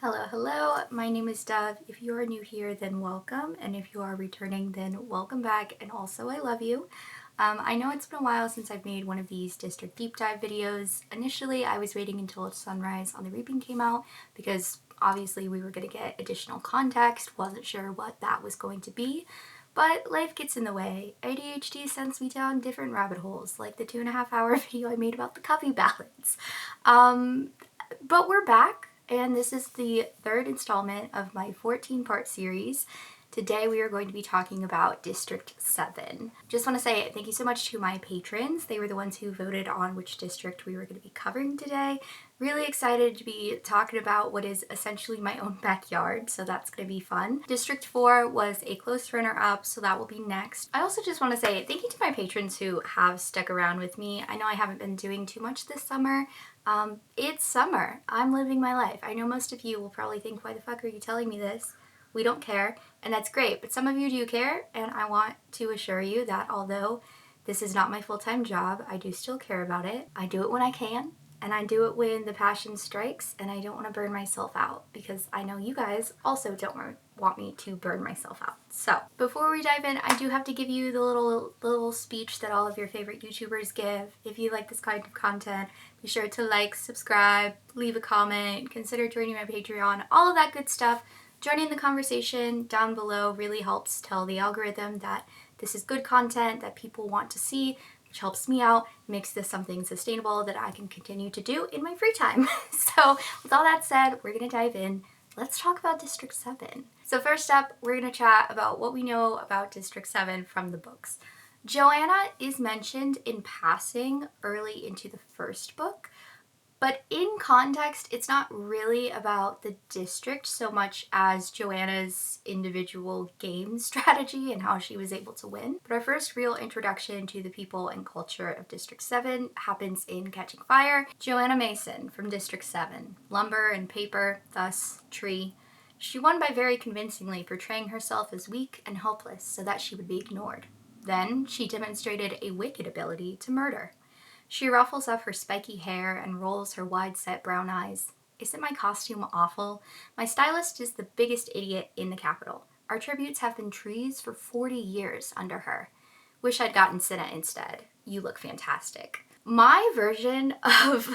Hello, hello. My name is Dove. If you are new here, then welcome. And if you are returning, then welcome back. And also, I love you. I know it's been a while since I've made one of these district deep dive videos. Initially, I was waiting until sunrise on the reaping came out because obviously we were going to get additional context. Wasn't sure what that was going to be. But life gets in the way. ADHD sends me down different rabbit holes, like the 2.5-hour video I made about the cubby ballads. But we're back, and this is the third installment of my 14-part series. Today we are going to be talking about District 7. Just want to say thank you so much to my patrons. They were the ones who voted on which district we were going to be covering today. Really excited to be talking about what is essentially my own backyard, so that's going to be fun. District 4 was a close runner-up, so that will be next. I also just want to say thank you to my patrons who have stuck around with me. I know I haven't been doing too much this summer. It's summer. I'm living my life. I know most of you will probably think, why the fuck are you telling me this? We don't care, and that's great, but some of you do care, and I want to assure you that although this is not my full-time job, I do still care about it. I do it when I can, and I do it when the passion strikes, and I don't want to burn myself out, because I know you guys also don't want me to burn myself out. So, before we dive in, I do have to give you the little speech that all of your favorite YouTubers give. If you like this kind of content, be sure to like, subscribe, leave a comment, consider joining my Patreon, all of that good stuff. Joining the conversation down below really helps tell the algorithm that this is good content that people want to see, which helps me out, makes this something sustainable that I can continue to do in my free time. So with all that said, we're going to dive in. Let's talk about District 7. So first up, we're going to chat about what we know about District 7 from the books. Johanna is mentioned in passing early into the first book, but in context, it's not really about the district so much as Johanna's individual game strategy and how she was able to win. But our first real introduction to the people and culture of District 7 happens in Catching Fire. Johanna Mason from District 7. Lumber and paper, thus tree. She won by very convincingly portraying herself as weak and helpless so that she would be ignored. Then she demonstrated a wicked ability to murder. She ruffles up her spiky hair and rolls her wide-set brown eyes. Isn't my costume awful? My stylist is the biggest idiot in the capital. Our tributes have been trees for 40 years under her. Wish I'd gotten Cinna instead. You look fantastic. My version of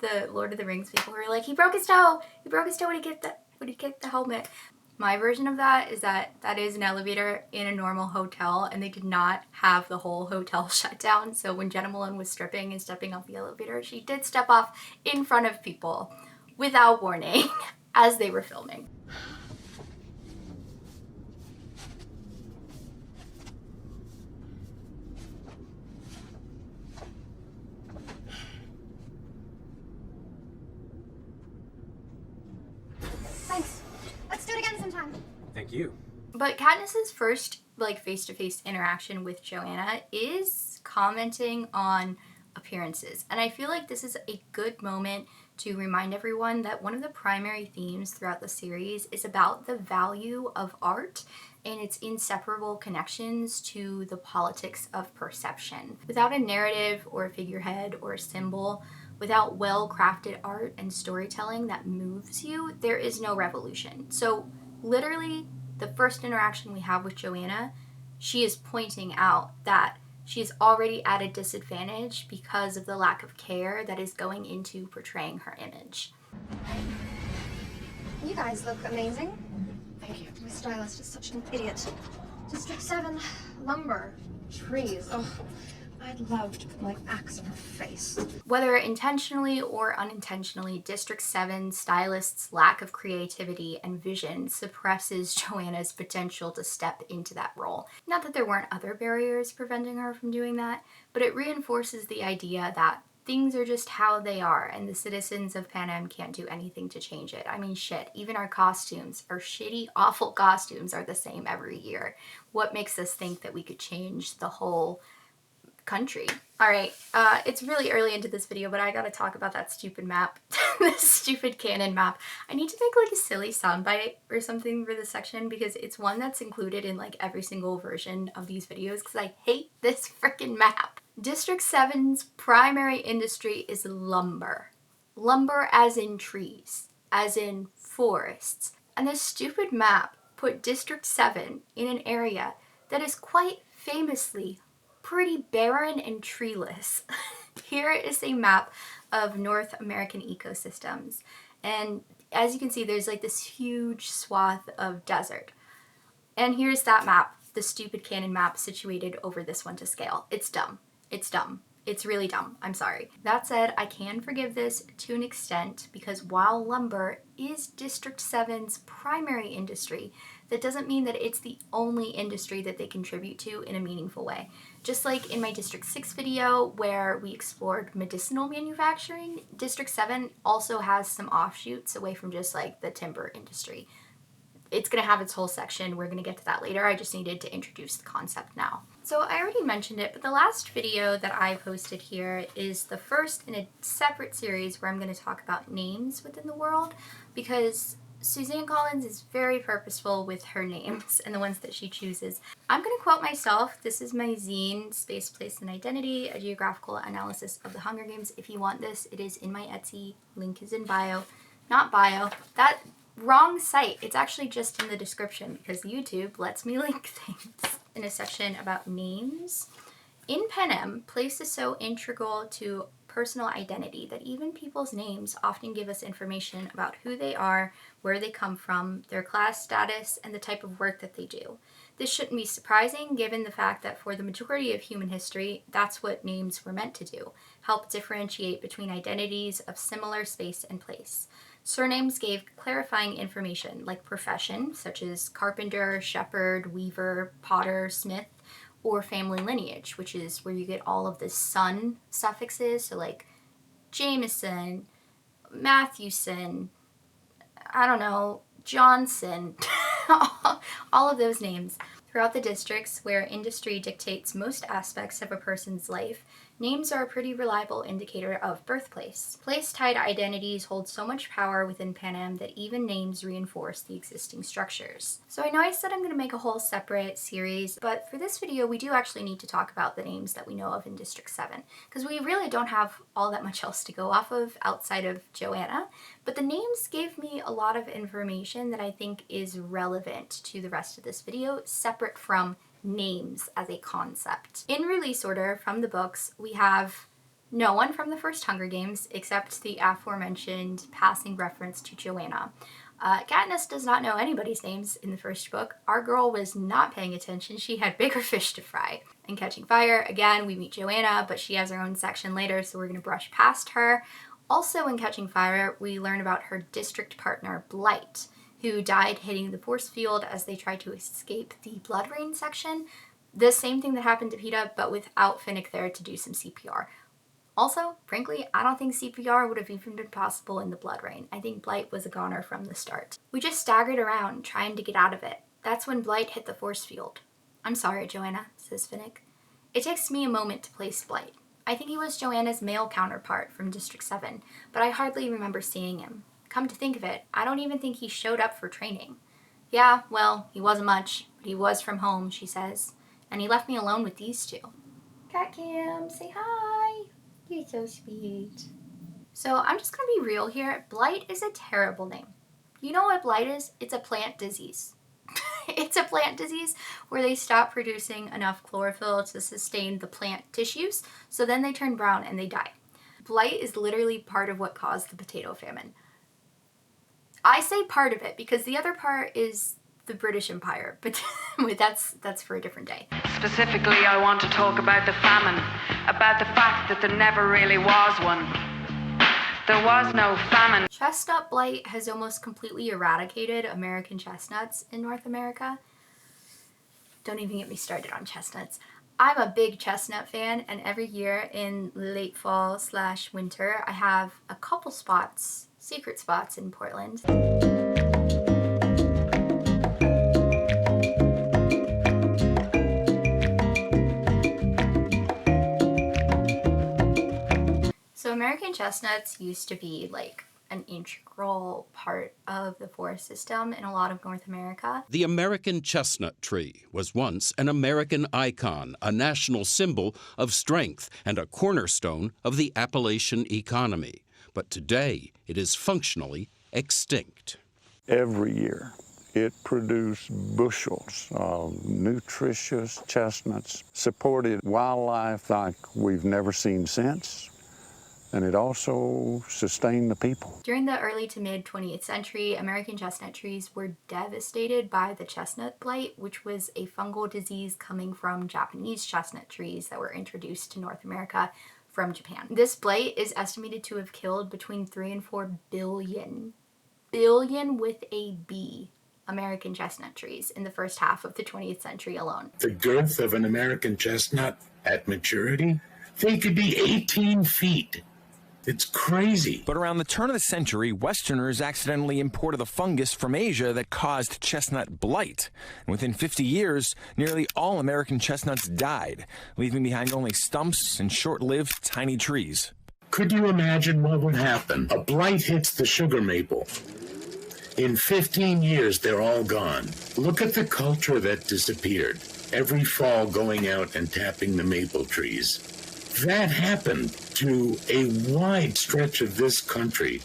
the Lord of the Rings people who are like, he broke his toe! He broke his toe when he kicked the helmet. My version of that is an elevator in a normal hotel, and they did not have the whole hotel shut down. So when Jenna Malone was stripping and stepping off the elevator, she did step off in front of people without warning as they were filming. Thanks. Let's do it again sometime. Thank you. But Katniss's first face-to-face interaction with Johanna is commenting on appearances. And I feel like this is a good moment to remind everyone that one of the primary themes throughout the series is about the value of art and its inseparable connections to the politics of perception. Without a narrative or a figurehead or a symbol, without well-crafted art and storytelling that moves you, there is no revolution. So literally, the first interaction we have with Johanna, she is pointing out that she is already at a disadvantage because of the lack of care that is going into portraying her image. You guys look amazing. Thank you. My stylist is such an idiot. District 7, lumber, trees. Oh, I'd love to put my axe in her face. Whether intentionally or unintentionally, District 7 stylist's lack of creativity and vision suppresses Johanna's potential to step into that role. Not that there weren't other barriers preventing her from doing that, but it reinforces the idea that things are just how they are, and the citizens of Panem can't do anything to change it. I mean, shit, even our costumes, our shitty, awful costumes are the same every year. What makes us think that we could change the whole country? All right, it's really early into this video, but I gotta talk about that stupid map, this stupid canon map. I need to make like a silly soundbite or something for this section because it's one that's included in like every single version of these videos because I hate this freaking map. District 7's primary industry is lumber. Lumber as in trees, as in forests. And this stupid map put District 7 in an area that is quite famously pretty barren and treeless. Here is a map of North American ecosystems. And as you can see, there's like this huge swath of desert. And here's that map, the stupid Canon map situated over this one to scale. It's dumb. It's dumb. It's really dumb. I'm sorry. That said, I can forgive this to an extent because while lumber is District 7's primary industry, that doesn't mean that it's the only industry that they contribute to in a meaningful way. Just like in my District 6 video where we explored medicinal manufacturing, District 7 also has some offshoots away from just like the timber industry. It's going to have its whole section. We're going to get to that later. I just needed to introduce the concept now. So I already mentioned it, but the last video that I posted here is the first in a separate series where I'm going to talk about names within the world, because Suzanne Collins is very purposeful with her names and the ones that she chooses. I'm going to quote myself. This is my zine, Space, Place, and Identity, a geographical analysis of the Hunger Games. If you want this, it is in my Etsy. Link is in bio. Not bio. That wrong site. It's actually just in the description because YouTube lets me link things. In a section about names. In Panem, place is so integral to personal identity that even people's names often give us information about who they are, where they come from, their class status, and the type of work that they do. This shouldn't be surprising given the fact that for the majority of human history, that's what names were meant to do, help differentiate between identities of similar space and place. Surnames gave clarifying information like profession, such as carpenter, shepherd, weaver, potter, smith, or family lineage, which is where you get all of the son suffixes, so like Jameson, Matthewson, I don't know, Johnson, all of those names. Throughout the districts where industry dictates most aspects of a person's life, names are a pretty reliable indicator of birthplace. Place-tied identities hold so much power within Panem that even names reinforce the existing structures. So I know I said I'm going to make a whole separate series, but for this video we do actually need to talk about the names that we know of in District 7, because we really don't have all that much else to go off of outside of Johanna, but the names gave me a lot of information that I think is relevant to the rest of this video, separate from names as a concept. In release order from the books, we have no one from the first Hunger Games except the aforementioned passing reference to Johanna. Katniss does not know anybody's names in the first book. Our girl was not paying attention. She had bigger fish to fry. In Catching Fire, again, we meet Johanna, but she has her own section later, so we're going to brush past her. Also in Catching Fire, we learn about her district partner, Blight, who died hitting the force field as they tried to escape the blood rain section. The same thing that happened to Peeta, but without Finnick there to do some CPR. Also, frankly, I don't think CPR would have even been possible in the blood rain. I think Blight was a goner from the start. We just staggered around, trying to get out of it. That's when Blight hit the force field. I'm sorry, Johanna, says Finnick. It takes me a moment to place Blight. I think he was Johanna's male counterpart from District 7, but I hardly remember seeing him. Come to think of it, I don't even think he showed up for training. Yeah, well, he wasn't much, but he was from home, she says. And he left me alone with these two. Cat Cam, say hi. You're so sweet. So I'm just going to be real here. Blight is a terrible name. You know what blight is? It's a plant disease. It's a plant disease where they stop producing enough chlorophyll to sustain the plant tissues, so then they turn brown and they die. Blight is literally part of what caused the potato famine. I say part of it because the other part is the British Empire, but that's for a different day. Specifically, I want to talk about the famine, about the fact that there never really was one. There was no famine. Chestnut blight has almost completely eradicated American chestnuts in North America. Don't even get me started on chestnuts. I'm a big chestnut fan, and every year in late fall/winter, I have a couple spots, secret spots in Portland. So American chestnuts used to be like an integral part of the forest system in a lot of North America. The American chestnut tree was once an American icon, a national symbol of strength, and a cornerstone of the Appalachian economy. But today, it is functionally extinct. Every year, it produced bushels of nutritious chestnuts, supported wildlife like we've never seen since, and it also sustained the people. During the early to mid 20th century, American chestnut trees were devastated by the chestnut blight, which was a fungal disease coming from Japanese chestnut trees that were introduced to North America from Japan. This blight is estimated to have killed between 3 and 4 billion with a B American chestnut trees in the first half of the 20th century alone. The girth of an American chestnut at maturity, they could be 18 feet. It's crazy. But around the turn of the century, Westerners accidentally imported a fungus from Asia that caused chestnut blight. And within 50 years, nearly all American chestnuts died, leaving behind only stumps and short-lived tiny trees. Could you imagine what would happen? A blight hits the sugar maple. In 15 years, they're all gone. Look at the culture that disappeared. Every fall going out and tapping the maple trees. That happened to a wide stretch of this country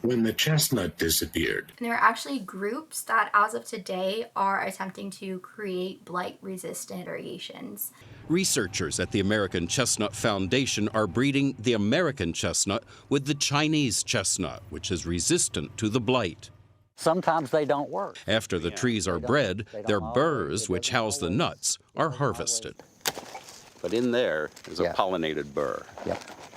when the chestnut disappeared. And there are actually groups that, as of today, are attempting to create blight-resistant variations. Researchers at the American Chestnut Foundation are breeding the American chestnut with the Chinese chestnut, which is resistant to the blight. Sometimes they don't work. After the trees are bred, their burrs, which house the nuts, are harvested. But in there is a pollinated burr.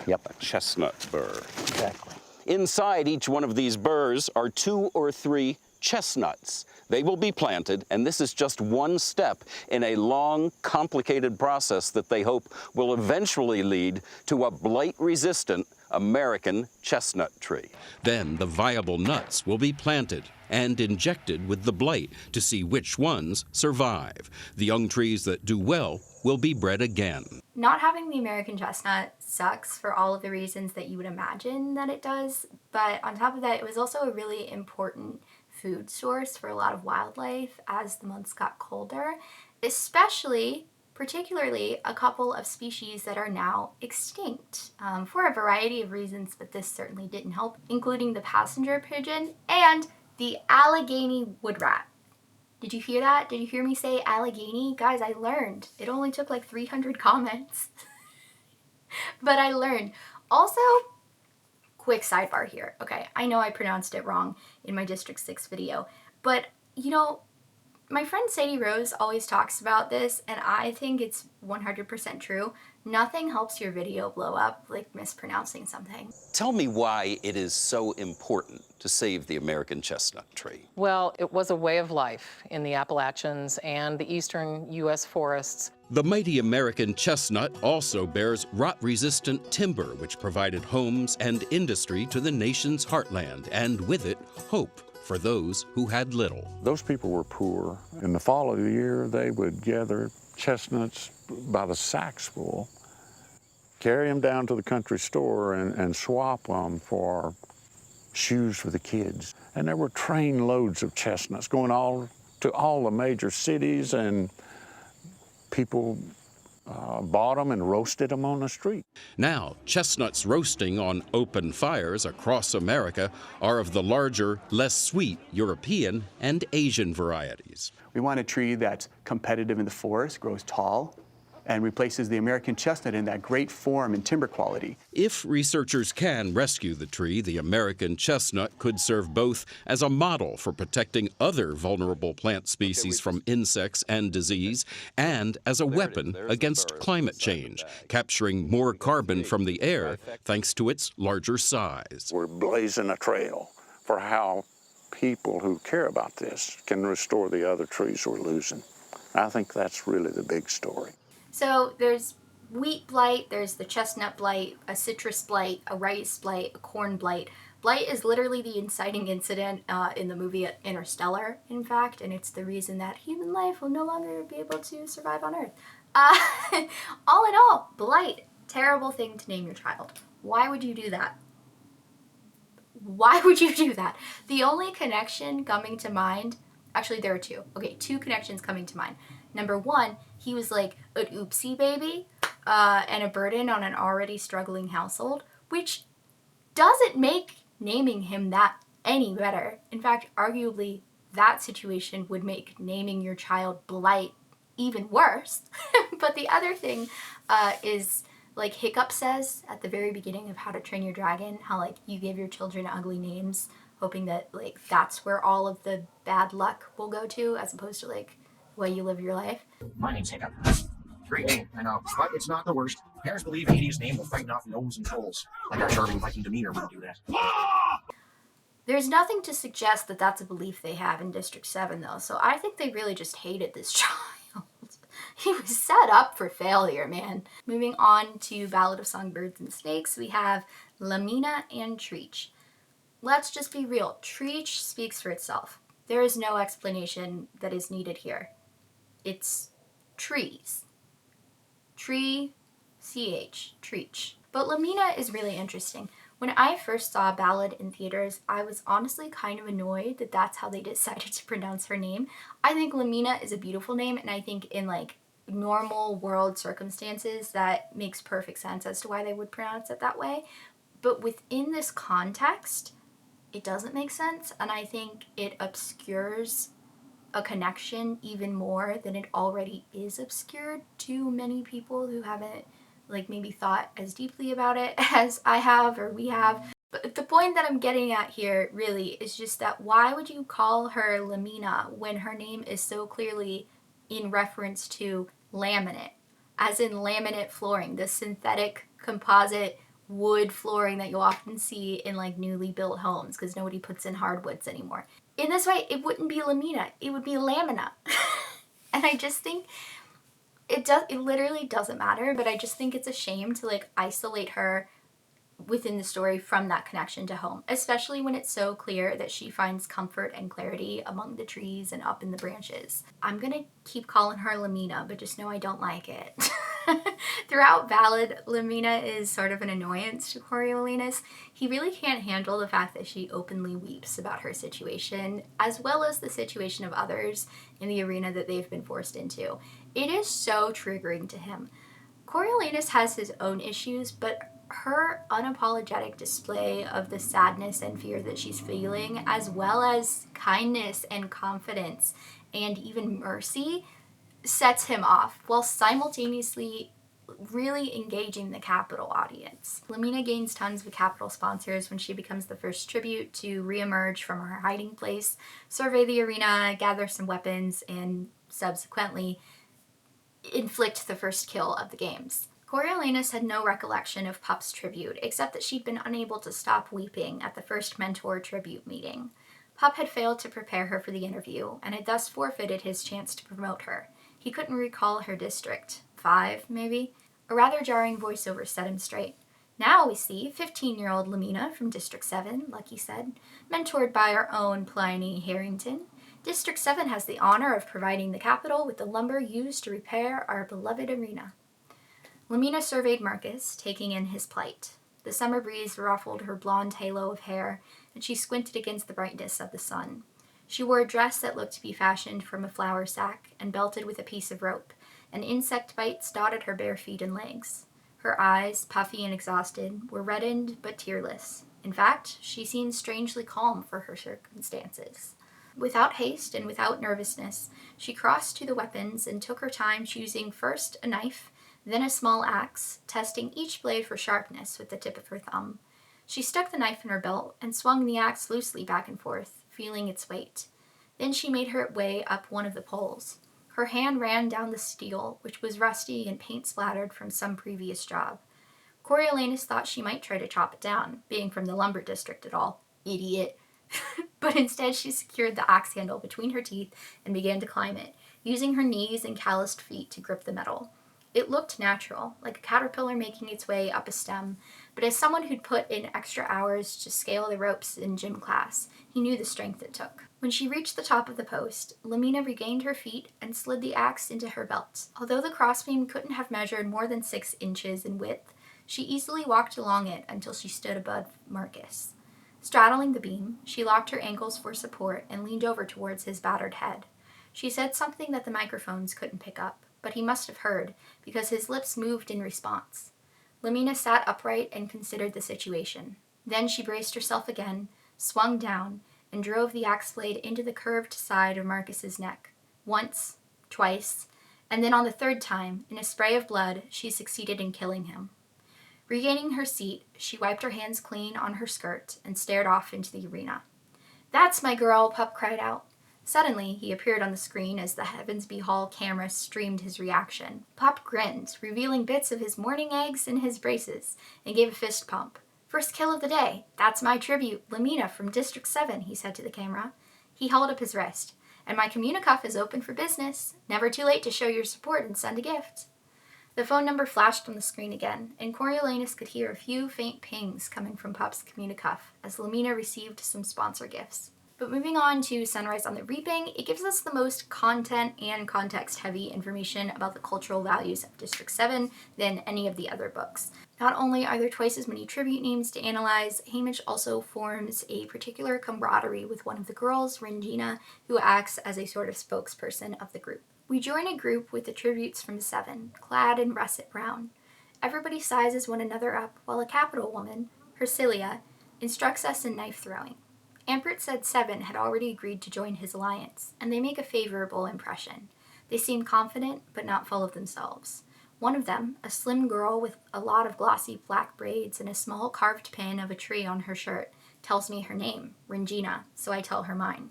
Yep. A chestnut burr. Exactly. Inside each one of these burrs are 2 or 3 chestnuts. They will be planted, and this is just one step in a long, complicated process that they hope will eventually lead to a blight-resistant American chestnut tree. Then the viable nuts will be planted and injected with the blight to see which ones survive. The young trees that do well will be bred again. Not having the American chestnut sucks for all of the reasons that you would imagine that it does, but on top of that, it was also a really important food source for a lot of wildlife as the months got colder, particularly a couple of species that are now extinct for a variety of reasons, but this certainly didn't help, including the passenger pigeon and the Allegheny wood rat. Did you hear that? Did you hear me say Allegheny? Guys, I learned. It only took like 300 comments, but I learned. Also, quick sidebar here. Okay, I know I pronounced it wrong in my District 6 video, but you know, my friend Sadie Rose always talks about this, and I think it's 100% true. Nothing helps your video blow up like mispronouncing something. Tell me why it is so important to save the American chestnut tree. Well, it was a way of life in the Appalachians and the eastern U.S. forests. The mighty American chestnut also bears rot-resistant timber, which provided homes and industry to the nation's heartland, and with it, hope for those who had little. Those people were poor. In the fall of the year, they would gather chestnuts by the sacks full, carry them down to the country store and swap them for shoes for the kids. And there were train loads of chestnuts going to all the major cities, and people bought them and roasted them on the street. Now, chestnuts roasting on open fires across America are of the larger, less sweet European and Asian varieties. We want a tree that's competitive in the forest, grows tall, and replaces the American chestnut in that great form and timber quality. If researchers can rescue the tree, the American chestnut could serve both as a model for protecting other vulnerable plant species from insects and disease, and as a weapon against climate change, capturing more carbon from the air thanks to its larger size. We're blazing a trail for how people who care about this can restore the other trees we're losing. I think that's really the big story. So there's wheat blight, there's the chestnut blight, a citrus blight, a rice blight, a corn blight. Blight is literally the inciting incident in the movie Interstellar, in fact, and it's the reason that human life will no longer be able to survive on Earth. All in all, blight, terrible thing to name your child. Why would you do that? Why would you do that? The only connection coming to mind, actually there are two. Okay, two connections coming to mind. Number one, he was like an oopsie baby and a burden on an already struggling household, which doesn't make naming him that any better. In fact, arguably, that situation would make naming your child Blight even worse. But the other thing is, like Hiccup says at the very beginning of How to Train Your Dragon, how like you give your children ugly names, hoping that like that's where all of the bad luck will go to, as opposed to like the way you live your life. My name's Hiccup. Great name, I know, but it's not the worst. Parents believe a hideous name will frighten off gnomes and trolls. Like our charming Viking demeanor wouldn't do that. There's nothing to suggest that that's a belief they have in District 7, though, so I think they really just hated this child. He was set up for failure, man. Moving on to Ballad of Songbirds and Snakes, we have Lamina and Treach. Let's just be real. Treach speaks for itself. There is no explanation that is needed here. It's trees. Tree, CH, Treach. But Lamina is really interesting. When I first saw Ballad in theaters, I was honestly kind of annoyed that that's how they decided to pronounce her name. I think Lamina is a beautiful name, and I think in like normal world circumstances that makes perfect sense as to why they would pronounce it that way. But within this context, it doesn't make sense, and I think it obscures a connection even more than it already is obscured to many people who haven't like maybe thought as deeply about it as I have or we have. But the point that I'm getting at here really is just that why would you call her Lamina when her name is so clearly in reference to laminate, as in laminate flooring, the synthetic composite wood flooring that you'll often see in like newly built homes because nobody puts in hardwoods anymore. In this way, it wouldn't be lamina, it would be lamina. And I just think it literally doesn't matter, but I just think it's a shame to like isolate her within the story from that connection to home, especially when it's so clear that she finds comfort and clarity among the trees and up in the branches. I'm gonna keep calling her Lamina, but just know I don't like it. Throughout Ballad, Lamina is sort of an annoyance to Coriolanus. He really can't handle the fact that she openly weeps about her situation, as well as the situation of others in the arena that they've been forced into. It is so triggering to him. Coriolanus has his own issues, but her unapologetic display of the sadness and fear that she's feeling, as well as kindness and confidence and even mercy, sets him off while simultaneously really engaging the capital audience. Lamina gains tons of capital sponsors when she becomes the first tribute to reemerge from her hiding place, survey the arena, gather some weapons, and subsequently inflict the first kill of the games. Coriolanus had no recollection of Pup's tribute, except that she'd been unable to stop weeping at the first mentor tribute meeting. Pup had failed to prepare her for the interview, and had thus forfeited his chance to promote her. He couldn't recall her district. 5, maybe? A rather jarring voiceover set him straight. Now we see 15-year-old Lamina from District 7, Lucky said, mentored by our own Pliny Harrington. District 7 has the honor of providing the capital with the lumber used to repair our beloved arena. Lamina surveyed Marcus, taking in his plight. The summer breeze ruffled her blonde halo of hair, and she squinted against the brightness of the sun. She wore a dress that looked to be fashioned from a flour sack and belted with a piece of rope, and insect bites dotted her bare feet and legs. Her eyes, puffy and exhausted, were reddened but tearless. In fact, she seemed strangely calm for her circumstances. Without haste and without nervousness, she crossed to the weapons and took her time choosing first a knife, then a small axe, testing each blade for sharpness with the tip of her thumb. She stuck the knife in her belt and swung the axe loosely back and forth, feeling its weight. Then she made her way up one of the poles. Her hand ran down the steel, which was rusty and paint-splattered from some previous job. Coriolanus thought she might try to chop it down, being from the lumber district at all. Idiot. But instead she secured the axe handle between her teeth and began to climb it, using her knees and calloused feet to grip the metal. It looked natural, like a caterpillar making its way up a stem, but as someone who'd put in extra hours to scale the ropes in gym class, he knew the strength it took. When she reached the top of the post, Lamina regained her feet and slid the axe into her belt. Although the crossbeam couldn't have measured more than 6 inches in width, she easily walked along it until she stood above Marcus. Straddling the beam, she locked her ankles for support and leaned over towards his battered head. She said something that the microphones couldn't pick up, but he must have heard, because his lips moved in response. Lamina sat upright and considered the situation. Then she braced herself again, swung down, and drove the axe blade into the curved side of Marcus's neck. Once, twice, and then on the third time, in a spray of blood, she succeeded in killing him. Regaining her seat, she wiped her hands clean on her skirt and stared off into the arena. "That's my girl," Pup cried out. Suddenly, he appeared on the screen as the Heavensby Hall camera streamed his reaction. Pup grinned, revealing bits of his morning eggs and his braces, and gave a fist pump. "First kill of the day. That's my tribute, Lamina from District 7, he said to the camera. He held up his wrist. "And my communicuff is open for business. Never too late to show your support and send a gift." The phone number flashed on the screen again, and Coriolanus could hear a few faint pings coming from Pup's communicuff as Lamina received some sponsor gifts. But moving on to Sunrise on the Reaping, it gives us the most content and context-heavy information about the cultural values of District 7 than any of the other books. Not only are there twice as many tribute names to analyze, Hamish also forms a particular camaraderie with one of the girls, Rengina, who acts as a sort of spokesperson of the group. We join a group with the tributes from 7, clad in russet brown. Everybody sizes one another up, while a capital woman, Hercilia, instructs us in knife throwing. Ampert said 7 had already agreed to join his alliance, and they make a favorable impression. They seem confident, but not full of themselves. One of them, a slim girl with a lot of glossy black braids and a small carved pin of a tree on her shirt, tells me her name, Rengina, so I tell her mine.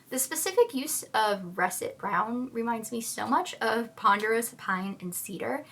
The specific use of russet brown reminds me so much of ponderosa pine and cedar.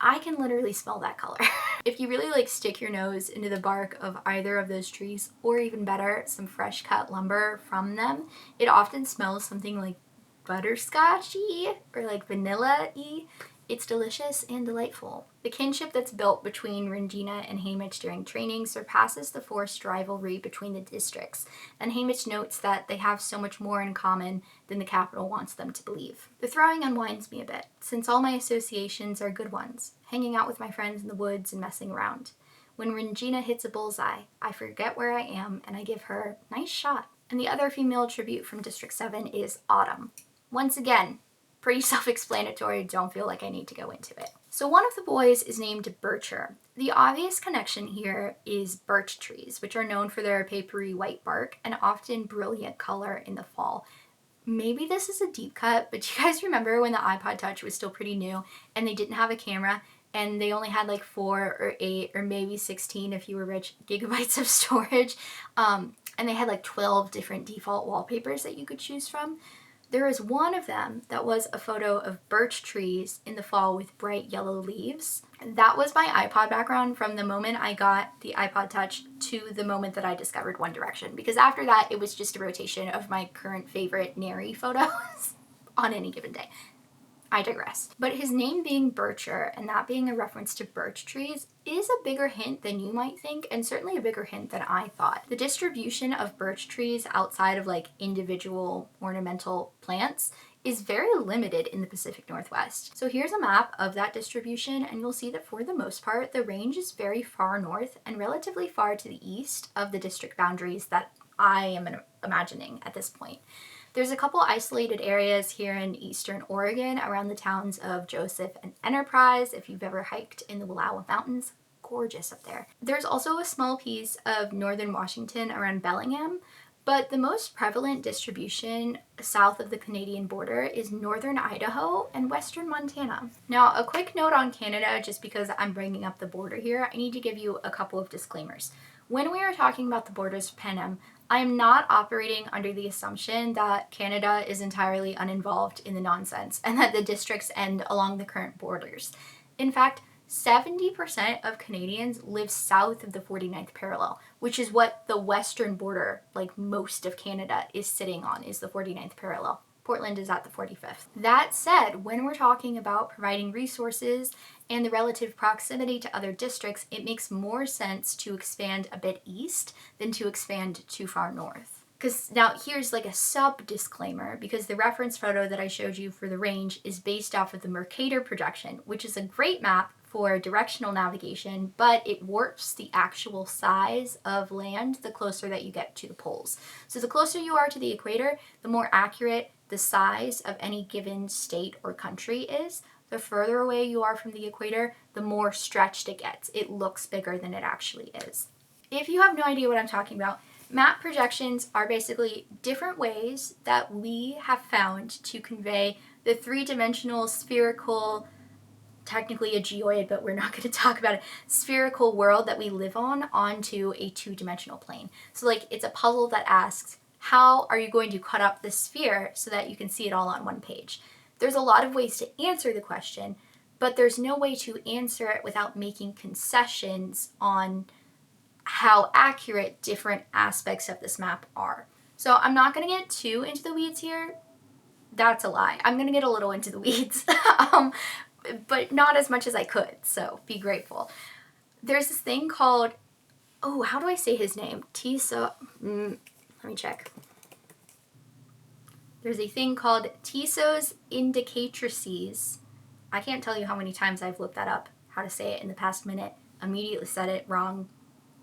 I can literally smell that color. If you really stick your nose into the bark of either of those trees, or even better, some fresh cut lumber from them, it often smells something like butterscotchy or vanilla-y. It's delicious and delightful. The kinship that's built between Rengina and Hamish during training surpasses the forced rivalry between the districts, and Hamish notes that they have so much more in common than the capital wants them to believe. The throwing unwinds me a bit, since all my associations are good ones, hanging out with my friends in the woods and messing around. When Rengina hits a bullseye, I forget where I am and I give her "nice shot." And the other female tribute from District 7 is Autumn. Once again, pretty self-explanatory, don't feel like I need to go into it. So one of the boys is named Bircher. The obvious connection here is birch trees, which are known for their papery white bark and often brilliant color in the fall. Maybe this is a deep cut, but do you guys remember when the iPod Touch was still pretty new and they didn't have a camera and they only had 4 or 8 or maybe 16 if you were rich gigabytes of storage, and they had 12 different default wallpapers that you could choose from? There is one of them that was a photo of birch trees in the fall with bright yellow leaves. That was my iPod background from the moment I got the iPod Touch to the moment that I discovered One Direction, because after that it was just a rotation of my current favorite Neri photos on any given day. I digress. But his name being Bircher and that being a reference to birch trees is a bigger hint than you might think, and certainly a bigger hint than I thought. The distribution of birch trees outside of individual ornamental plants is very limited in the Pacific Northwest. So here's a map of that distribution, and you'll see that for the most part, the range is very far north and relatively far to the east of the district boundaries that I am imagining at this point. There's a couple isolated areas here in eastern Oregon around the towns of Joseph and Enterprise, if you've ever hiked in the Wallowa Mountains. Gorgeous up there. There's also a small piece of northern Washington around Bellingham, but the most prevalent distribution south of the Canadian border is northern Idaho and western Montana. Now, a quick note on Canada, just because I'm bringing up the border here, I need to give you a couple of disclaimers. When we are talking about the borders of Panem, I am not operating under the assumption that Canada is entirely uninvolved in the nonsense and that the districts end along the current borders. In fact, 70% of Canadians live south of the 49th parallel, which is what the western border, most of Canada, is sitting on, is the 49th parallel. Portland is at the 45th. That said, when we're talking about providing resources and the relative proximity to other districts, it makes more sense to expand a bit east than to expand too far north. Because now here's a sub-disclaimer, because the reference photo that I showed you for the range is based off of the Mercator projection, which is a great map for directional navigation, but it warps the actual size of land the closer that you get to the poles. So the closer you are to the equator, the more accurate the size of any given state or country is. The further away you are from the equator, the more stretched it gets. It looks bigger than it actually is. If you have no idea what I'm talking about, Map projections are basically different ways that we have found to convey the three-dimensional spherical, technically a geoid, but we're not going to talk about it, spherical world that we live on onto a two-dimensional plane. So like it's a puzzle that asks, how are you going to cut up the sphere so that you can see it all on one page? There's a lot of ways to answer the question, but there's no way to answer it without making concessions on how accurate different aspects of this map are. So I'm not going to get too into the weeds here. That's a lie. I'm going to get a little into the weeds, but not as much as I could, so be grateful. There's this thing called, oh, how do I say his name? Let me check. There's a thing called Tisso's indicatrices. I can't tell you how many times I've looked that up, how to say it in the past minute. Immediately said it wrong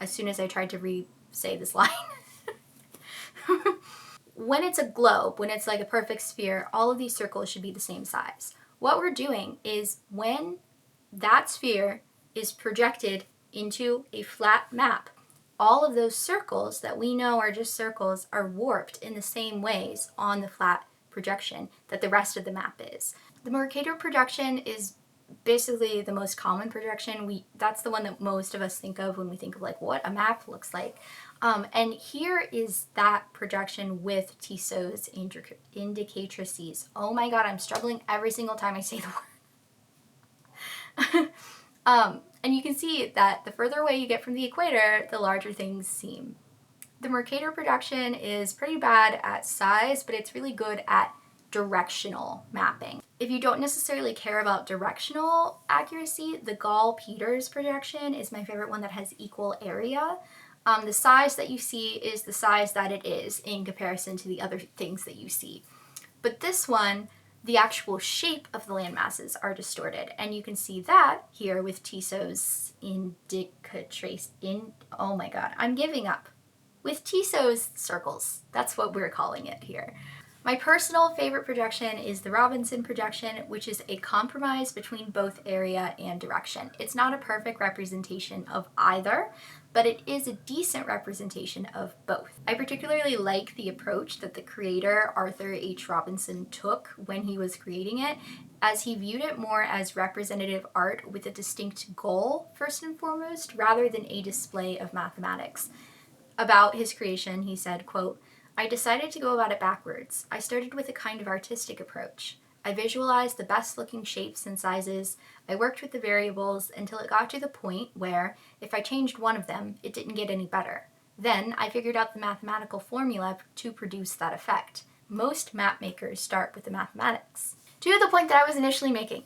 as soon as I tried to re-say this line. When it's a globe, when it's like a perfect sphere, all of these circles should be the same size. What we're doing is when that sphere is projected into a flat map, all of those circles that we know are just circles are warped in the same ways on the flat projection that the rest of the map is. The Mercator projection is basically the most common projection. That's the one that most of us think of when we think of like what a map looks like. And here is that projection with Tisso's indicatrices. Oh my god, I'm struggling every single time I say the word. And you can see that the further away you get from the equator, the larger things seem. The Mercator projection is pretty bad at size, but it's really good at directional mapping. If you don't necessarily care about directional accuracy, the Gall-Peters projection is my favorite one that has equal area. The size that you see is the size that it is in comparison to the other things that you see. But this one, the actual shape of the land masses are distorted, and you can see that here with Tisso's indicatrices. Oh my god, I'm giving up. With Tisso's circles, that's what we're calling it here. My personal favorite projection is the Robinson projection, which is a compromise between both area and direction. It's not a perfect representation of either, but it is a decent representation of both. I particularly like the approach that the creator, Arthur H. Robinson, took when he was creating it, as he viewed it more as representative art with a distinct goal, first and foremost, rather than a display of mathematics. About his creation, he said, quote, "I decided to go about it backwards. I started with a kind of artistic approach. I visualized the best looking shapes and sizes. I worked with the variables until it got to the point where, if I changed one of them, it didn't get any better. Then I figured out the mathematical formula to produce that effect. Most map makers start with the mathematics." To the point that I was initially making.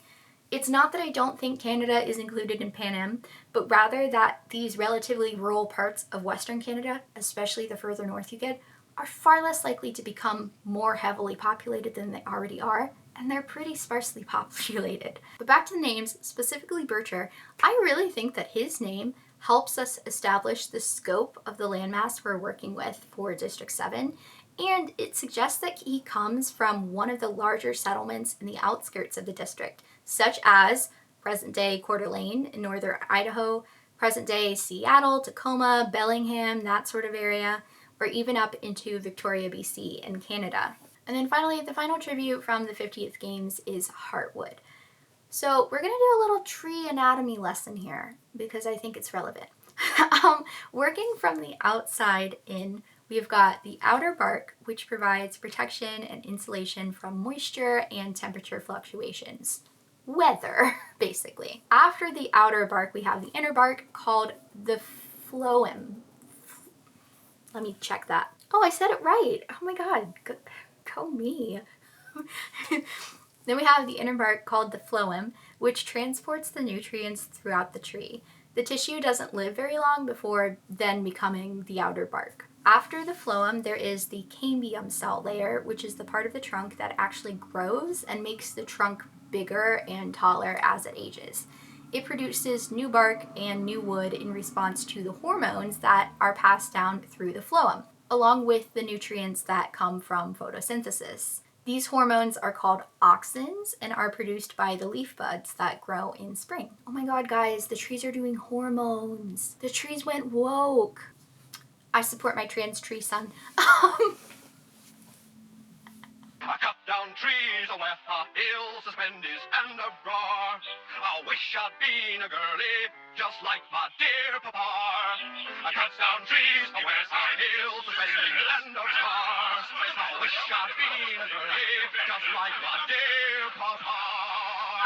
It's not that I don't think Canada is included in Panem, but rather that these relatively rural parts of Western Canada, especially the further north you get, are far less likely to become more heavily populated than they already are, and they're pretty sparsely populated. But back to the names, specifically Bircher, I really think that his name helps us establish the scope of the landmass we're working with for District 7, and it suggests that he comes from one of the larger settlements in the outskirts of the district, such as present-day Coeur d'Alene in northern Idaho, present-day Seattle, Tacoma, Bellingham, that sort of area, or even up into Victoria, BC in Canada. And then finally, the final tribute from the 50th Games is Heartwood. So we're going to do a little tree anatomy lesson here because I think it's relevant. Working from the outside in, we've got the outer bark, which provides protection and insulation from moisture and temperature fluctuations. Weather, basically. After the outer bark, we have the inner bark called the phloem. Let me check that. Oh, I said it right. Oh my god. Go me. Then we have the inner bark called the phloem, which transports the nutrients throughout the tree. The tissue doesn't live very long before then becoming the outer bark. After the phloem, there is the cambium cell layer, which is the part of the trunk that actually grows and makes the trunk bigger and taller as it ages. It produces new bark and new wood in response to the hormones that are passed down through the phloem, along with the nutrients that come from photosynthesis. These hormones are called auxins and are produced by the leaf buds that grow in spring. Oh my god, guys, the trees are doing hormones. The trees went woke. I support my trans tree son. I cut down trees where a hill suspended and a roar. I wish I'd been a girlie, just like my dear papa. I cut down trees where a hill suspended and a roar. I wish I'd been a girlie, just like my dear papa.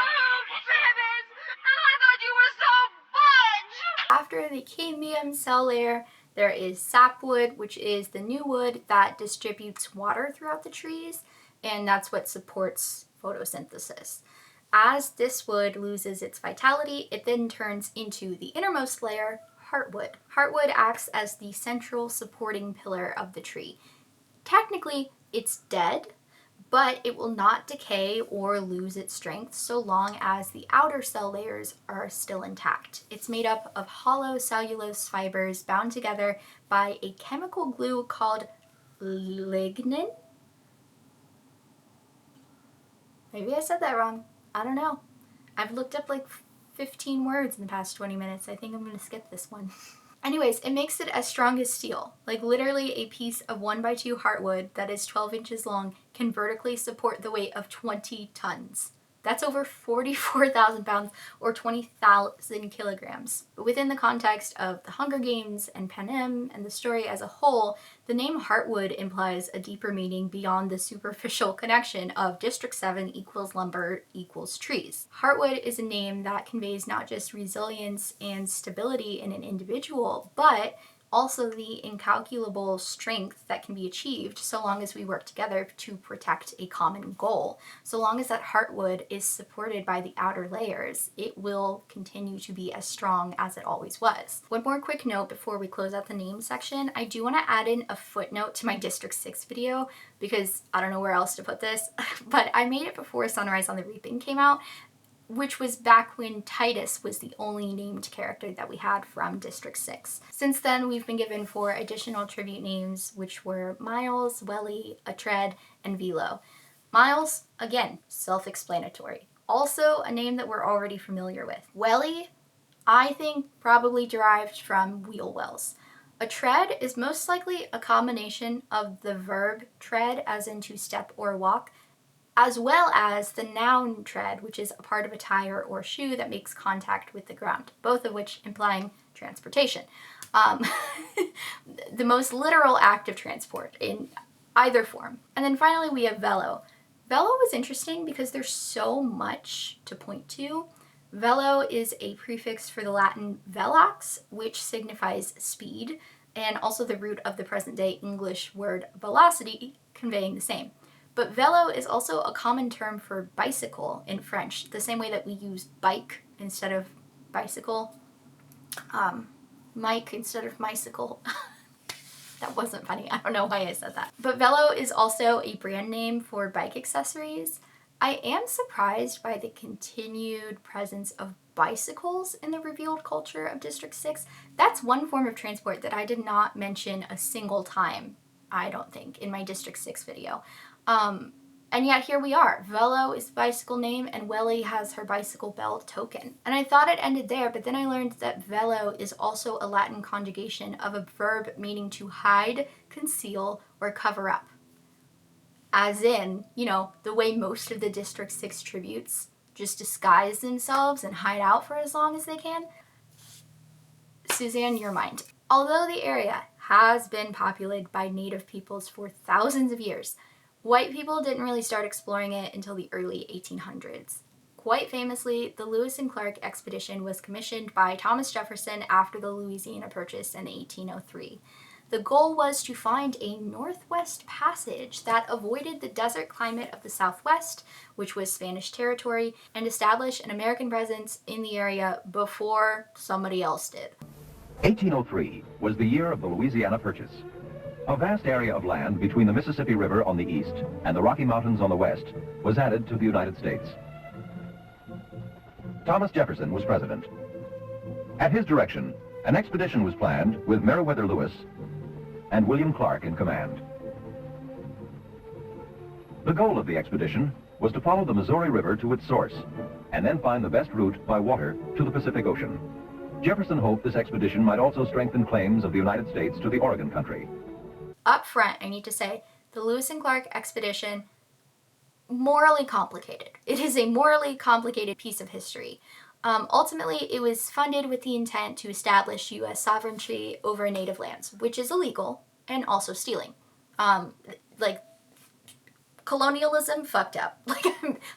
Oh, Travis! And I thought you were so fudge! After the cambium cell layer, there is sapwood, which is the new wood that distributes water throughout the trees, and that's what supports photosynthesis. As this wood loses its vitality, it then turns into the innermost layer, heartwood. Heartwood acts as the central supporting pillar of the tree. Technically, it's dead, but it will not decay or lose its strength so long as the outer cell layers are still intact. It's made up of hollow cellulose fibers bound together by a chemical glue called lignin. Maybe I said that wrong. I don't know. I've looked up like 15 words in the past 20 minutes. I think I'm going to skip this one. Anyways, it makes it as strong as steel. Like literally a piece of 1x2 heartwood that is 12 inches long can vertically support the weight of 20 tons. That's over 44,000 pounds or 20,000 kilograms. But within the context of the Hunger Games and Panem and the story as a whole, the name Heartwood implies a deeper meaning beyond the superficial connection of District 7 equals lumber equals trees. Heartwood is a name that conveys not just resilience and stability in an individual, but also the incalculable strength that can be achieved so long as we work together to protect a common goal. So long as that heartwood is supported by the outer layers, it will continue to be as strong as it always was. One more quick note before we close out the name section. I do want to add in a footnote to my District 6 video because I don't know where else to put this, but I made it before Sunrise on the Reaping came out, which was back when Titus was the only named character that we had from District 6. Since then, we've been given 4 additional tribute names, which were Miles, Welly, Atred, and Velo. Miles, again, self-explanatory. Also, a name that we're already familiar with. Welly, I think, probably derived from wheel wells. A tread is most likely a combination of the verb tread, as in to step or walk, as well as the noun tread, which is a part of a tire or shoe that makes contact with the ground, both of which implying transportation. The most literal act of transport in either form. And then finally we have velo. Velo was interesting because there's so much to point to. Velo is a prefix for the Latin velox, which signifies speed, and also the root of the present day English word velocity, conveying the same. But velo is also a common term for bicycle in French, the same way that we use bike instead of bicycle. Mike instead of mycicle. That wasn't funny. I don't know why I said that. But velo is also a brand name for bike accessories. I am surprised by the continued presence of bicycles in the revealed culture of District 6. That's one form of transport that I did not mention a single time, I don't think, in my District 6 video. And yet here we are. Velo is the bicycle name and Welly has her bicycle bell token. And I thought it ended there, but then I learned that velo is also a Latin conjugation of a verb meaning to hide, conceal, or cover up. As in, you know, the way most of the District 6 tributes just disguise themselves and hide out for as long as they can. Suzanne, your mind. Although the area has been populated by native peoples for thousands of years, white people didn't really start exploring it until the early 1800s. Quite famously, the Lewis and Clark expedition was commissioned by Thomas Jefferson after the Louisiana Purchase in 1803. The goal was to find a northwest passage that avoided the desert climate of the Southwest, which was Spanish territory, and establish an American presence in the area before somebody else did. 1803 was the year of the Louisiana Purchase. A vast area of land between the Mississippi River on the east and the Rocky Mountains on the west was added to the United States. Thomas Jefferson was president. At his direction, an expedition was planned with Meriwether Lewis and William Clark in command. The goal of the expedition was to follow the Missouri River to its source and then find the best route by water to the Pacific Ocean. Jefferson hoped this expedition might also strengthen claims of the United States to the Oregon country. Up front, I need to say, the Lewis and Clark expedition, morally complicated. It is a morally complicated piece of history. Ultimately, it was funded with the intent to establish U.S. sovereignty over native lands, which is illegal and also stealing. Like, colonialism fucked up. Like,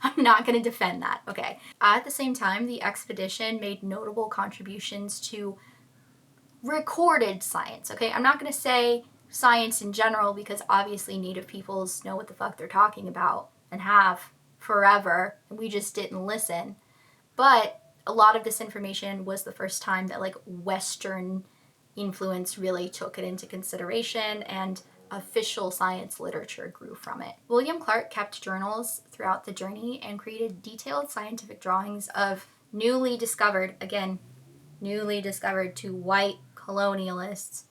I'm not going to defend that, okay? At the same time, the expedition made notable contributions to recorded science, okay? I'm not going to say science in general because obviously native peoples know what the fuck they're talking about and have forever, and we just didn't listen. But a lot of this information was the first time that, like, Western influence really took it into consideration, and official science literature grew from it. William Clark kept journals throughout the journey and created detailed scientific drawings of newly discovered, again, newly discovered to white colonialists,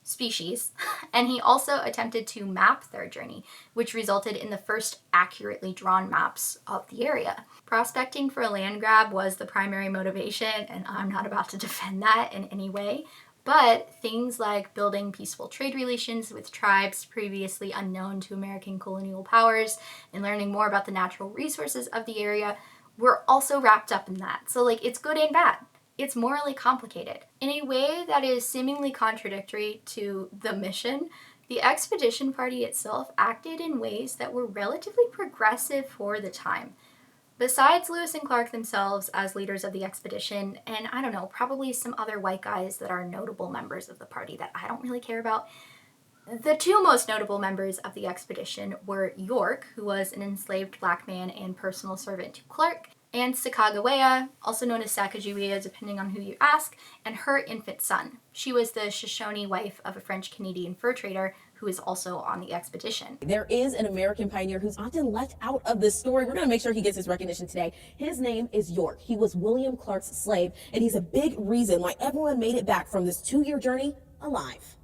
species, and he also attempted to map their journey, which resulted in the first accurately drawn maps of the area. Prospecting for a land grab was the primary motivation, and I'm not about to defend that in any way, but things like building peaceful trade relations with tribes previously unknown to American colonial powers and learning more about the natural resources of the area were also wrapped up in that. So, like, it's good and bad. It's morally complicated. In a way that is seemingly contradictory to the mission, the expedition party itself acted in ways that were relatively progressive for the time. Besides Lewis and Clark themselves as leaders of the expedition, and I don't know, probably some other white guys that are notable members of the party that I don't really care about, the two most notable members of the expedition were York, who was an enslaved black man and personal servant to Clark, and Sacagawea, also known as Sacagawea depending on who you ask, and her infant son. She was the Shoshone wife of a French-Canadian fur trader who is also on the expedition. There is an American pioneer who's often left out of this story. We're going to make sure he gets his recognition today. His name is York. He was William Clark's slave, and he's a big reason why everyone made it back from this 2-year journey alive.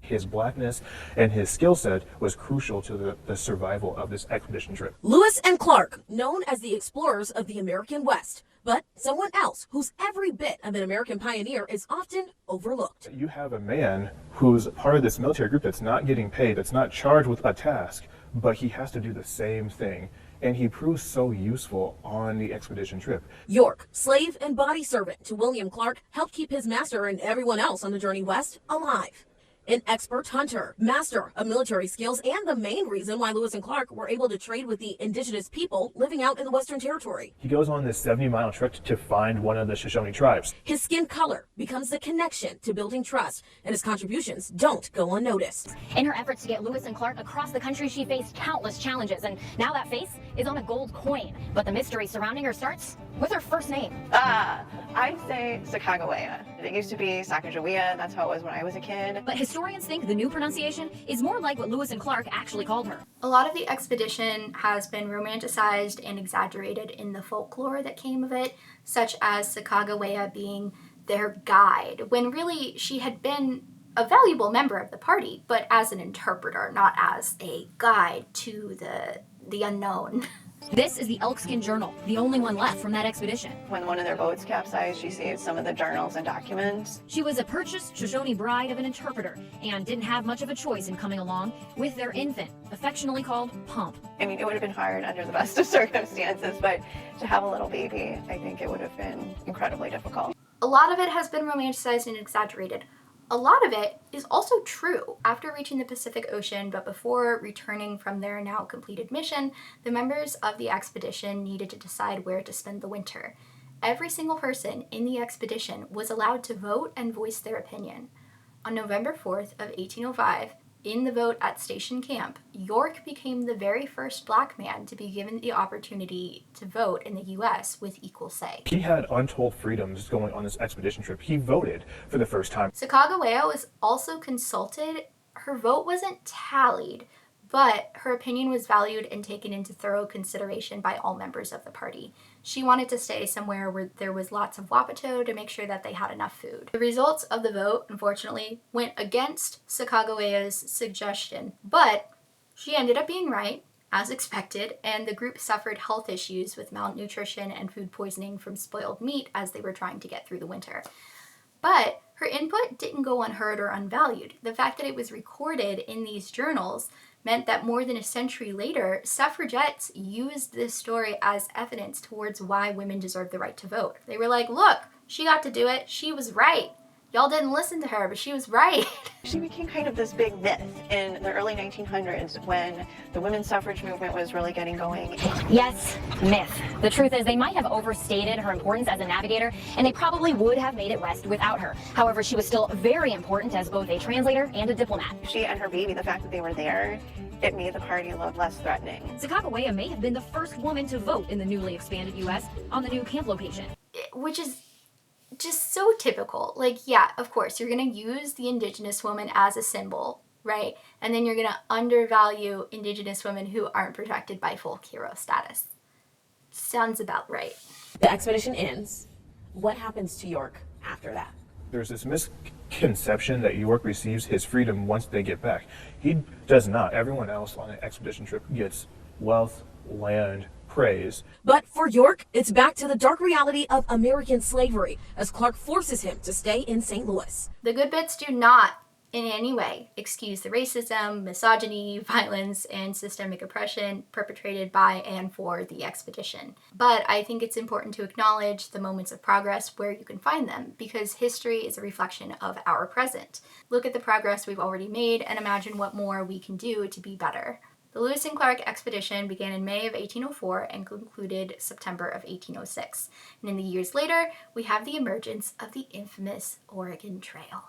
His blackness and his skill set was crucial to the survival of this expedition trip. Lewis and Clark, known as the explorers of the American West, but someone else who's every bit of an American pioneer is often overlooked. You have a man who's part of this military group that's not getting paid, that's not charged with a task, but he has to do the same thing. And he proves so useful on the expedition trip. York, slave and body servant to William Clark, helped keep his master and everyone else on the journey west alive. An expert hunter, master of military skills, and the main reason why Lewis and Clark were able to trade with the indigenous people living out in the Western Territory. He goes on this 70-mile trek to find one of the Shoshone tribes. His skin color becomes the connection to building trust, and his contributions don't go unnoticed. In her efforts to get Lewis and Clark across the country, she faced countless challenges, and now that face is on a gold coin. But the mystery surrounding her starts with her first name. I'd say Sacagawea. It used to be Sacagawea. That's how it was when I was a kid. But historians think the new pronunciation is more like what Lewis and Clark actually called her. A lot of the expedition has been romanticized and exaggerated in the folklore that came of it, such as Sacagawea being their guide, when really she had been a valuable member of the party, but as an interpreter, not as a guide to the unknown. This is the Elkskin Journal, the only one left from that expedition. When one of their boats capsized, she saved some of the journals and documents. She was a purchased Shoshone bride of an interpreter and didn't have much of a choice in coming along with their infant, affectionately called Pump. I mean, it would have been hard under the best of circumstances, but to have a little baby, I think it would have been incredibly difficult. A lot of it has been romanticized and exaggerated. A lot of it is also true. After reaching the Pacific Ocean, but before returning from their now completed mission, the members of the expedition needed to decide where to spend the winter. Every single person in the expedition was allowed to vote and voice their opinion. On November 4th of 1805, in the vote at Station Camp, York became the very first black man to be given the opportunity to vote in the U.S. with equal say. He had untold freedoms going on this expedition trip. He voted for the first time. Sacagawea was also consulted. Her vote wasn't tallied, but her opinion was valued and taken into thorough consideration by all members of the party. She wanted to stay somewhere where there was lots of wapato to make sure that they had enough food. The results of the vote, unfortunately, went against Sacagawea's suggestion, but she ended up being right, as expected, and the group suffered health issues with malnutrition and food poisoning from spoiled meat as they were trying to get through the winter. But her input didn't go unheard or unvalued. The fact that it was recorded in these journals meant that more than a century later, suffragettes used this story as evidence towards why women deserve the right to vote. They were like, look, she got to do it. She was right. Y'all didn't listen to her, but she was right. She became kind of this big myth in the early 1900s when the women's suffrage movement was really getting going. Yes, myth. The truth is they might have overstated her importance as a navigator, and they probably would have made it west without her. However, she was still very important as both a translator and a diplomat. She and her baby, the fact that they were there, it made the party look less threatening. Sacagawea may have been the first woman to vote in the newly expanded U.S. on the new camp location. Which is just so typical. Like, yeah, of course, you're going to use the Indigenous woman as a symbol, right? And then you're going to undervalue Indigenous women who aren't protected by folk hero status. Sounds about right. The expedition ends. What happens to York after that? There's this misconception that York receives his freedom once they get back. He does not. Everyone else on an expedition trip gets wealth, land, praise. But for York, it's back to the dark reality of American slavery as Clark forces him to stay in St. Louis. The good bits do not in any way excuse the racism, misogyny, violence, and systemic oppression perpetrated by and for the expedition. But I think it's important to acknowledge the moments of progress where you can find them, because history is a reflection of our present. Look at the progress we've already made and imagine what more we can do to be better. The Lewis and Clark expedition began in May of 1804 and concluded September of 1806. And in the years later, we have the emergence of the infamous Oregon Trail.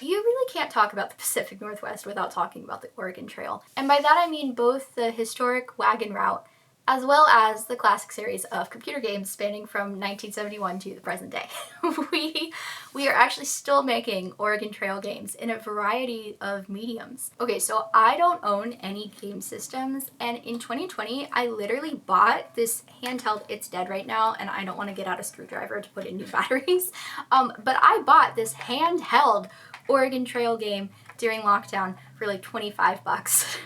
You really can't talk about the Pacific Northwest without talking about the Oregon Trail. And by that I mean both the historic wagon route as well as the classic series of computer games spanning from 1971 to the present day. We are actually still making Oregon Trail games in a variety of mediums. Okay, so I don't own any game systems, and in 2020 I literally bought this handheld. It's dead right now and I don't want to get out a screwdriver to put in new batteries, but I bought this handheld Oregon Trail game during lockdown for like $25.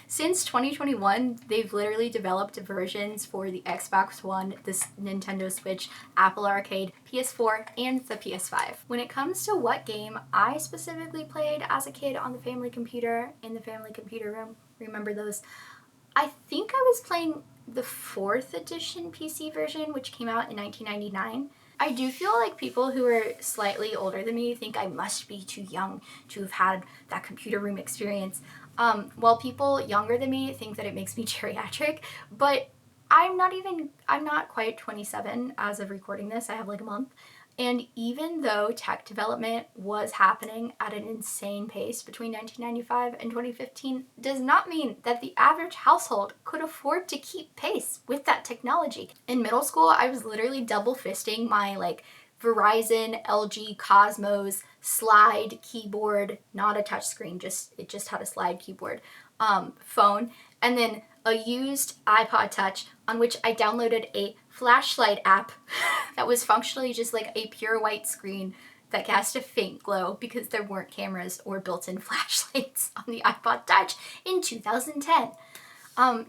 Since 2021, they've literally developed versions for the Xbox One, the Nintendo Switch, Apple Arcade, PS4, and the PS5. When it comes to what game I specifically played as a kid on the family computer, in the family computer room, remember those? I think I was playing the 4th edition PC version, which came out in 1999. I do feel like people who are slightly older than me think I must be too young to have had that computer room experience, while people younger than me think that it makes me geriatric. But I'm not quite 27 as of recording this. I have like a month. And even though tech development was happening at an insane pace between 1995 and 2015, does not mean that the average household could afford to keep pace with that technology. In middle school, I was literally double fisting my like Verizon, LG, Cosmos slide keyboard, not a touchscreen, it just had a slide keyboard, phone, and then a used iPod Touch on which I downloaded a flashlight app that was functionally just like a pure white screen that cast a faint glow because there weren't cameras or built-in flashlights on the iPod Touch in 2010.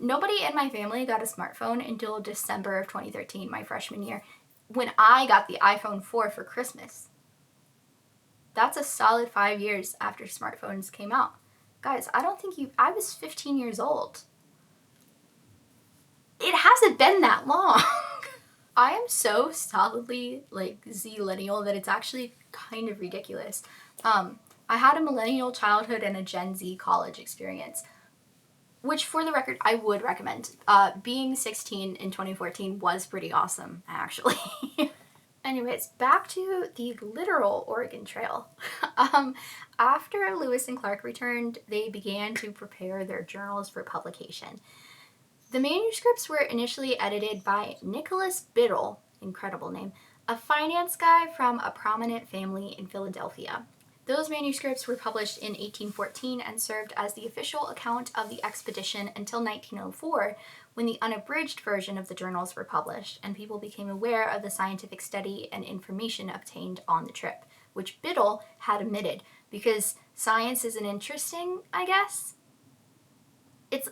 Nobody in my family got a smartphone until December of 2013, my freshman year, when I got the iPhone 4 for Christmas. That's a solid 5 years after smartphones came out. Guys, I was 15 years old. It hasn't been that long. I am so solidly like Z-lennial that it's actually kind of ridiculous. I had a millennial childhood and a Gen Z college experience, which for the record, I would recommend. Being 16 in 2014 was pretty awesome, actually. Anyways, back to the literal Oregon Trail. After Lewis and Clark returned, they began to prepare their journals for publication. The manuscripts were initially edited by Nicholas Biddle, incredible name, a finance guy from a prominent family in Philadelphia. Those manuscripts were published in 1814 and served as the official account of the expedition until 1904, when the unabridged version of the journals were published and people became aware of the scientific study and information obtained on the trip. which Biddle had omitted because science isn't interesting, I guess.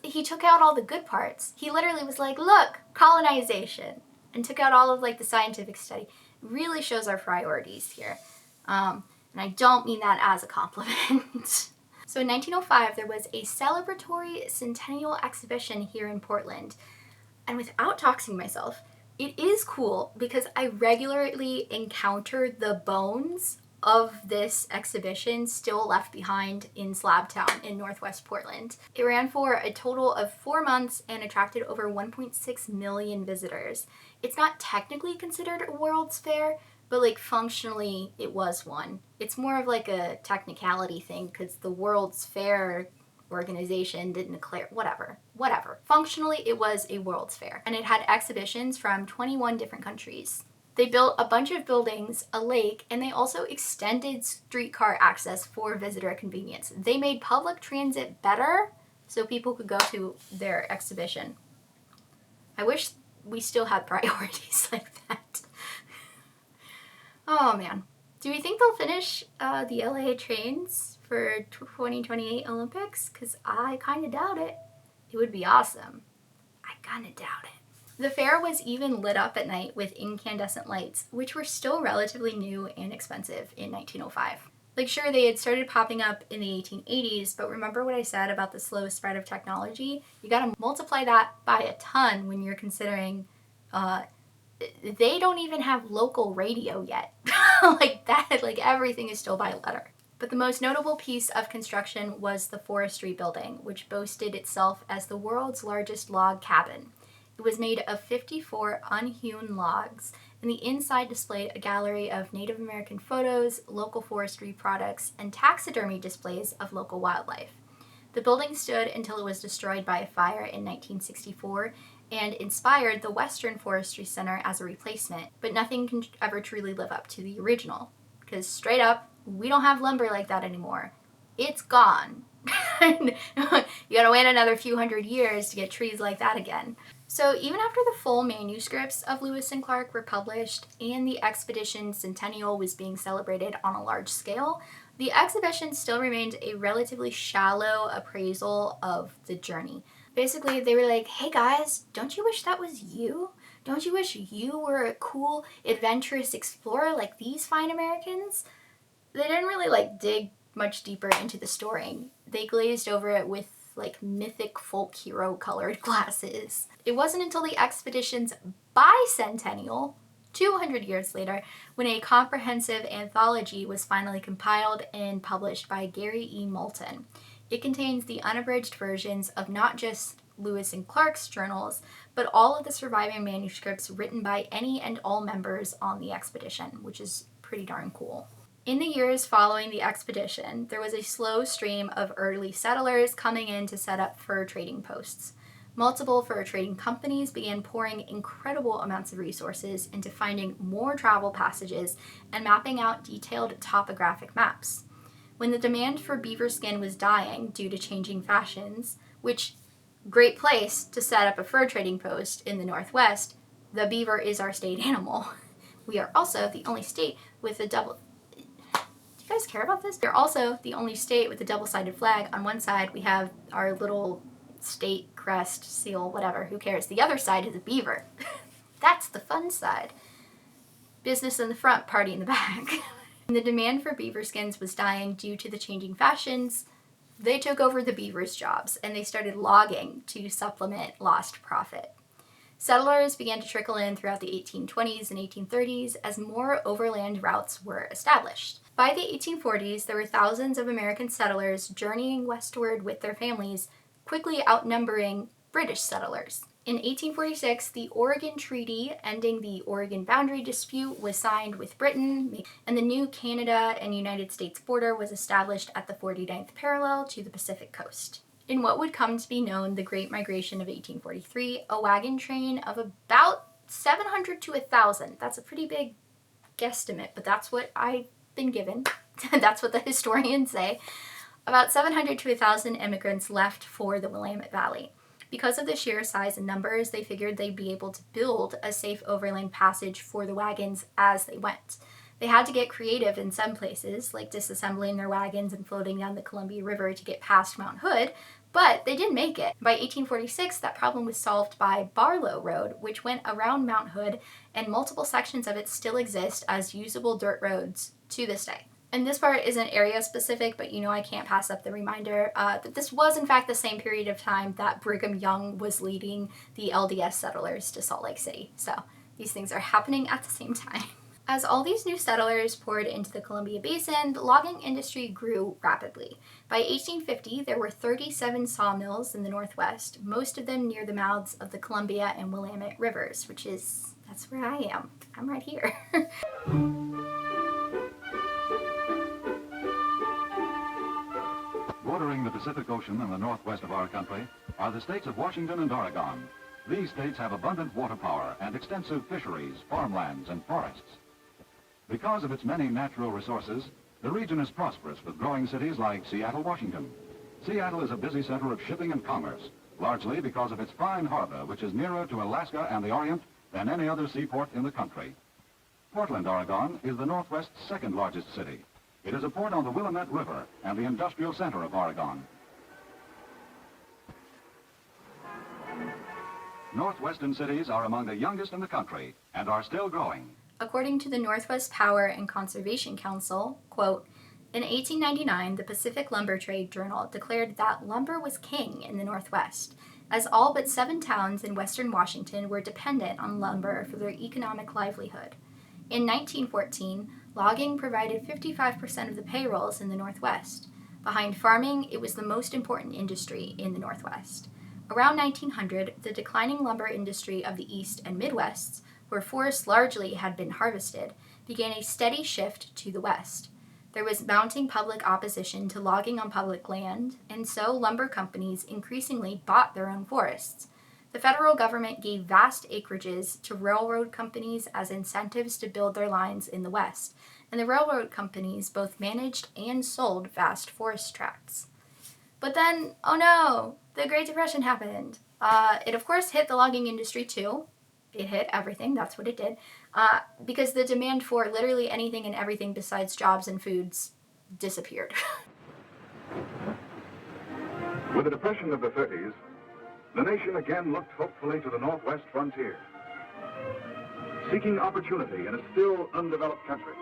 He took out all the good parts. He literally was like, look, colonization, and took out all of like the scientific study. Really shows our priorities here. And I don't mean that as a compliment. So in 1905, there was a celebratory centennial exhibition here in Portland. And without doxing myself, it is cool because I regularly encounter the bones of this exhibition still left behind in Slabtown in Northwest Portland. It ran for a total of 4 months and attracted over 1.6 million visitors. It's not technically considered a World's Fair, but like functionally it was one. It's more of like a technicality thing because the World's Fair organization didn't declare, whatever. Functionally, it was a World's Fair, and it had exhibitions from 21 different countries. They built a bunch of buildings, a lake, and they also extended streetcar access for visitor convenience. They made public transit better so people could go to their exhibition. I wish we still had priorities like that. Oh man. Do we think they'll finish the LA trains for 2028 Olympics? Because I kind of doubt it. It would be awesome. I kind of doubt it. The fair was even lit up at night with incandescent lights, which were still relatively new and expensive in 1905. Like sure, they had started popping up in the 1880s, but remember what I said about the slow spread of technology? You gotta multiply that by a ton when you're considering they don't even have local radio yet. Like that, like everything is still by letter. But the most notable piece of construction was the Forestry Building, which boasted itself as the world's largest log cabin. It was made of 54 unhewn logs, and the inside displayed a gallery of Native American photos, local forestry products, and taxidermy displays of local wildlife. The building stood until it was destroyed by a fire in 1964 and inspired the Western Forestry Center as a replacement, but nothing can ever truly live up to the original, because straight up, we don't have lumber like that anymore. It's gone. You gotta wait another few hundred years to get trees like that again. So even after the full manuscripts of Lewis and Clark were published and the expedition centennial was being celebrated on a large scale, the exhibition still remained a relatively shallow appraisal of the journey. Basically, they were like, hey guys, don't you wish that was you? Don't you wish you were a cool, adventurous explorer like these fine Americans? They didn't really like dig much deeper into the story. They glazed over it with like mythic folk hero colored glasses. It wasn't until the expedition's bicentennial, 200 years later, when a comprehensive anthology was finally compiled and published by Gary E. Moulton. It contains the unabridged versions of not just Lewis and Clark's journals, but all of the surviving manuscripts written by any and all members on the expedition, which is pretty darn cool. In the years following the expedition, there was a slow stream of early settlers coming in to set up fur trading posts. Multiple fur trading companies began pouring incredible amounts of resources into finding more travel passages and mapping out detailed topographic maps. When the demand for beaver skin was dying due to changing fashions, which great place to set up a fur trading post in the Northwest, the beaver is our state animal. We are also the only state with a double... Do you guys care about this? We're also the only state with a double-sided flag. On one side, we have our little state crest, seal, whatever, who cares? The other side is a beaver. That's the fun side. Business in the front, party in the back. When the demand for beaver skins was dying due to the changing fashions, they took over the beavers' jobs and they started logging to supplement lost profit. Settlers began to trickle in throughout the 1820s and 1830s as more overland routes were established. By the 1840s, there were thousands of American settlers journeying westward with their families, quickly outnumbering British settlers. In 1846, the Oregon Treaty, ending the Oregon boundary dispute, was signed with Britain, and the new Canada and United States border was established at the 49th parallel to the Pacific coast. In what would come to be known the Great Migration of 1843, a wagon train of about 700 to 1,000, that's a pretty big guesstimate, but that's what I've been given. That's what the historians say. About 700 to 1,000 immigrants left for the Willamette Valley. Because of the sheer size and numbers, they figured they'd be able to build a safe overland passage for the wagons as they went. They had to get creative in some places, like disassembling their wagons and floating down the Columbia River to get past Mount Hood, but they did make it. By 1846, that problem was solved by Barlow Road, which went around Mount Hood, and multiple sections of it still exist as usable dirt roads to this day. And this part isn't area specific, but you know I can't pass up the reminder that this was in fact the same period of time that Brigham Young was leading the LDS settlers to Salt Lake City. So these things are happening at the same time. As all these new settlers poured into the Columbia Basin, the logging industry grew rapidly. By 1850, there were 37 sawmills in the Northwest, most of them near the mouths of the Columbia and Willamette rivers, that's where I am. I'm right here. Bordering the Pacific Ocean in the northwest of our country are the states of Washington and Oregon. These states have abundant water power and extensive fisheries, farmlands, and forests. Because of its many natural resources, the region is prosperous with growing cities like Seattle, Washington. Seattle is a busy center of shipping and commerce, largely because of its fine harbor, which is nearer to Alaska and the Orient than any other seaport in the country. Portland, Oregon is the Northwest's second largest city. It is a port on the Willamette River and the industrial center of Oregon. Northwestern cities are among the youngest in the country and are still growing. According to the Northwest Power and Conservation Council, quote, in 1899, the Pacific Lumber Trade Journal declared that lumber was king in the Northwest, as all but 7 towns in western Washington were dependent on lumber for their economic livelihood. In 1914, logging provided 55% of the payrolls in the Northwest. Behind farming, it was the most important industry in the Northwest. Around 1900, the declining lumber industry of the East and Midwests, where forests largely had been harvested, began a steady shift to the West. There was mounting public opposition to logging on public land, and so lumber companies increasingly bought their own forests. The federal government gave vast acreages to railroad companies as incentives to build their lines in the West, and the railroad companies both managed and sold vast forest tracts. But then, oh no, the Great Depression happened. It of course hit the logging industry too. It hit everything, that's what it did, because the demand for literally anything and everything besides jobs and foods disappeared. With the Depression of the 30s, the nation again looked hopefully to the Northwest frontier, seeking opportunity in a still undeveloped country.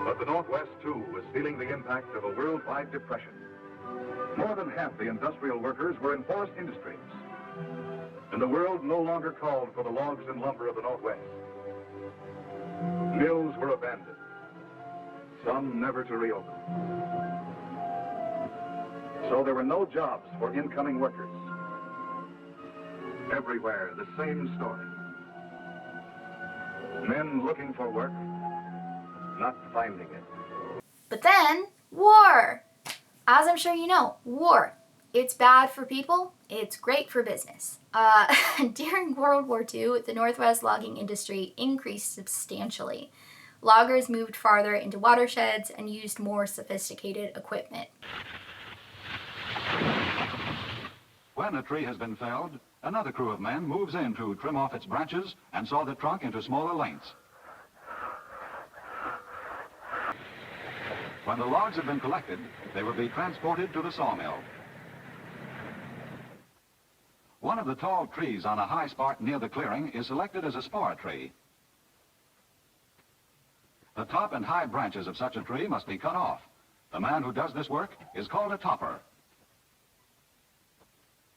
But the Northwest, too, was feeling the impact of a worldwide depression. More than half the industrial workers were in forest industries, and the world no longer called for the logs and lumber of the Northwest. Mills were abandoned, some never to reopen. So there were no jobs for incoming workers. Everywhere, the same story. Men looking for work, not finding it. But then, war! As I'm sure you know, war. It's bad for people, it's great for business. During World War II, the Northwest logging industry increased substantially. Loggers moved farther into watersheds and used more sophisticated equipment. When a tree has been felled, another crew of men moves in to trim off its branches and saw the trunk into smaller lengths. When the logs have been collected, they will be transported to the sawmill. One of the tall trees on a high spot near the clearing is selected as a spar tree. The top and high branches of such a tree must be cut off. The man who does this work is called a topper.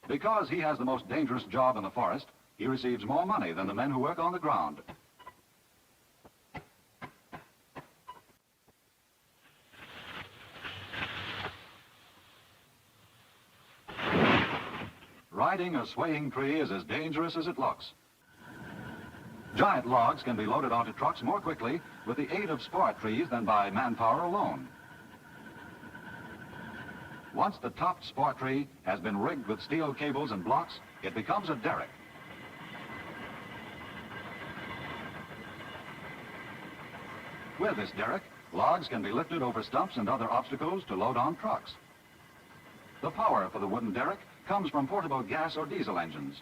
Because he has the most dangerous job in the forest, he receives more money than the men who work on the ground. Riding a swaying tree is as dangerous as it looks. Giant logs can be loaded onto trucks more quickly with the aid of spar trees than by manpower alone. Once the topped spar tree has been rigged with steel cables and blocks, it becomes a derrick. With this derrick, logs can be lifted over stumps and other obstacles to load on trucks. The power for the wooden derrick comes from portable gas or diesel engines.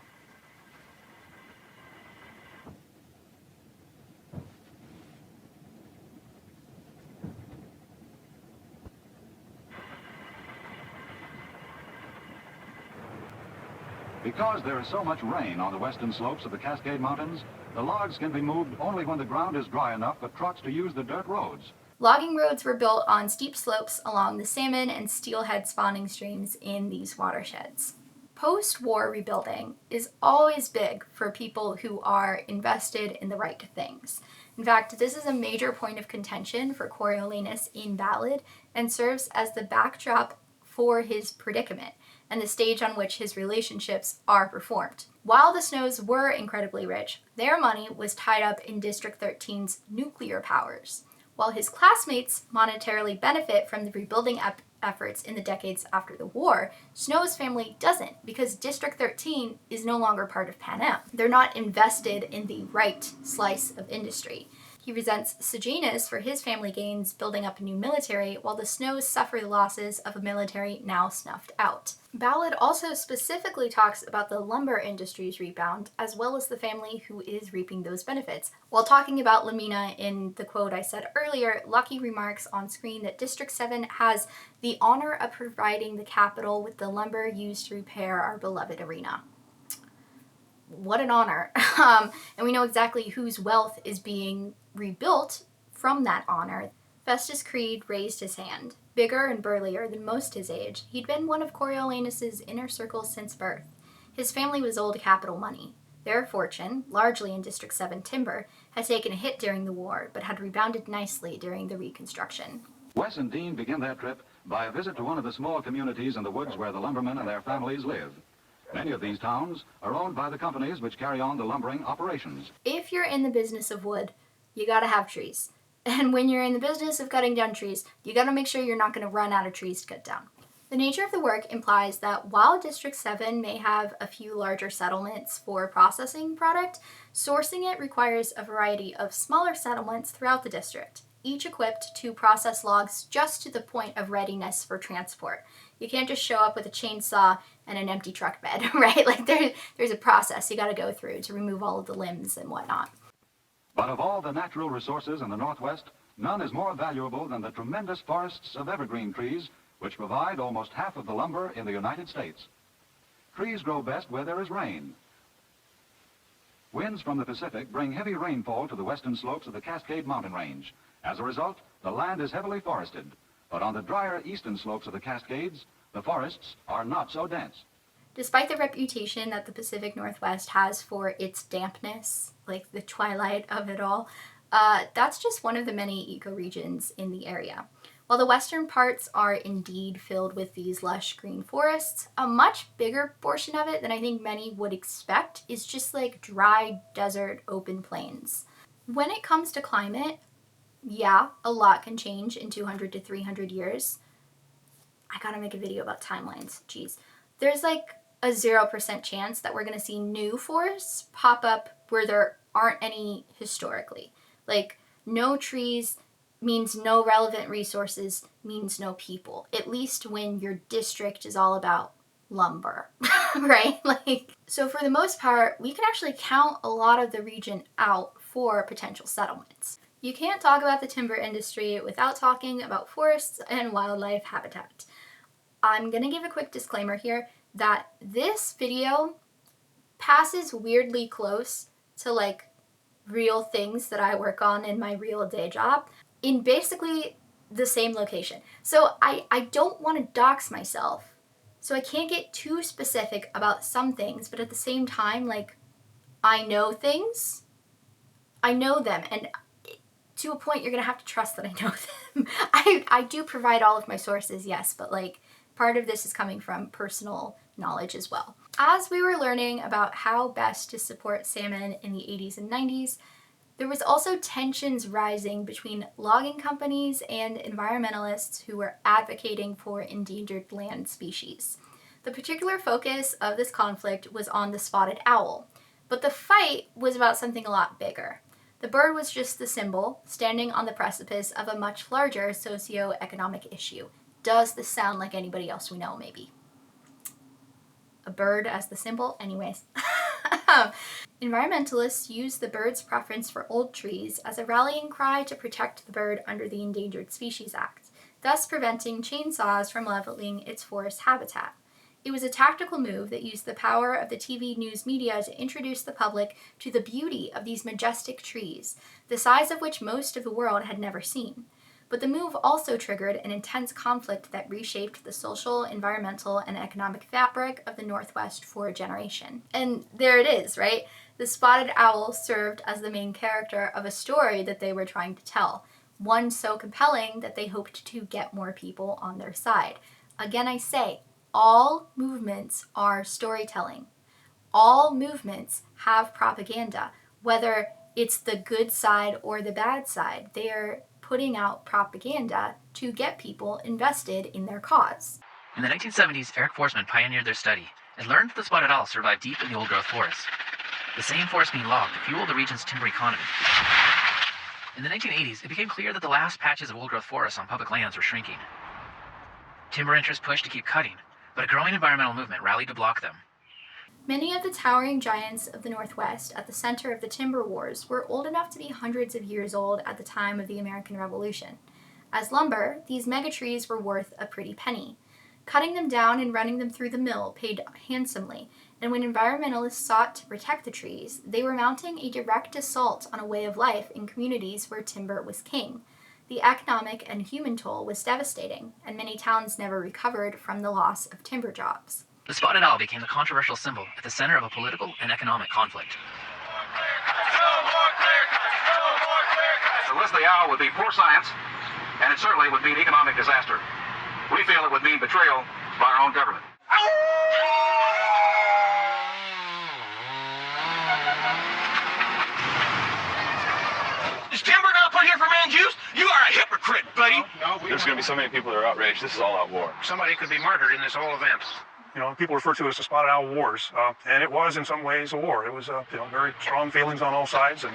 Because there is so much rain on the western slopes of the Cascade Mountains, the logs can be moved only when the ground is dry enough for trucks to use the dirt roads. Logging roads were built on steep slopes along the salmon and steelhead spawning streams in these watersheds. Post-war rebuilding is always big for people who are invested in the right things. In fact, this is a major point of contention for Coriolanus in Ballad and serves as the backdrop for his predicament and the stage on which his relationships are performed. While the Snows were incredibly rich, their money was tied up in District 13's nuclear powers. While his classmates monetarily benefit from the rebuilding efforts in the decades after the war, Snow's family doesn't, because District 13 is no longer part of Panem. They're not invested in the right slice of industry. He resents Sejanus for his family gains building up a new military, while the Snows suffer the losses of a military now snuffed out. Ballad also specifically talks about the lumber industry's rebound, as well as the family who is reaping those benefits. While talking about Lamina in the quote I said earlier, Lucky remarks on screen that District 7 has the honor of providing the capital with the lumber used to repair our beloved arena. What an honor. And we know exactly whose wealth is being rebuilt from that honor. Festus Creed raised his hand. Bigger and burlier than most his age, he'd been one of Coriolanus's inner circle since birth. His family was old capital money. Their fortune, largely in District 7 timber, had taken a hit during the war, but had rebounded nicely during the Reconstruction. Wes and Dean begin their trip by a visit to one of the small communities in the woods where the lumbermen and their families live. Many of these towns are owned by the companies which carry on the lumbering operations. If you're in the business of wood, you gotta have trees. And when you're in the business of cutting down trees, you gotta make sure you're not gonna run out of trees to cut down. The nature of the work implies that while District 7 may have a few larger settlements for processing product, sourcing it requires a variety of smaller settlements throughout the district, each equipped to process logs just to the point of readiness for transport. You can't just show up with a chainsaw and an empty truck bed, right? Like there's a process you gotta go through to remove all of the limbs and whatnot. But of all the natural resources in the Northwest, none is more valuable than the tremendous forests of evergreen trees which provide almost half of the lumber in the United States. Trees grow best where there is rain. Winds from the Pacific bring heavy rainfall to the western slopes of the Cascade Mountain Range. As a result, the land is heavily forested. But on the drier eastern slopes of the Cascades, the forests are not so dense. Despite the reputation that the Pacific Northwest has for its dampness, like the twilight of it all, that's just one of the many ecoregions in the area. While the western parts are indeed filled with these lush green forests, a much bigger portion of it than I think many would expect is just like dry desert open plains. When it comes to climate, yeah, a lot can change in 200 to 300 years. I gotta make a video about timelines, geez. There's like a 0% chance that we're gonna see new forests pop up where there aren't any historically. Like, no trees means no relevant resources, means no people. At least when your district is all about lumber, right? So for the most part, we can actually count a lot of the region out for potential settlements. You can't talk about the timber industry without talking about forests and wildlife habitat. I'm gonna give a quick disclaimer here that this video passes weirdly close to like real things that I work on in my real day job in basically the same location. So I don't want to dox myself, so I can't get too specific about some things, but at the same time, like, I know things, I know them, and to a point you're gonna have to trust that I know them. I do provide all of my sources, yes, but like part of this is coming from personal knowledge as well. As we were learning about how best to support salmon in the 80s and 90s, there was also tensions rising between logging companies and environmentalists who were advocating for endangered land species. The particular focus of this conflict was on the spotted owl, but the fight was about something a lot bigger. The bird was just the symbol, standing on the precipice of a much larger socio-economic issue. Does this sound like anybody else we know, maybe? A bird as the symbol? Anyways. Environmentalists use the bird's preference for old trees as a rallying cry to protect the bird under the Endangered Species Act, thus preventing chainsaws from leveling its forest habitat. It was a tactical move that used the power of the TV news media to introduce the public to the beauty of these majestic trees, the size of which most of the world had never seen. But the move also triggered an intense conflict that reshaped the social, environmental, and economic fabric of the Northwest for a generation. And there it is, right? The spotted owl served as the main character of a story that they were trying to tell, one so compelling that they hoped to get more people on their side. Again, I say, all movements are storytelling. All movements have propaganda, whether it's the good side or the bad side. They are putting out propaganda to get people invested in their cause. In the 1970s, Eric Forsman pioneered their study and learned that the spotted owl survived deep in the old-growth forests. The same forest being logged fueled the region's timber economy. In the 1980s, it became clear that the last patches of old-growth forests on public lands were shrinking. Timber interests pushed to keep cutting, but a growing environmental movement rallied to block them. Many of the towering giants of the Northwest at the center of the timber wars were old enough to be hundreds of years old at the time of the American Revolution. As lumber, these megatrees were worth a pretty penny. Cutting them down and running them through the mill paid handsomely, and when environmentalists sought to protect the trees, they were mounting a direct assault on a way of life in communities where timber was king. The economic and human toll was devastating, and many towns never recovered from the loss of timber jobs. The spotted owl became the controversial symbol at the center of a political and economic conflict. To list the owl would be poor science, and it certainly would mean economic disaster. We feel it would mean betrayal by our own government. Is timber not put here for man's use? You are a hypocrite, buddy. There's going to be so many people that are outraged. This is all out war. Somebody could be murdered in this whole event. You know, people refer to it as the Spotted Owl Wars, and it was in some ways a war. It was, very strong feelings on all sides, and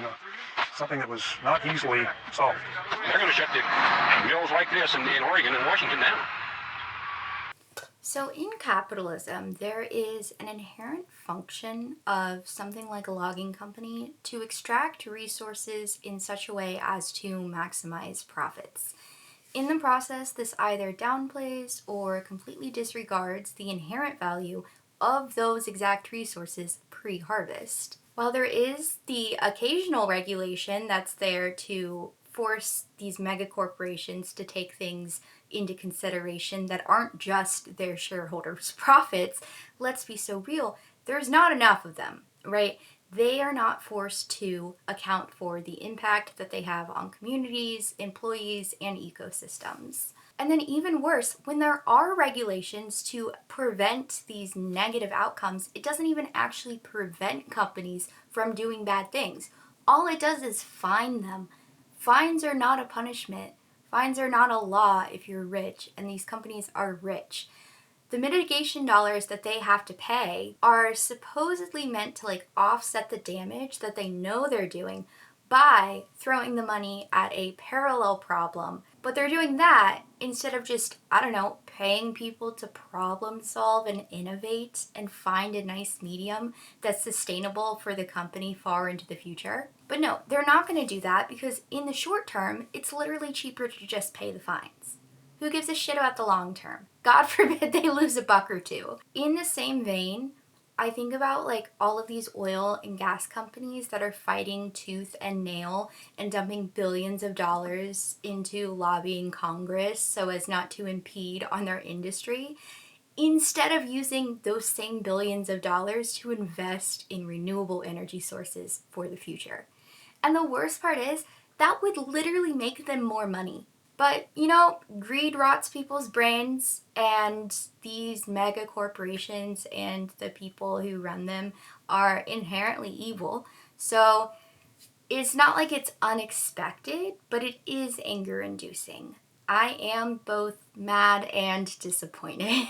something that was not easily solved. They're going to shut the mills like this in Oregon and Washington down. So in capitalism, there is an inherent function of something like a logging company to extract resources in such a way as to maximize profits. In the process, this either downplays or completely disregards the inherent value of those exact resources pre-harvest. While there is the occasional regulation that's there to force these mega corporations to take things into consideration that aren't just their shareholders' profits, let's be so real, there's not enough of them, right? They are not forced to account for the impact that they have on communities, employees, and ecosystems. And then even worse, when there are regulations to prevent these negative outcomes, it doesn't even actually prevent companies from doing bad things. All it does is fine them. Fines are not a punishment. Fines are not a law if you're rich, and these companies are rich. The mitigation dollars that they have to pay are supposedly meant to offset the damage that they know they're doing by throwing the money at a parallel problem. But they're doing that instead of just, paying people to problem solve and innovate and find a nice medium that's sustainable for the company far into the future. But no, they're not going to do that because in the short term, it's literally cheaper to just pay the fines. Who gives a shit about the long term? God forbid they lose a buck or two. In the same vein, I think about all of these oil and gas companies that are fighting tooth and nail and dumping billions of dollars into lobbying Congress so as not to impede on their industry, instead of using those same billions of dollars to invest in renewable energy sources for the future. And the worst part is, that would literally make them more money. But, greed rots people's brains, and these mega corporations and the people who run them are inherently evil. So it's not like it's unexpected, but it is anger-inducing. I am both mad and disappointed.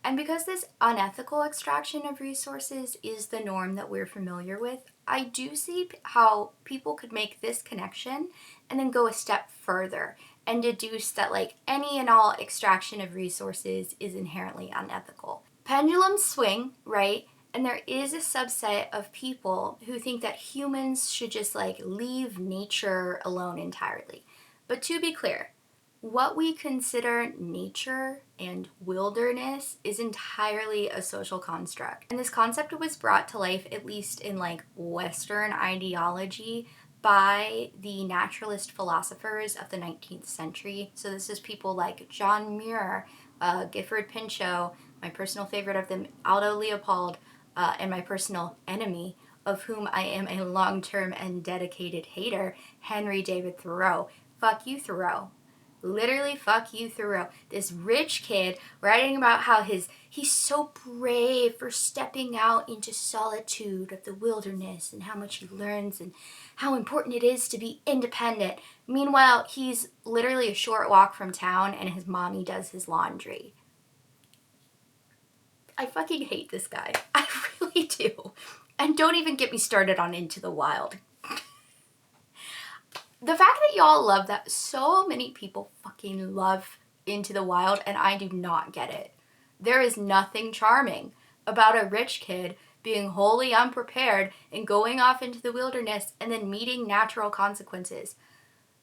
And because this unethical extraction of resources is the norm that we're familiar with, I do see how people could make this connection and then go a step further and deduce that any and all extraction of resources is inherently unethical. Pendulums swing, right? And there is a subset of people who think that humans should just leave nature alone entirely. But to be clear, What we consider nature and wilderness is entirely a social construct. And this concept was brought to life, at least in like Western ideology, by the naturalist philosophers of the 19th century. So this is people like John Muir, Gifford Pinchot, my personal favorite of them, Aldo Leopold, and my personal enemy, of whom I am a long-term and dedicated hater, Henry David Thoreau. Fuck you, Thoreau. Literally, fuck you, Thoreau. This rich kid writing about how he's so brave for stepping out into solitude of the wilderness and how much he learns and how important it is to be independent. Meanwhile, he's literally a short walk from town and his mommy does his laundry. I fucking hate this guy. I really do. And don't even get me started on Into the Wild. The fact that y'all love that, so many people fucking love Into the Wild, and I do not get it. There is nothing charming about a rich kid being wholly unprepared and going off into the wilderness and then meeting natural consequences.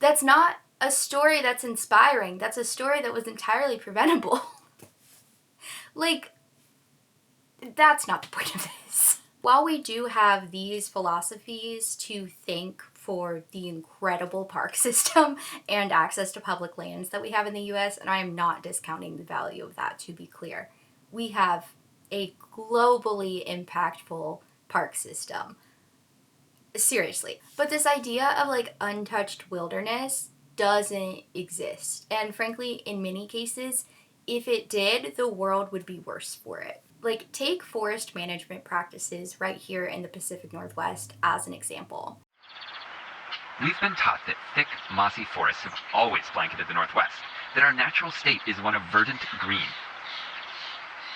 That's not a story that's inspiring. That's a story that was entirely preventable. Like, that's not the point of this. While we do have these philosophies to thank for the incredible park system and access to public lands that we have in the US, and I am not discounting the value of that, to be clear. We have a globally impactful park system. Seriously. But this idea of like untouched wilderness doesn't exist. And frankly, in many cases, if it did, the world would be worse for it. Like, take forest management practices right here in the Pacific Northwest as an example. We've been taught that thick, mossy forests have always blanketed the Northwest, that our natural state is one of verdant green.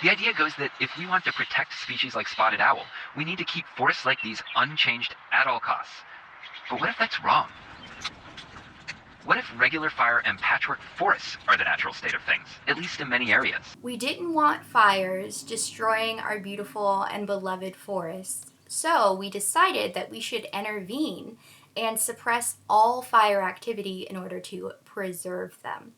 The idea goes that if we want to protect species like spotted owl, we need to keep forests like these unchanged at all costs. But what if that's wrong? What if regular fire and patchwork forests are the natural state of things, at least in many areas? We didn't want fires destroying our beautiful and beloved forests, so we decided that we should intervene and suppress all fire activity in order to preserve them.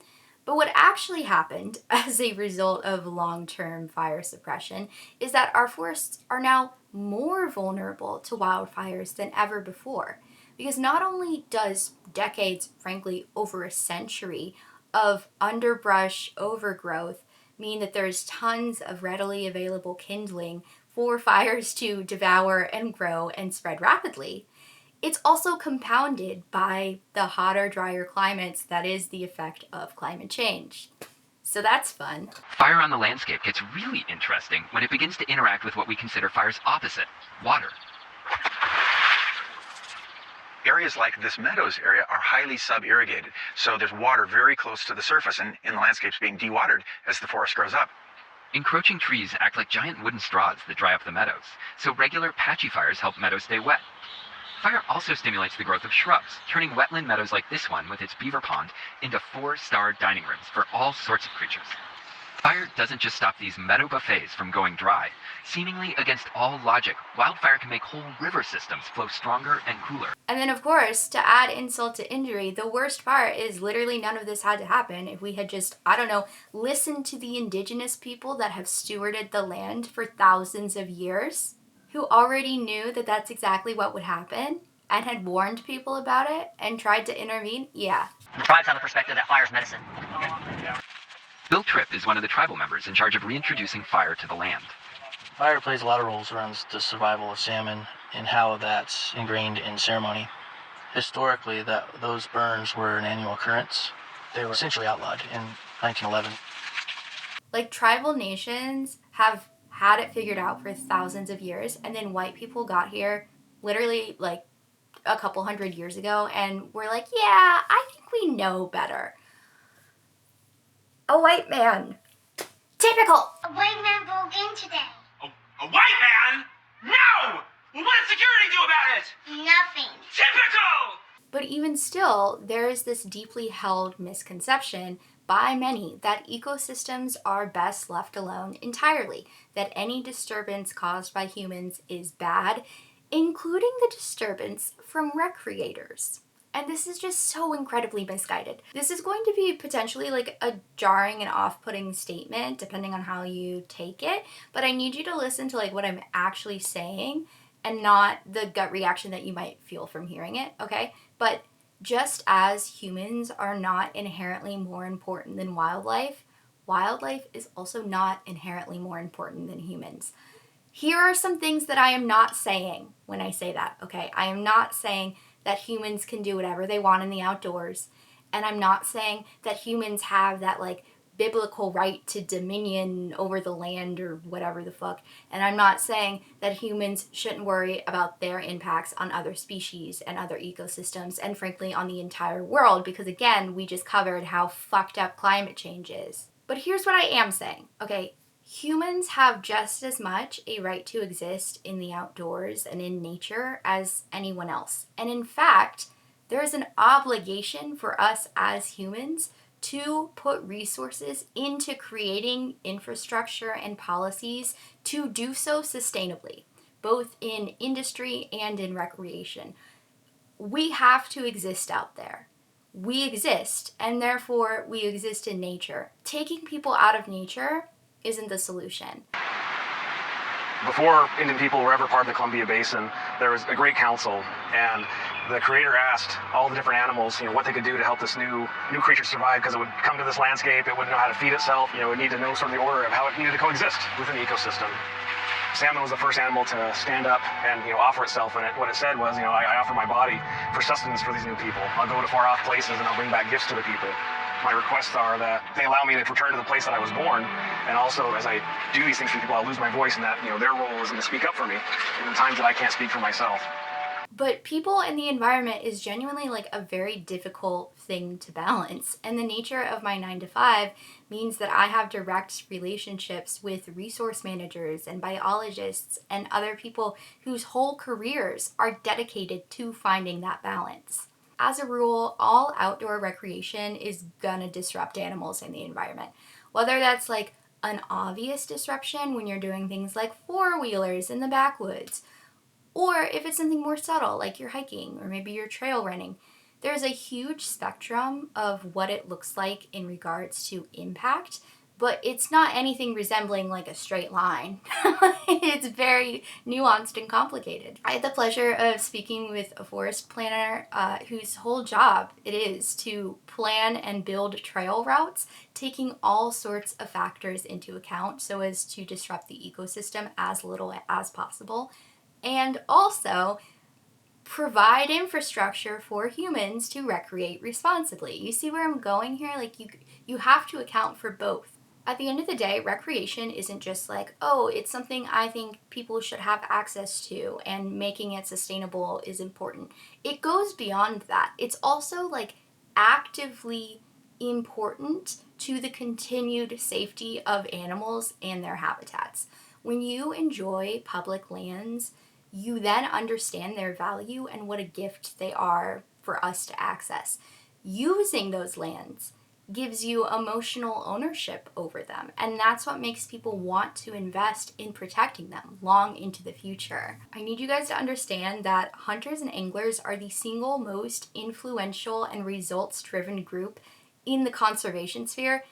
But what actually happened as a result of long-term fire suppression is that our forests are now more vulnerable to wildfires than ever before. Because not only does decades, frankly, over a century of underbrush overgrowth mean that there's tons of readily available kindling for fires to devour and grow and spread rapidly, it's also compounded by the hotter, drier climates that is the effect of climate change. So that's fun. Fire on the landscape gets really interesting when it begins to interact with what we consider fire's opposite, water. Areas like this meadows area are highly sub-irrigated, so there's water very close to the surface and in the landscapes being dewatered as the forest grows up. Encroaching trees act like giant wooden straws that dry up the meadows, so regular patchy fires help meadows stay wet. Fire also stimulates the growth of shrubs, turning wetland meadows like this one with its beaver pond into 4-star dining rooms for all sorts of creatures. Fire doesn't just stop these meadow buffets from going dry. Seemingly against all logic, wildfire can make whole river systems flow stronger and cooler. And then, of course, to add insult to injury, the worst part is literally none of this had to happen if we had just, I don't know, listened to the indigenous people that have stewarded the land for thousands of years, who already knew that that's exactly what would happen and had warned people about it and tried to intervene. Yeah. The tribes have the perspective that fire's medicine. Bill Tripp is one of the tribal members in charge of reintroducing fire to the land. Fire plays a lot of roles around the survival of salmon and how that's ingrained in ceremony. Historically, those burns were an annual occurrence. They were essentially outlawed in 1911. Like, tribal nations have had it figured out for thousands of years, and then white people got here literally like a couple hundred years ago, and we're like, yeah, I think we know better. A white man. Typical. A white man broke in today. A white man? No! What does security do about it? Nothing. Typical! But even still, there is this deeply held misconception by many that ecosystems are best left alone entirely, that any disturbance caused by humans is bad, including the disturbance from recreators. And this is just so incredibly misguided. This is going to be potentially like a jarring and off-putting statement depending on how you take it, but I need you to listen to like what I'm actually saying and not the gut reaction that you might feel from hearing it, okay? But just as humans are not inherently more important than wildlife, wildlife is also not inherently more important than humans. Here are some things that I am not saying when I say that, okay? I am not saying that humans can do whatever they want in the outdoors, and I'm not saying that humans have that like biblical right to dominion over the land or whatever the fuck, and I'm not saying that humans shouldn't worry about their impacts on other species and other ecosystems, and frankly on the entire world, because again, we just covered how fucked up climate change is. But here's what I am saying, okay? Humans have just as much a right to exist in the outdoors and in nature as anyone else. And in fact, there is an obligation for us as humans to put resources into creating infrastructure and policies to do so sustainably, both in industry and in recreation. We have to exist out there. We exist, and therefore we exist in nature. Taking people out of nature isn't the solution. Before Indian people were ever part of the Columbia Basin, there was a great council, and the creator asked all the different animals, what they could do to help this new creature survive, because it would come to this landscape, it wouldn't know how to feed itself, it would need to know sort of the order of how it needed to coexist within the ecosystem. Salmon was the first animal to stand up and offer itself, and what it said was, I offer my body for sustenance for these new people. I'll go to far off places and I'll bring back gifts to the people. My requests are that they allow me to return to the place that I was born, and also as I do these things for people, I'll lose my voice, and that their role is going to speak up for me in the times that I can't speak for myself. But people and the environment is genuinely like a very difficult thing to balance. And the nature of my 9-to-5 means that I have direct relationships with resource managers and biologists and other people whose whole careers are dedicated to finding that balance. As a rule, all outdoor recreation is gonna disrupt animals in the environment. Whether that's like an obvious disruption when you're doing things like four-wheelers in the backwoods, or if it's something more subtle like you're hiking or maybe you're trail running. There's a huge spectrum of what it looks like in regards to impact, but it's not anything resembling like a straight line. It's very nuanced and complicated. I had the pleasure of speaking with a forest planner whose whole job it is to plan and build trail routes, taking all sorts of factors into account so as to disrupt the ecosystem as little as possible, and also provide infrastructure for humans to recreate responsibly. You see where I'm going here? Like you have to account for both. At the end of the day, recreation isn't just like, oh, it's something I think people should have access to and making it sustainable is important. It goes beyond that. It's also like actively important to the continued safety of animals and their habitats. When you enjoy public lands, you then understand their value and what a gift they are for us to access. Using those lands gives you emotional ownership over them, and that's what makes people want to invest in protecting them long into the future. I need you guys to understand that hunters and anglers are the single most influential and results-driven group in the conservation sphere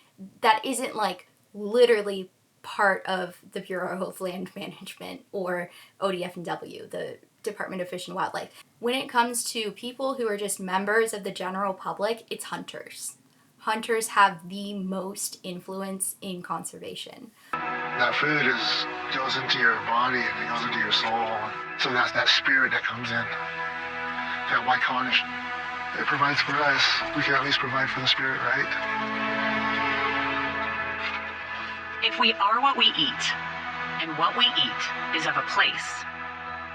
that isn't like literally part of the Bureau of Land Management or ODF&W, the Department of Fish and Wildlife. When it comes to people who are just members of the general public, it's hunters. Hunters have the most influence in conservation. That food goes into your body and it goes into your soul. So that's that spirit that comes in. That white carnage. It provides for us. We can at least provide for the spirit, right? If we are what we eat, and what we eat is of a place,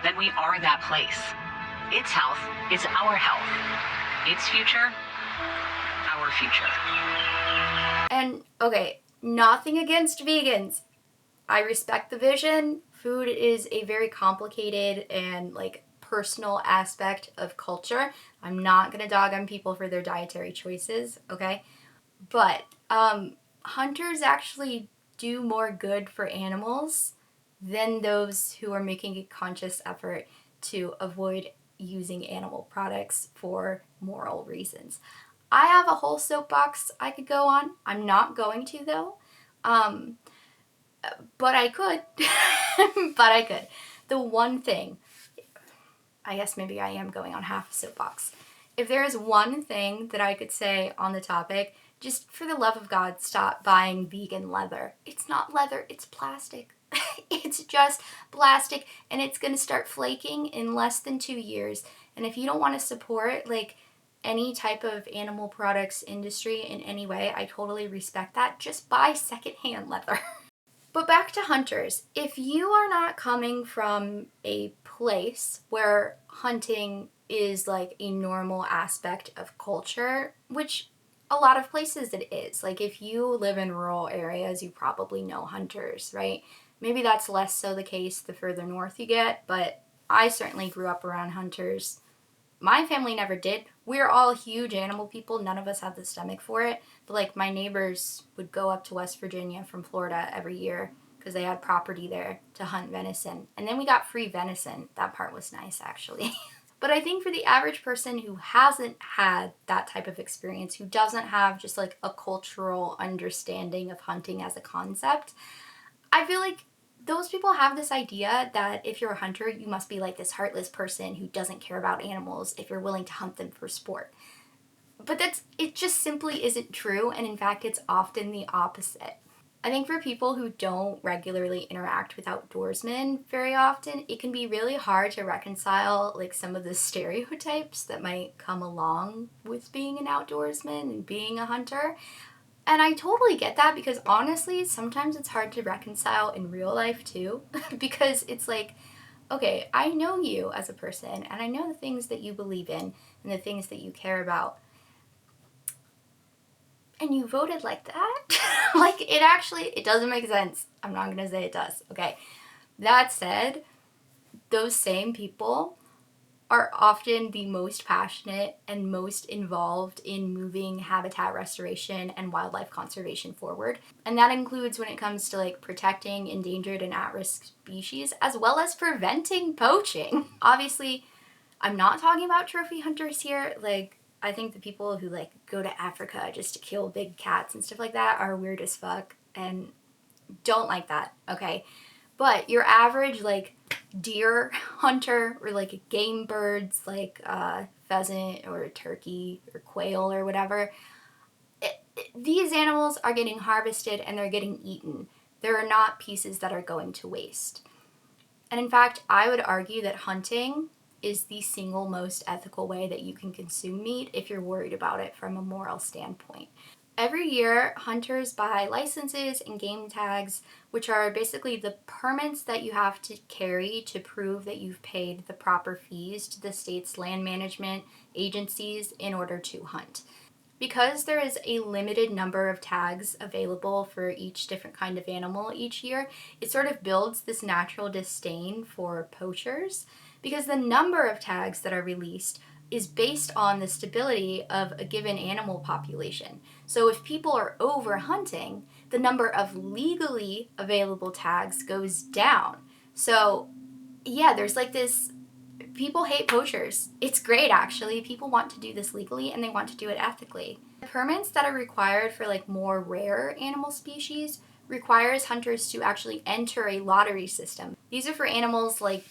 then we are that place. Its health is our health. Its future, our future. And okay, nothing against vegans. I respect the vision. Food is a very complicated and like personal aspect of culture. I'm not gonna dog on people for their dietary choices, okay? But hunters actually do more good for animals than those who are making a conscious effort to avoid using animal products for moral reasons. I have a whole soapbox I could go on. I'm not going to though. But I could. But I could. The one thing, I guess maybe I am going on half a soapbox. If there is one thing that I could say on the topic, just for the love of God, stop buying vegan leather. It's not leather, it's plastic. It's just plastic, and it's going to start flaking in less than 2 years. And if you don't want to support like any type of animal products industry in any way, I totally respect that. Just buy secondhand leather. But back to hunters. If you are not coming from a place where hunting is like a normal aspect of culture, which a lot of places it is. Like if you live in rural areas, you probably know hunters, right? Maybe that's less so the case the further north you get, but I certainly grew up around hunters. My family never did. We're all huge animal people. None of us have the stomach for it. But like my neighbors would go up to West Virginia from Florida every year because they had property there to hunt venison. And then we got free venison. That part was nice, actually. But I think for the average person who hasn't had that type of experience, who doesn't have just like a cultural understanding of hunting as a concept, I feel like those people have this idea that if you're a hunter, you must be like this heartless person who doesn't care about animals if you're willing to hunt them for sport. But it just simply isn't true, and in fact, it's often the opposite. I think for people who don't regularly interact with outdoorsmen very often, it can be really hard to reconcile like some of the stereotypes that might come along with being an outdoorsman and being a hunter. And I totally get that because honestly, sometimes it's hard to reconcile in real life too. Because it's like, okay, I know you as a person and I know the things that you believe in and the things that you care about. And you voted like that? Like it doesn't make sense. I'm not gonna say it does. Okay. That said, those same people are often the most passionate and most involved in moving habitat restoration and wildlife conservation forward. And that includes when it comes to like protecting endangered and at-risk species, as well as preventing poaching. Obviously, I'm not talking about trophy hunters here. Like, I think the people who like go to Africa just to kill big cats and stuff like that are weird as fuck and don't like that, okay? But your average like deer hunter or like game birds like pheasant or turkey or quail or whatever, these animals are getting harvested and they're getting eaten. There are not pieces that are going to waste. And in fact, I would argue that hunting is the single most ethical way that you can consume meat if you're worried about it from a moral standpoint. Every year, hunters buy licenses and game tags, which are basically the permits that you have to carry to prove that you've paid the proper fees to the state's land management agencies in order to hunt. Because there is a limited number of tags available for each different kind of animal each year, it sort of builds this natural disdain for poachers because the number of tags that are released is based on the stability of a given animal population. So if people are over hunting, the number of legally available tags goes down. So yeah, there's like this, people hate poachers. It's great actually. People want to do this legally and they want to do it ethically. The permits that are required for like more rare animal species requires hunters to actually enter a lottery system. These are for animals like,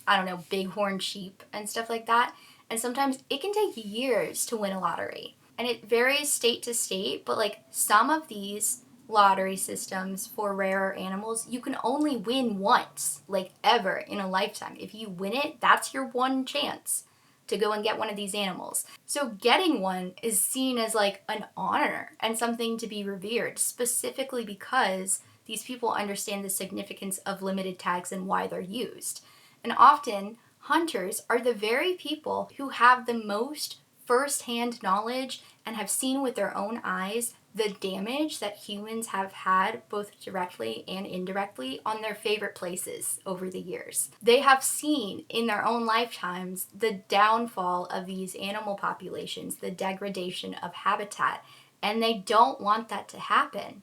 I don't know, bighorn sheep and stuff like that. And sometimes it can take years to win a lottery. And it varies state to state, but like some of these lottery systems for rarer animals, you can only win once, like ever in a lifetime. If you win it, that's your one chance to go and get one of these animals. So getting one is seen as like an honor and something to be revered, specifically because these people understand the significance of limited tags and why they're used. And often, hunters are the very people who have the most first-hand knowledge and have seen with their own eyes the damage that humans have had both directly and indirectly on their favorite places over the years. They have seen in their own lifetimes the downfall of these animal populations, the degradation of habitat, and they don't want that to happen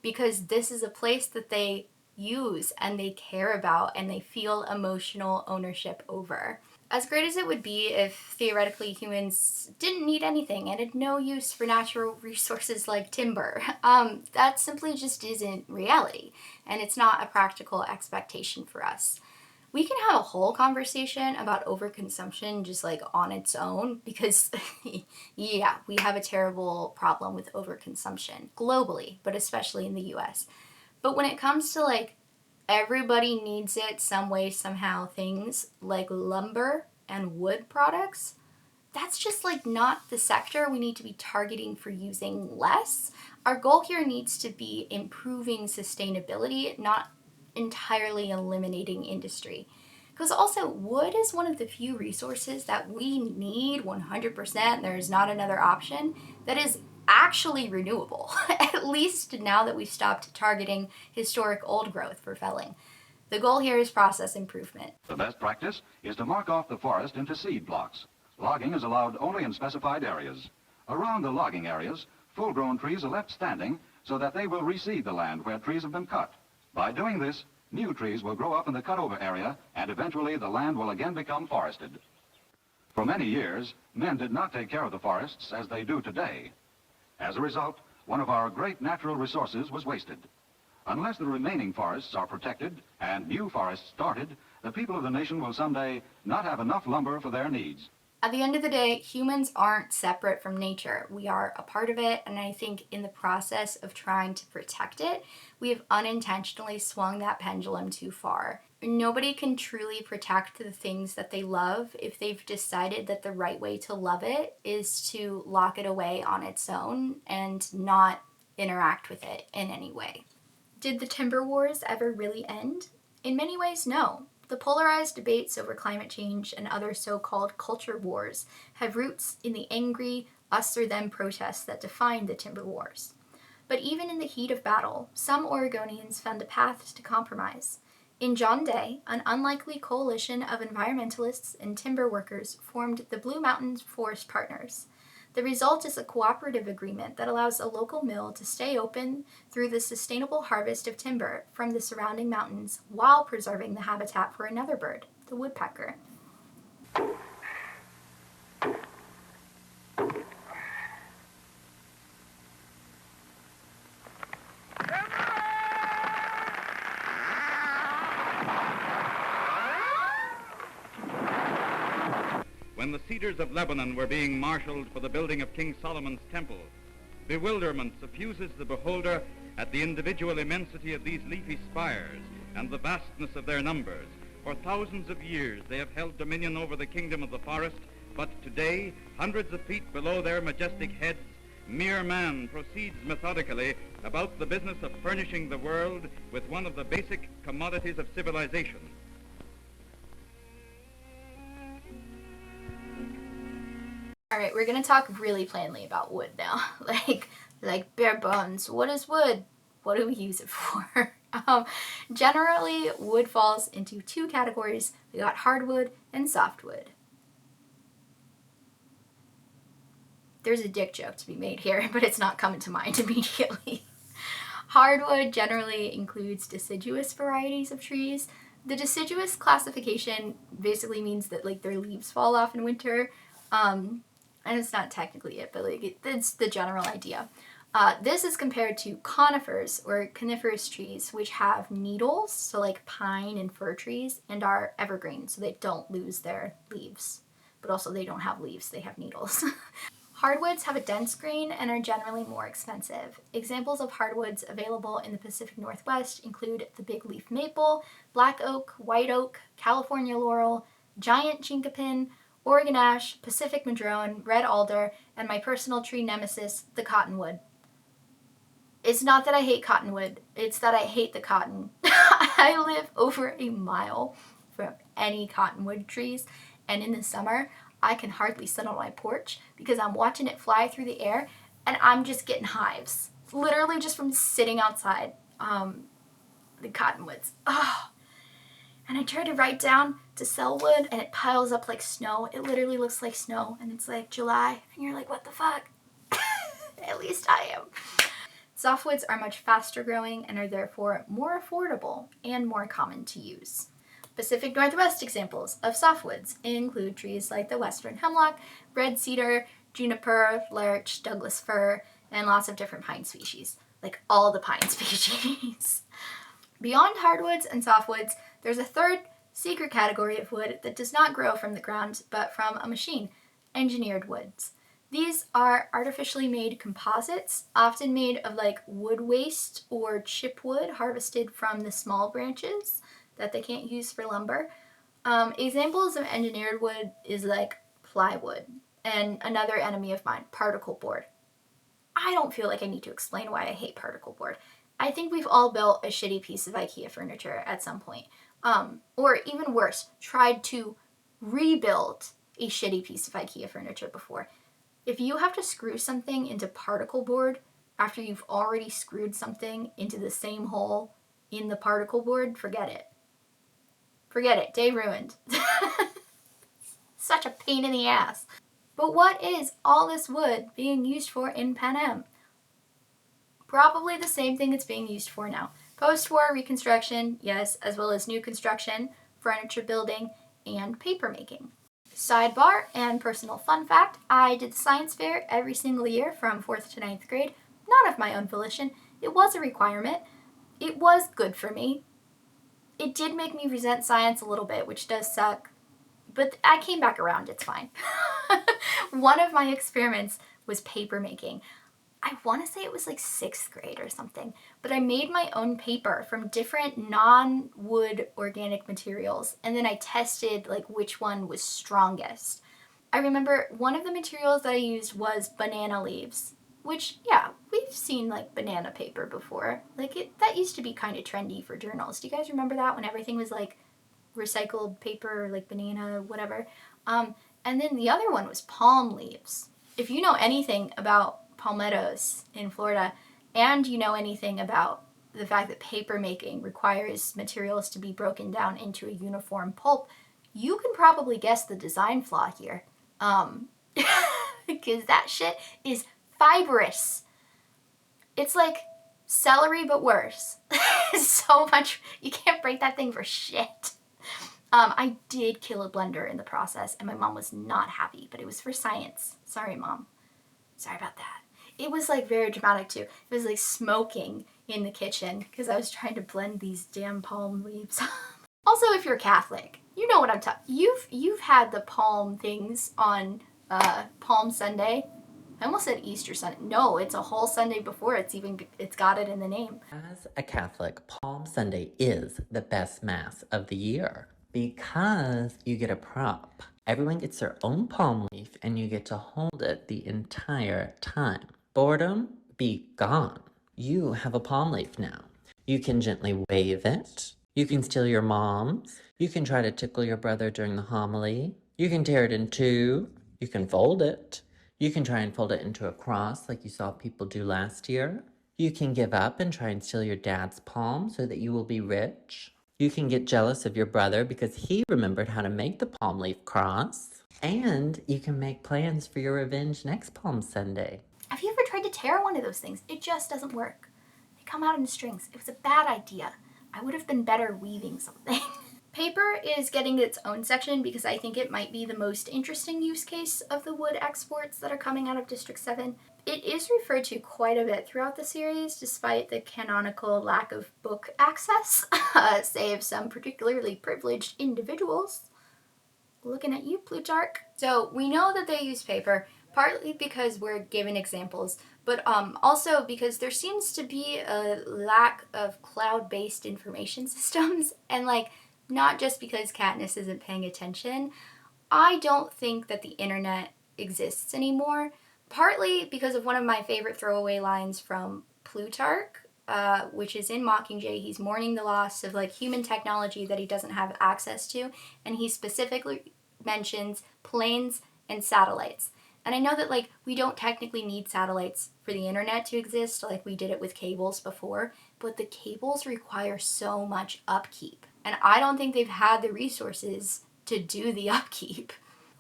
because this is a place that they use and they care about and they feel emotional ownership over. As great as it would be if theoretically humans didn't need anything and had no use for natural resources like timber, that simply just isn't reality, and it's not a practical expectation for us. We can have a whole conversation about overconsumption just like on its own because, yeah, we have a terrible problem with overconsumption globally, but especially in the US. But when it comes to like everybody needs it some way, somehow, things like lumber and wood products, that's just like not the sector we need to be targeting for using less. Our goal here needs to be improving sustainability, not entirely eliminating industry. Because also, wood is one of the few resources that we need 100%, there is not another option, that is actually renewable, at least now that we've stopped targeting historic old growth for felling. The goal here is process improvement. The best practice is to mark off the forest into seed blocks. Logging is allowed only in specified areas. Around the logging areas, full-grown trees are left standing so that they will reseed the land where trees have been cut. By doing this, new trees will grow up in the cut-over area, and eventually the land will again become forested. For many years, men did not take care of the forests as they do today. As a result, one of our great natural resources was wasted. Unless the remaining forests are protected and new forests started, the people of the nation will someday not have enough lumber for their needs. At the end of the day, humans aren't separate from nature. We are a part of it, and I think in the process of trying to protect it, we have unintentionally swung that pendulum too far. Nobody can truly protect the things that they love if they've decided that the right way to love it is to lock it away on its own and not interact with it in any way. Did the timber wars ever really end? In many ways, no. The polarized debates over climate change and other so-called culture wars have roots in the angry us or them protests that defined the timber wars. But even in the heat of battle, some Oregonians found a path to compromise. In John Day, an unlikely coalition of environmentalists and timber workers formed the Blue Mountains Forest Partners. The result is a cooperative agreement that allows a local mill to stay open through the sustainable harvest of timber from the surrounding mountains while preserving the habitat for another bird, the woodpecker. When the cedars of Lebanon were being marshaled for the building of King Solomon's temple, bewilderment suffuses the beholder at the individual immensity of these leafy spires and the vastness of their numbers. For thousands of years they have held dominion over the kingdom of the forest, but today, hundreds of feet below their majestic heads, mere man proceeds methodically about the business of furnishing the world with one of the basic commodities of civilization. All right, we're gonna talk really plainly about wood now. like bare bones. What is wood? What do we use it for? Generally, wood falls into two categories. We got hardwood and softwood. There's a dick joke to be made here, but it's not coming to mind immediately. Hardwood generally includes deciduous varieties of trees. The deciduous classification basically means that like their leaves fall off in winter. And it's not technically it, but like it's the general idea. This is compared to conifers or coniferous trees, which have needles, so like pine and fir trees, and are evergreen, so they don't lose their leaves. But also they don't have leaves, they have needles. Hardwoods have a dense grain and are generally more expensive. Examples of hardwoods available in the Pacific Northwest include the big leaf maple, black oak, white oak, California laurel, giant chinkapin, Oregon ash, Pacific madrone, red alder, and my personal tree nemesis, the cottonwood. It's not that I hate cottonwood, it's that I hate the cotton. I live over a mile from any cottonwood trees, and in the summer, I can hardly sit on my porch because I'm watching it fly through the air, and I'm just getting hives. Literally just from sitting outside the cottonwoods. Oh. And I try to write down to sell wood, and it piles up like snow. It literally looks like snow, and it's like July, and you're like, what the fuck? At least I am. Softwoods are much faster growing and are therefore more affordable and more common to use. Pacific Northwest examples of softwoods include trees like the western hemlock, red cedar, juniper, larch, Douglas fir, and lots of different pine species, like all the pine species. Beyond hardwoods and softwoods, there's a third secret category of wood that does not grow from the ground, but from a machine, engineered woods. These are artificially made composites, often made of like wood waste or chipwood harvested from the small branches that they can't use for lumber. Examples of engineered wood is like plywood, and another enemy of mine, particle board. I don't feel like I need to explain why I hate particle board. I think we've all built a shitty piece of IKEA furniture at some point. Or even worse, tried to rebuild a shitty piece of IKEA furniture before. If you have to screw something into particle board after you've already screwed something into the same hole in the particle board, forget it. Forget it. Day ruined. Such a pain in the ass. But what is all this wood being used for in Panem? Probably the same thing it's being used for now. Post-war reconstruction, yes, as well as new construction, furniture building, and paper making. Sidebar and personal fun fact, I did the science fair every single year from 4th to 9th grade, not of my own volition. It was a requirement. It was good for me. It did make me resent science a little bit, which does suck, but I came back around, it's fine. One of my experiments was paper making. I want to say it was like 6th grade or something, but I made my own paper from different non-wood organic materials, and then I tested like which one was strongest. I remember one of the materials that I used was banana leaves, which, yeah, we've seen like banana paper before. That used to be kind of trendy for journals. Do you guys remember that when everything was like recycled paper, like banana, whatever? And then the other one was palm leaves. If you know anything about palmettos in Florida, and you know anything about the fact that paper making requires materials to be broken down into a uniform pulp, you can probably guess the design flaw here. Because that shit is fibrous. It's like celery, but worse. So much, you can't break that thing for shit. I did kill a blender in the process, and my mom was not happy, but it was for science. Sorry, Mom. Sorry about that. It was like very dramatic too. It was like smoking in the kitchen because I was trying to blend these damn palm leaves. Also, if you're Catholic, you know what I'm talking. You've had the palm things on Palm Sunday. I almost said Easter Sunday. No, it's a whole Sunday before it's got it in the name. As a Catholic, Palm Sunday is the best mass of the year because you get a prop. Everyone gets their own palm leaf and you get to hold it the entire time. Boredom, be gone. You have a palm leaf now. You can gently wave it. You can steal your mom's. You can try to tickle your brother during the homily. You can tear it in two. You can fold it. You can try and fold it into a cross like you saw people do last year. You can give up and try and steal your dad's palm so that you will be rich. You can get jealous of your brother because he remembered how to make the palm leaf cross. And you can make plans for your revenge next Palm Sunday. Have you ever tried to tear one of those things? It just doesn't work. They come out in strings. It was a bad idea. I would have been better weaving something. Paper is getting its own section because I think it might be the most interesting use case of the wood exports that are coming out of District 7. It is referred to quite a bit throughout the series, despite the canonical lack of book access, save some particularly privileged individuals. Looking at you, Plutarch. So we know that they use paper, partly because we're given examples, but also because there seems to be a lack of cloud-based information systems, and not just because Katniss isn't paying attention. I don't think that the internet exists anymore, partly because of one of my favorite throwaway lines from Plutarch, which is in Mockingjay. He's mourning the loss of human technology that he doesn't have access to, and he specifically mentions planes and satellites. And I know that we don't technically need satellites for the internet to exist like we did it with cables before, but the cables require so much upkeep. And I don't think they've had the resources to do the upkeep.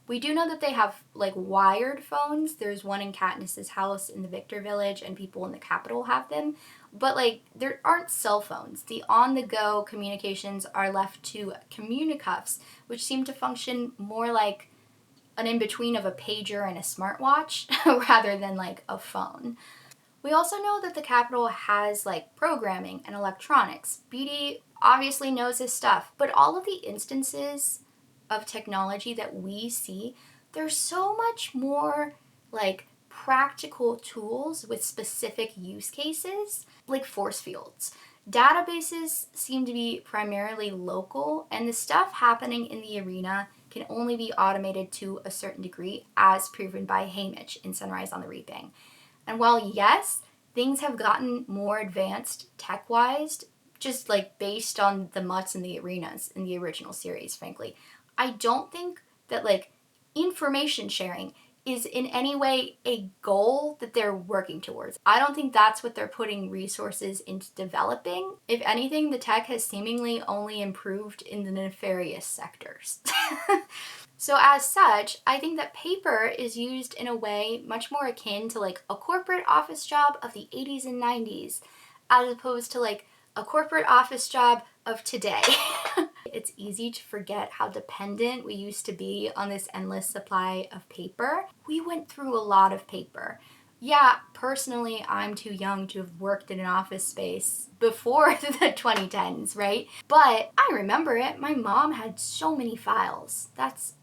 We do know that they have like wired phones. There's one in Katniss's house in the Victor Village, and people in the capital have them. But like, there aren't cell phones. The on-the-go communications are left to communicuffs, which seem to function more like an in-between of a pager and a smartwatch rather than like a phone. We also know that the capital has like programming and electronics. BD obviously knows his stuff, but all of the instances of technology that we see, there's so much more like practical tools with specific use cases, like force fields. Databases seem to be primarily local, and the stuff happening in the arena can only be automated to a certain degree, as proven by Hamish in Sunrise on the Reaping. And while, yes, things have gotten more advanced tech-wise, just like based on the mutts in the arenas in the original series, frankly, I don't think that like information sharing is in any way a goal that they're working towards. I don't think that's what they're putting resources into developing. If anything, the tech has seemingly only improved in the nefarious sectors. So as such, I think that paper is used in a way much more akin to like a corporate office job of the 80s and 90s, as opposed to like a corporate office job of today. It's easy to forget how dependent we used to be on this endless supply of paper. We went through a lot of paper. Yeah, personally, I'm too young to have worked in an office space before the 2010s, right? But I remember it. My mom had so many files.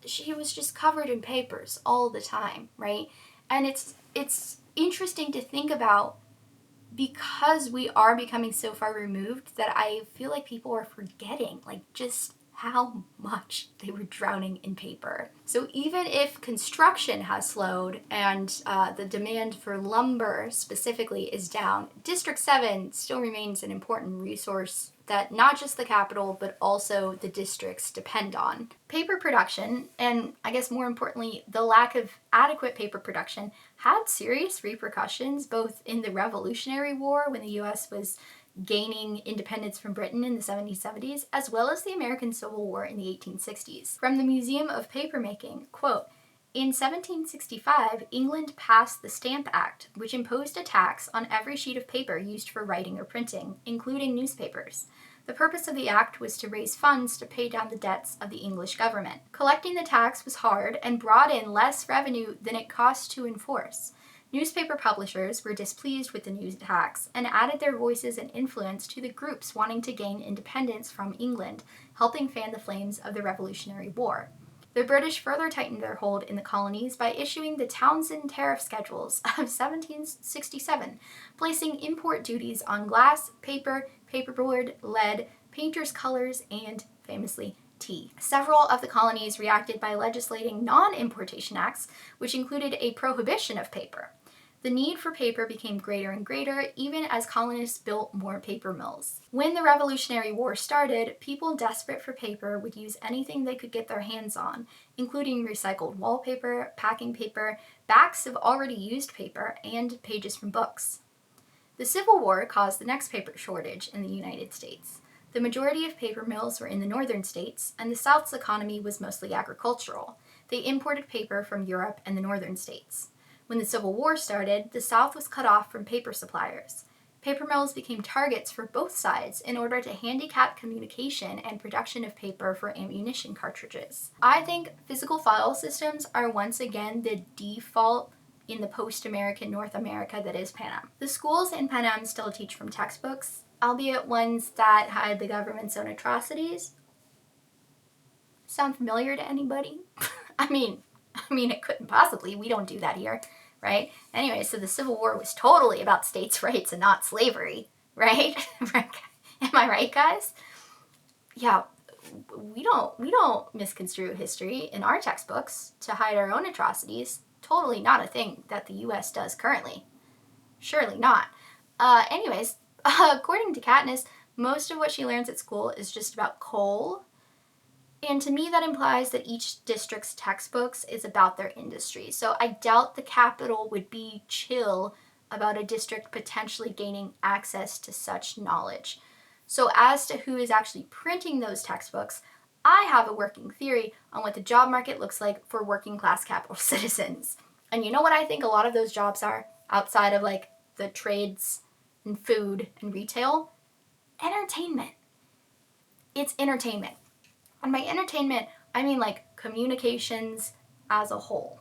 She was just covered in papers all the time, right? And it's interesting to think about, because we are becoming so far removed, that I feel like people are forgetting like just how much they were drowning in paper. So even if construction has slowed and the demand for lumber specifically is down, District 7 still remains an important resource that not just the capital, but also the districts depend on. Paper production, and I guess more importantly, the lack of adequate paper production, had serious repercussions both in the Revolutionary War, when the US was gaining independence from Britain in the 1770s, as well as the American Civil War in the 1860s. From the Museum of Papermaking, quote, "In 1765, England passed the Stamp Act, which imposed a tax on every sheet of paper used for writing or printing, including newspapers. The purpose of the act was to raise funds to pay down the debts of the English government. Collecting the tax was hard and brought in less revenue than it cost to enforce. Newspaper publishers were displeased with the new tax and added their voices and influence to the groups wanting to gain independence from England, helping fan the flames of the Revolutionary War. The British further tightened their hold in the colonies by issuing the Townshend Tariff Schedules of 1767, placing import duties on glass, paper, paperboard, lead, painters' colors, and, famously, tea. Several of the colonies reacted by legislating non-importation acts, which included a prohibition of paper. The need for paper became greater and greater, even as colonists built more paper mills. When the Revolutionary War started, people desperate for paper would use anything they could get their hands on, including recycled wallpaper, packing paper, backs of already used paper, and pages from books. The Civil War caused the next paper shortage in the United States. The majority of paper mills were in the northern states, and the South's economy was mostly agricultural. They imported paper from Europe and the northern states. When the Civil War started, the South was cut off from paper suppliers. Paper mills became targets for both sides in order to handicap communication and production of paper for ammunition cartridges. I think physical file systems are once again the default in the post-American North America that is Panem. The schools in Panem still teach from textbooks, albeit ones that hide the government's own atrocities. Sound familiar to anybody? I mean, it couldn't possibly. We don't do that here, right? Anyway, so the Civil War was totally about states' rights and not slavery, right? Am I right, guys? Yeah, we don't misconstrue history in our textbooks to hide our own atrocities. Totally not a thing that the U.S. does currently. Surely not. Anyways, according to Katniss, most of what she learns at school is just about coal. And to me, that implies that each district's textbooks is about their industry. So I doubt the capital would be chill about a district potentially gaining access to such knowledge. So as to who is actually printing those textbooks, I have a working theory on what the job market looks like for working class capital citizens. And you know what I think a lot of those jobs are, outside of like the trades and food and retail? Entertainment. It's entertainment. And by entertainment, I mean like communications as a whole.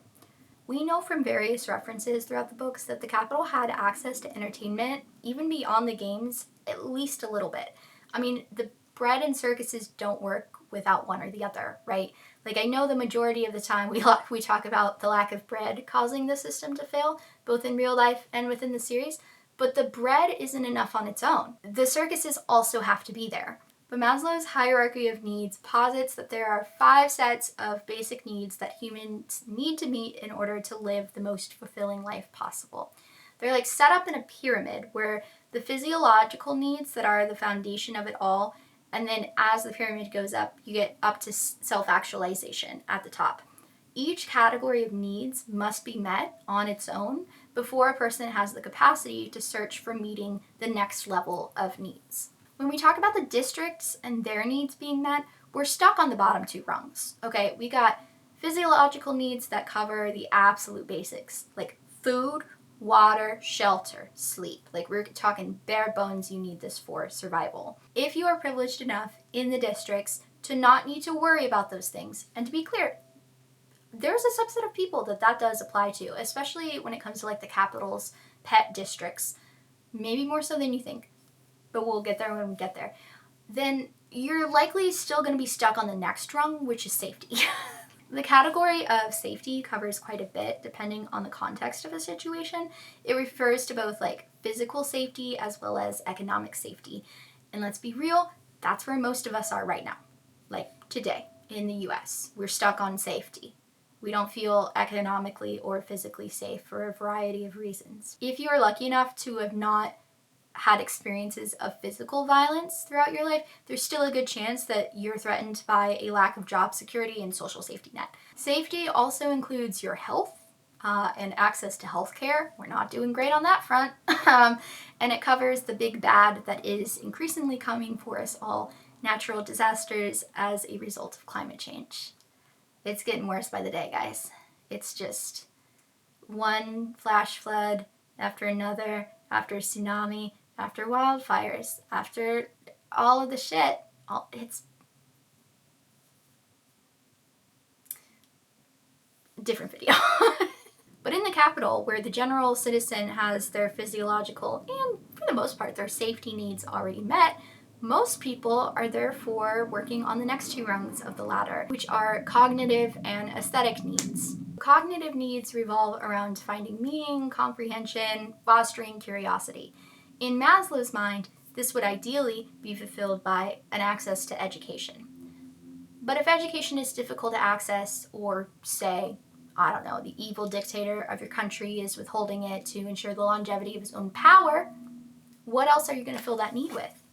We know from various references throughout the books that the capital had access to entertainment, even beyond the games, at least a little bit. I mean, the bread and circuses don't work without one or the other, right? Like, I know the majority of the time we talk about the lack of bread causing the system to fail, both in real life and within the series, but the bread isn't enough on its own. The circuses also have to be there. But Maslow's hierarchy of needs posits that there are 5 sets of basic needs that humans need to meet in order to live the most fulfilling life possible. They're like set up in a pyramid where the physiological needs that are the foundation of it all, and then as the pyramid goes up, you get up to self-actualization at the top. Each category of needs must be met on its own before a person has the capacity to search for meeting the next level of needs. When we talk about the districts and their needs being met, we're stuck on the bottom 2 rungs. Okay, we got physiological needs that cover the absolute basics, like food, water, shelter, sleep. Like, we're talking bare bones, you need this for survival. If you are privileged enough in the districts to not need to worry about those things, and to be clear, there's a subset of people that does apply to, especially when it comes to like the capital's pet districts, maybe more so than you think, but we'll get there when we get there, then you're likely still going to be stuck on the next rung, which is safety. The category of safety covers quite a bit depending on the context of a situation. It refers to both like physical safety as well as economic safety. And let's be real, that's where most of us are right now. Like today in the US, we're stuck on safety. We don't feel economically or physically safe for a variety of reasons. If you are lucky enough to have not had experiences of physical violence throughout your life, there's still a good chance that you're threatened by a lack of job security and social safety net. Safety also includes your health and access to health care. We're not doing great on that front. And it covers the big bad that is increasingly coming for us all, natural disasters as a result of climate change. It's getting worse by the day, guys. It's just one flash flood after another, after tsunami, after wildfires, after all of the shit. It's a different video. But in the capital, where the general citizen has their physiological and, for the most part, their safety needs already met, most people are therefore working on the next 2 rungs of the ladder, which are cognitive and aesthetic needs. Cognitive needs revolve around finding meaning, comprehension, fostering curiosity. In Maslow's mind, this would ideally be fulfilled by an access to education. But if education is difficult to access, or say, I don't know, the evil dictator of your country is withholding it to ensure the longevity of his own power, what else are you going to fill that need with?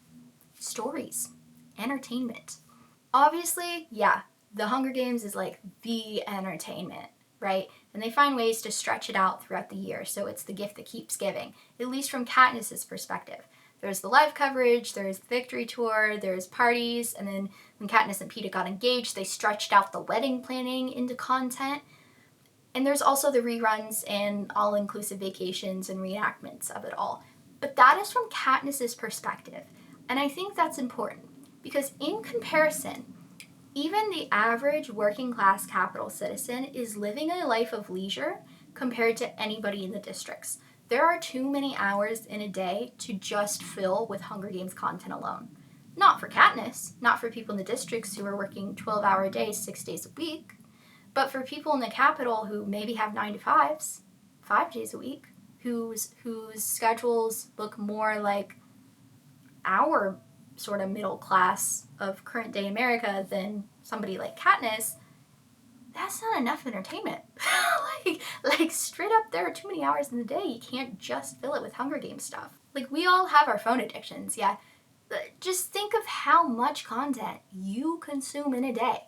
Stories, entertainment. Obviously, yeah, the Hunger Games is like the entertainment, right? And they find ways to stretch it out throughout the year, so it's the gift that keeps giving, at least from Katniss's perspective. There's the live coverage, there's the victory tour, there's parties, and then when Katniss and Peeta got engaged, they stretched out the wedding planning into content. And there's also the reruns and all-inclusive vacations and reenactments of it all. But that is from Katniss's perspective. And I think that's important because in comparison, even the average working class capital citizen is living a life of leisure compared to anybody in the districts. There are too many hours in a day to just fill with Hunger Games content alone. Not for Katniss, not for people in the districts who are working 12-hour days, 6 days a week, but for people in the capital who maybe have 9 to 5s, 5 days a week, whose schedules look more like our sort of middle class of current day America than somebody like Katniss. That's not enough entertainment. like straight up, there are too many hours in the day. You can't just fill it with Hunger Games stuff. Like, we all have our phone addictions, yeah. But just think of how much content you consume in a day.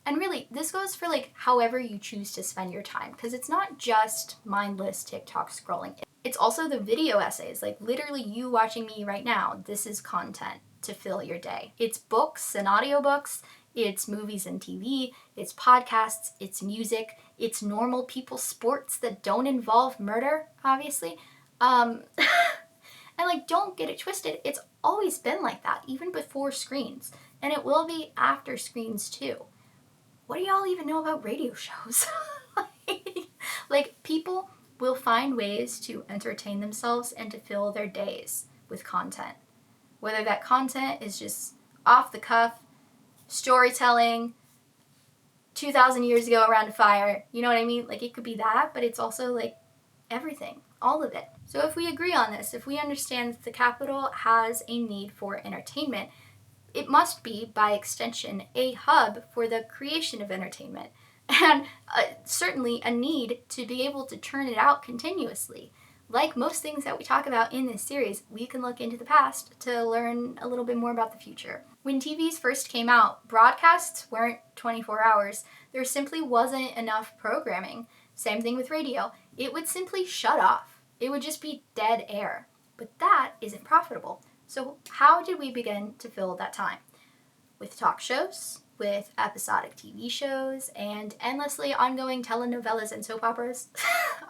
And really, this goes for like however you choose to spend your time, because it's not just mindless TikTok scrolling. It's also the video essays, like literally you watching me right now. This is content to fill your day. It's books and audiobooks. It's movies and TV, it's podcasts, it's music, it's normal people sports that don't involve murder, obviously. And like, don't get it twisted, it's always been like that, even before screens. And it will be after screens too. What do y'all even know about radio shows? Like, people will find ways to entertain themselves and to fill their days with content. Whether that content is just off the cuff, storytelling, 2,000 years ago around a fire, you know what I mean? Like, it could be that, but it's also like everything, all of it. So if we agree on this, if we understand that the capital has a need for entertainment, it must be, by extension, a hub for the creation of entertainment, and certainly a need to be able to churn it out continuously. Like most things that we talk about in this series, we can look into the past to learn a little bit more about the future. When TVs first came out, broadcasts weren't 24 hours. There simply wasn't enough programming. Same thing with radio. It would simply shut off. It would just be dead air. But that isn't profitable. So how did we begin to fill that time? With talk shows, with episodic TV shows, and endlessly ongoing telenovelas and soap operas.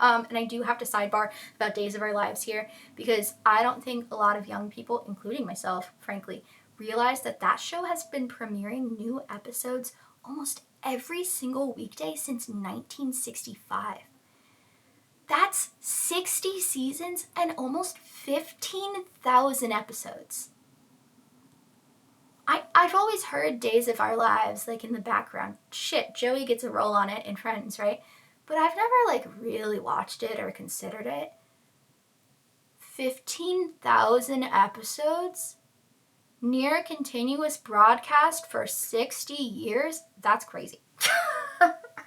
And I do have to sidebar about Days of Our Lives here, because I don't think a lot of young people, including myself, frankly, realize that that show has been premiering new episodes almost every single weekday since 1965. That's 60 seasons and almost 15,000 episodes. I've always heard Days of Our Lives, like, in the background. Shit, Joey gets a role on it in Friends, right? But I've never, like, really watched it or considered it. 15,000 episodes? Near continuous broadcast for 60 years? That's crazy.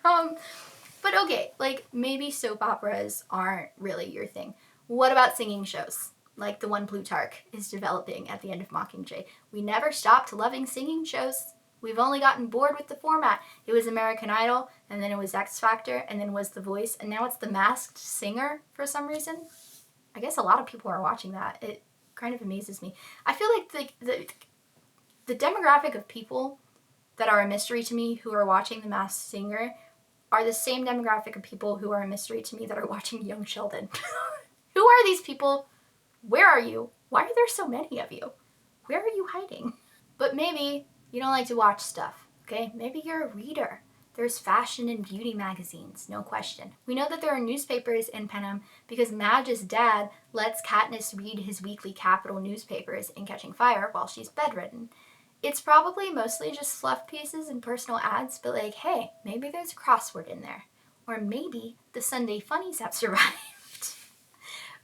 But okay, like, maybe soap operas aren't really your thing. What about singing shows? Like the one Plutarch is developing at the end of Mockingjay. We never stopped loving singing shows. We've only gotten bored with the format. It was American Idol, and then it was X Factor, and then it was The Voice, and now it's The Masked Singer for some reason. I guess a lot of people are watching that. It kind of amazes me. I feel like the demographic of people that are a mystery to me who are watching The Masked Singer are the same demographic of people who are a mystery to me that are watching Young Sheldon. Who are these people? Where are you? Why are there so many of you? Where are you hiding? But maybe you don't like to watch stuff, okay? Maybe you're a reader. There's fashion and beauty magazines, no question. We know that there are newspapers in Panem because Madge's dad lets Katniss read his weekly capital newspapers in Catching Fire while she's bedridden. It's probably mostly just fluff pieces and personal ads, but like, hey, maybe there's a crossword in there. Or maybe the Sunday funnies have survived.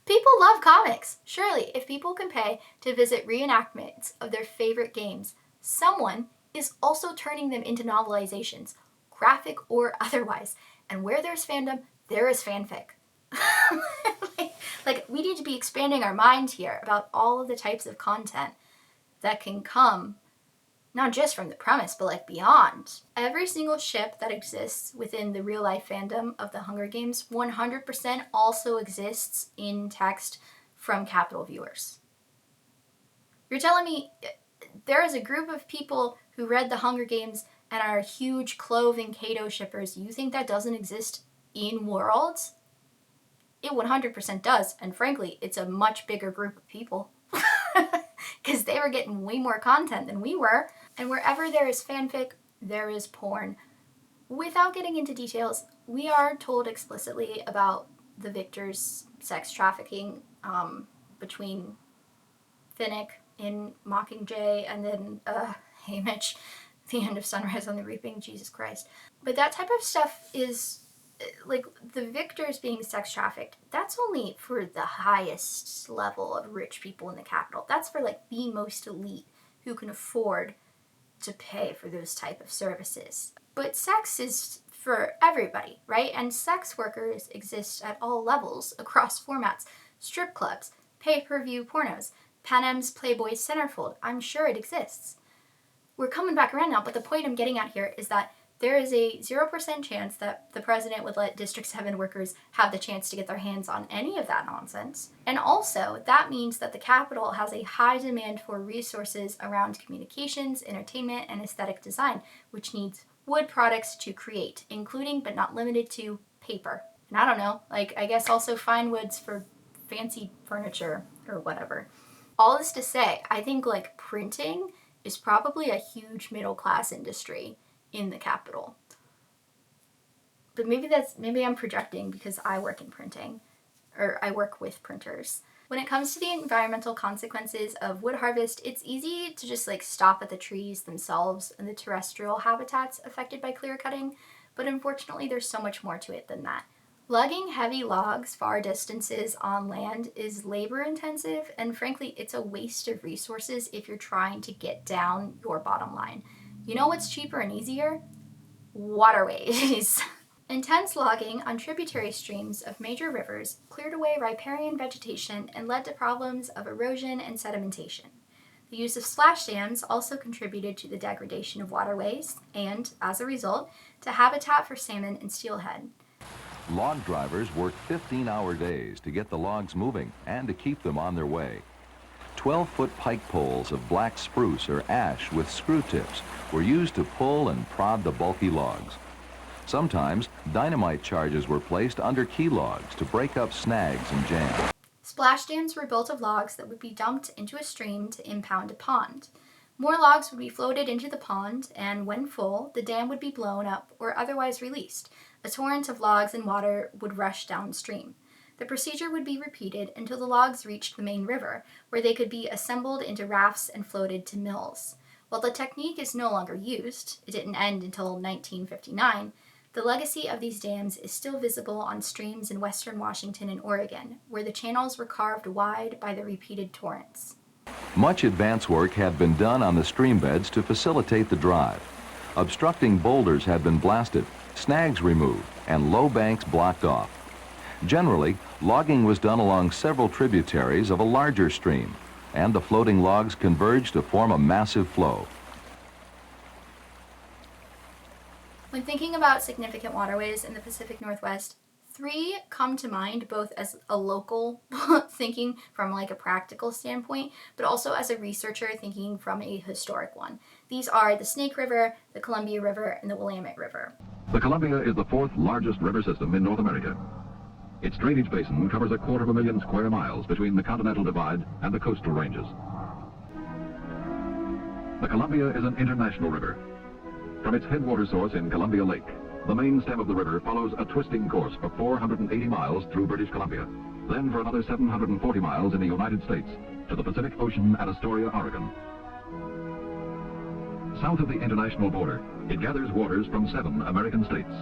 People love comics. Surely, if people can pay to visit reenactments of their favorite games, someone is also turning them into novelizations, graphic or otherwise. And where there's fandom, there is fanfic. Like, we need to be expanding our mind here about all of the types of content that can come, not just from the premise, but like beyond. Every single ship that exists within the real life fandom of the Hunger Games 100% also exists in text from Capital viewers. You're telling me there is a group of people who read the Hunger Games and are huge Clove and Cato shippers. You think that doesn't exist in worlds? It 100% does, and frankly, it's a much bigger group of people. Because they were getting way more content than we were. And wherever there is fanfic, there is porn. Without getting into details, we are told explicitly about the victors' sex trafficking between Finnick in Mockingjay and then Haymitch, the end of Sunrise on the Reaping, Jesus Christ. But that type of stuff is, like, the victors being sex trafficked, that's only for the highest level of rich people in the capital. That's for, like, the most elite who can afford to pay for those type of services. But sex is for everybody, right? And sex workers exist at all levels across formats. Strip clubs, pay-per-view pornos, Panem's Playboy centerfold. I'm sure it exists. We're coming back around now, but the point I'm getting at here is that there is a 0% chance that the president would let District 7 workers have the chance to get their hands on any of that nonsense. And also, that means that the capital has a high demand for resources around communications, entertainment, and aesthetic design, which needs wood products to create, including but not limited to paper. And I don't know, like, I guess also fine woods for fancy furniture or whatever. All this to say, I think like printing is probably a huge middle class industry in the capital. But maybe I'm projecting because I work in printing, or I work with printers. When it comes to the environmental consequences of wood harvest, it's easy to just like stop at the trees themselves and the terrestrial habitats affected by clear cutting, but unfortunately there's so much more to it than that. Lugging heavy logs far distances on land is labor intensive, and frankly, it's a waste of resources if you're trying to get down your bottom line. You know what's cheaper and easier? Waterways. Intense logging on tributary streams of major rivers cleared away riparian vegetation and led to problems of erosion and sedimentation. The use of splash dams also contributed to the degradation of waterways and, as a result, to habitat for salmon and steelhead. Log drivers worked 15-hour days to get the logs moving and to keep them on their way. 12-foot pike poles of black spruce or ash with screw tips were used to pull and prod the bulky logs. Sometimes dynamite charges were placed under key logs to break up snags and jams. Splash dams were built of logs that would be dumped into a stream to impound a pond. More logs would be floated into the pond, and when full, the dam would be blown up or otherwise released. A torrent of logs and water would rush downstream. The procedure would be repeated until the logs reached the main river, where they could be assembled into rafts and floated to mills. While the technique is no longer used, it didn't end until 1959, the legacy of these dams is still visible on streams in western Washington and Oregon, where the channels were carved wide by the repeated torrents. Much advance work had been done on the stream beds to facilitate the drive. Obstructing boulders had been blasted, snags removed, and low banks blocked off. Generally, logging was done along several tributaries of a larger stream, and the floating logs converged to form a massive flow. When thinking about significant waterways in the Pacific Northwest, 3 come to mind both as a local thinking from like a practical standpoint, but also as a researcher thinking from a historic one. These are the Snake River, the Columbia River, and the Willamette River. The Columbia is the 4th largest river system in North America. Its drainage basin covers 250,000 square miles between the Continental Divide and the coastal ranges. The Columbia is an international river. From its headwater source in Columbia Lake, the main stem of the river follows a twisting course for 480 miles through British Columbia, then for another 740 miles in the United States to the Pacific Ocean at Astoria, Oregon. South of the international border, it gathers waters from 7 American states.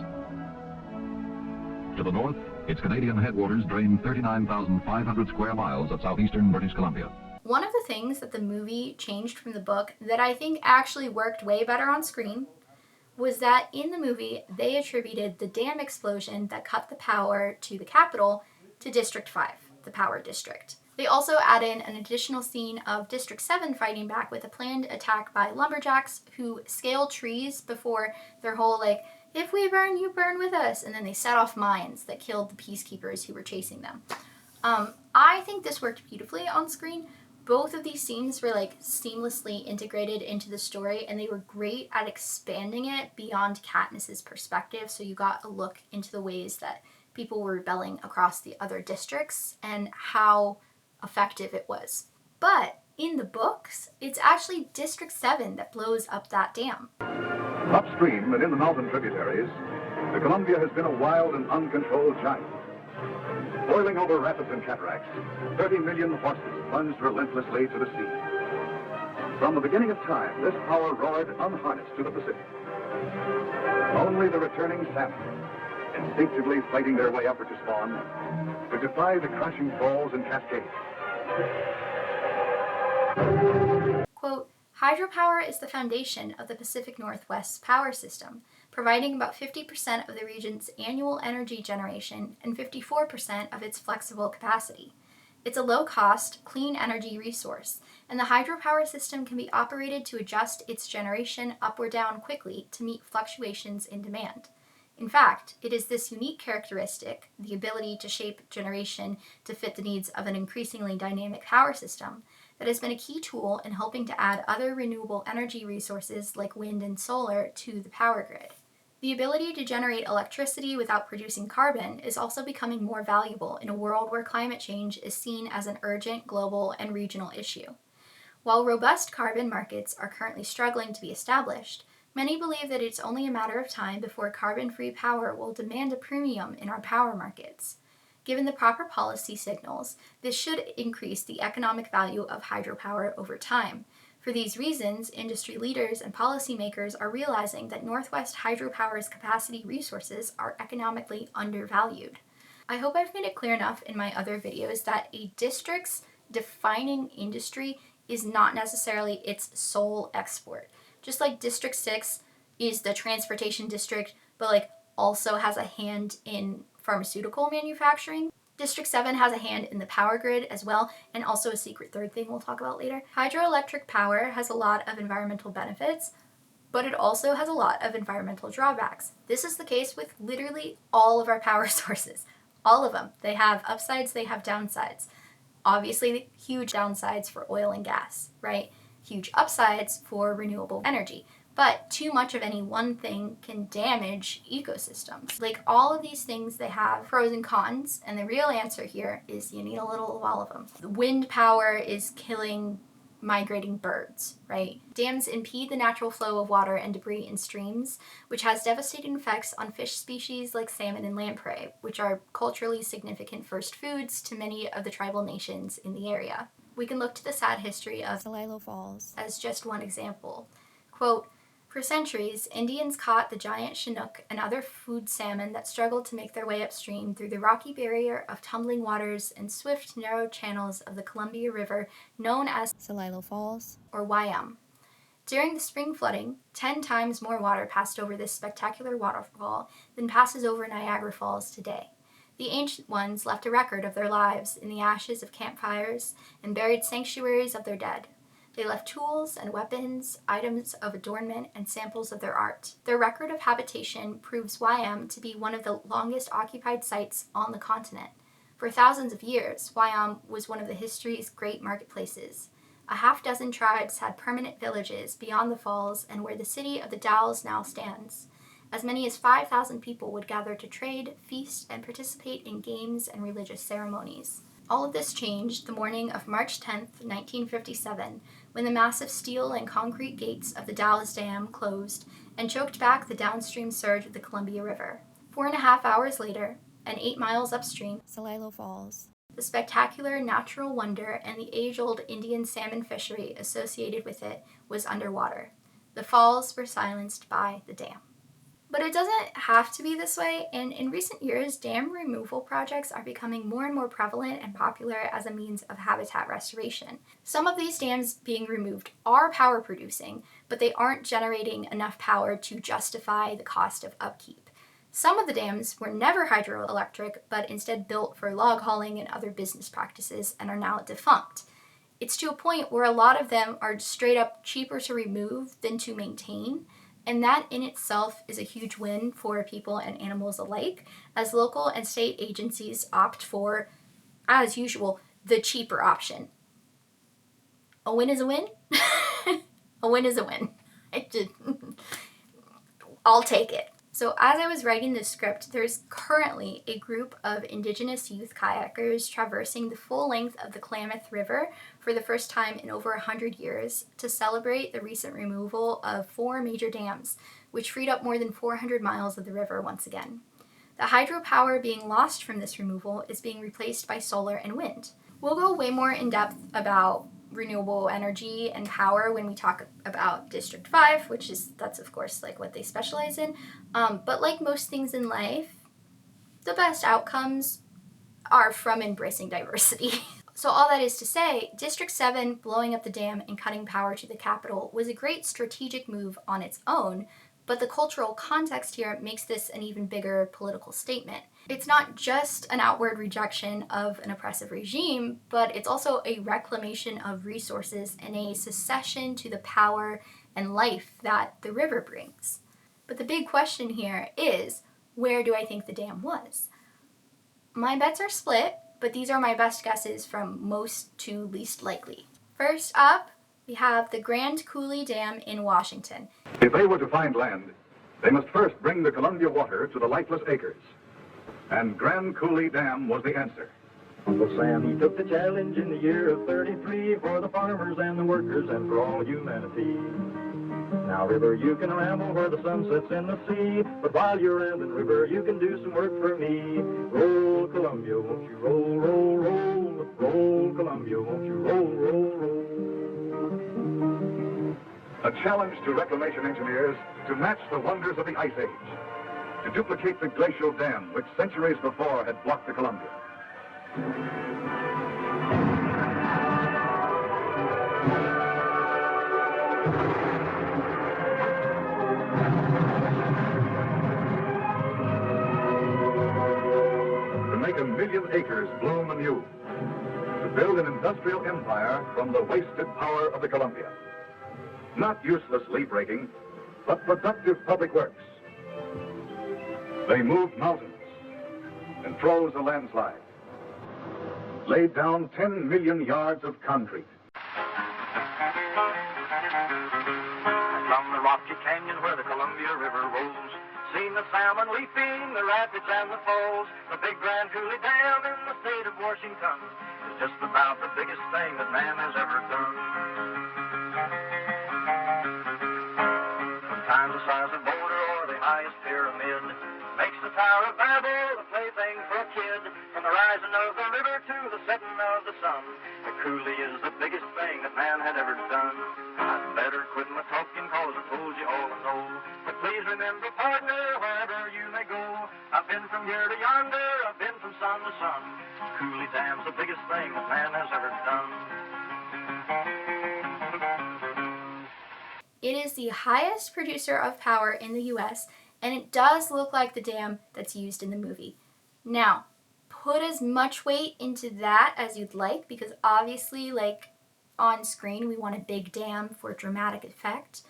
To the north, its Canadian headwaters drain 39,500 square miles of southeastern British Columbia. One of the things that the movie changed from the book that I think actually worked way better on screen was that in the movie, they attributed the dam explosion that cut the power to the capital to District 5, the power district. They also add in an additional scene of District 7 fighting back with a planned attack by lumberjacks who scale trees before their whole like, if we burn, you burn with us, and then they set off mines that killed the peacekeepers who were chasing them. I think this worked beautifully on screen. Both of these scenes were like seamlessly integrated into the story, and they were great at expanding it beyond Katniss's perspective, so you got a look into the ways that people were rebelling across the other districts and how effective it was. But in the books, it's actually District 7 that blows up that dam. Upstream and in the mountain tributaries, the Columbia has been a wild and uncontrolled giant. Boiling over rapids and cataracts, 30 million horses plunged relentlessly to the sea. From the beginning of time, this power roared unharnessed to the Pacific. Only the returning salmon, instinctively fighting their way upward to spawn, could defy the crashing falls and cascades. Quote, hydropower is the foundation of the Pacific Northwest's power system, providing about 50% of the region's annual energy generation and 54% of its flexible capacity. It's a low-cost, clean energy resource, and the hydropower system can be operated to adjust its generation up or down quickly to meet fluctuations in demand. In fact, it is this unique characteristic, the ability to shape generation to fit the needs of an increasingly dynamic power system, that has been a key tool in helping to add other renewable energy resources like wind and solar to the power grid. The ability to generate electricity without producing carbon is also becoming more valuable in a world where climate change is seen as an urgent global and regional issue. While robust carbon markets are currently struggling to be established, many believe that it's only a matter of time before carbon-free power will demand a premium in our power markets. Given the proper policy signals, this should increase the economic value of hydropower over time. For these reasons, industry leaders and policymakers are realizing that Northwest hydropower's capacity resources are economically undervalued. I hope I've made it clear enough in my other videos that a district's defining industry is not necessarily its sole export. Just like District 6 is the transportation district, but also has a hand in pharmaceutical manufacturing, District 7 has a hand in the power grid as well, and also a secret third thing we'll talk about later. Hydroelectric power has a lot of environmental benefits, but it also has a lot of environmental drawbacks. This is the case with literally all of our power sources. All of them. They have upsides, they have downsides. Obviously, huge downsides for oil and gas, right? Huge upsides for renewable energy. But too much of any one thing can damage ecosystems. Like all of these things, they have pros and cons, and the real answer here is you need a little of all of them. Wind power is killing migrating birds, right? Dams impede the natural flow of water and debris in streams, which has devastating effects on fish species like salmon and lamprey, which are culturally significant first foods to many of the tribal nations in the area. We can look to the sad history of Celilo Falls as just one example. Quote, "For centuries, Indians caught the giant Chinook and other food salmon that struggled to make their way upstream through the rocky barrier of tumbling waters and swift, narrow channels of the Columbia River known as Celilo Falls, or Wyam. During the spring flooding, 10 times more water passed over this spectacular waterfall than passes over Niagara Falls today. The ancient ones left a record of their lives in the ashes of campfires and buried sanctuaries of their dead. They left tools and weapons, items of adornment, and samples of their art. Their record of habitation proves Wyam to be one of the longest occupied sites on the continent. For thousands of years, Wyam was one of the history's great marketplaces. A half-dozen tribes had permanent villages beyond the falls and where the city of the Dalles now stands. As many as 5,000 people would gather to trade, feast, and participate in games and religious ceremonies. All of this changed the morning of March 10, 1957, when the massive steel and concrete gates of the Dalles Dam closed and choked back the downstream surge of the Columbia River. 4.5 hours later, and 8 miles upstream, Celilo Falls, the spectacular natural wonder and the age-old Indian salmon fishery associated with it was underwater. The falls were silenced by the dam. But it doesn't have to be this way, and in recent years, dam removal projects are becoming more and more prevalent and popular as a means of habitat restoration. Some of these dams being removed are power producing, but they aren't generating enough power to justify the cost of upkeep. Some of the dams were never hydroelectric, but instead built for log hauling and other business practices and are now defunct. It's to a point where a lot of them are straight up cheaper to remove than to maintain. And that in itself is a huge win for people and animals alike, as local and state agencies opt for, as usual, the cheaper option. A win is a win? A win is a win. I'll take it. So as I was writing this script, there's currently a group of Indigenous youth kayakers traversing the full length of the Klamath River for the first time in over 100 years to celebrate the recent removal of 4 major dams, which freed up more than 400 miles of the river once again. The hydropower being lost from this removal is being replaced by solar and wind. We'll go way more in depth about renewable energy and power when we talk about District 5, that's of course what they specialize in. But like most things in life, the best outcomes are from embracing diversity. So all that is to say, District 7 blowing up the dam and cutting power to the capital was a great strategic move on its own, But the cultural context here makes this an even bigger political statement. It's not just an outward rejection of an oppressive regime, but it's also a reclamation of resources and a secession to the power and life that the river brings. But the big question here is, where do I think the dam was? My bets are split, but these are my best guesses from most to least likely. First up, we have the Grand Coulee Dam in Washington. If they were to find land, they must first bring the Columbia water to the lifeless acres. And Grand Coulee Dam was the answer. Uncle Sam, he took the challenge in the year of 33 for the farmers and the workers and for all humanity. Now, river, you can ramble where the sun sets in the sea, but while you're rambling, river, you can do some work for me. Roll, Columbia, won't you roll, roll, roll? Roll, Columbia, won't you roll, roll, roll? A challenge to reclamation engineers to match the wonders of the Ice Age, to duplicate the glacial dam which centuries before had blocked the Columbia. To make 1 million acres bloom anew, to build an industrial empire from the wasted power of the Columbia. Not useless leaf-raking, but productive public works. They moved mountains and froze a landslide, laid down 10 million yards of concrete. From the rocky canyon where the Columbia River rolls, seen the salmon leaping, the rapids and the falls. The big Grand Coulee Dam in the state of Washington is just about the biggest thing that man has ever done. Sometimes the size of Boulder or the highest pyramid makes the Tower of Babel the plaything for a kid. From the rising of the river to the setting of the sun, the coulee is the biggest thing that man had ever done. I'd better quit my talking cause I told you all I know. But please remember, partner, wherever you may go, I've been from here to yonder, I've been from sun to sun. Coulee Dam's the biggest thing that man has ever done. It is the highest producer of power in the US, and it does look like the dam that's used in the movie. Now, put as much weight into that as you'd like, because obviously, like, on screen we want a big dam for dramatic effect,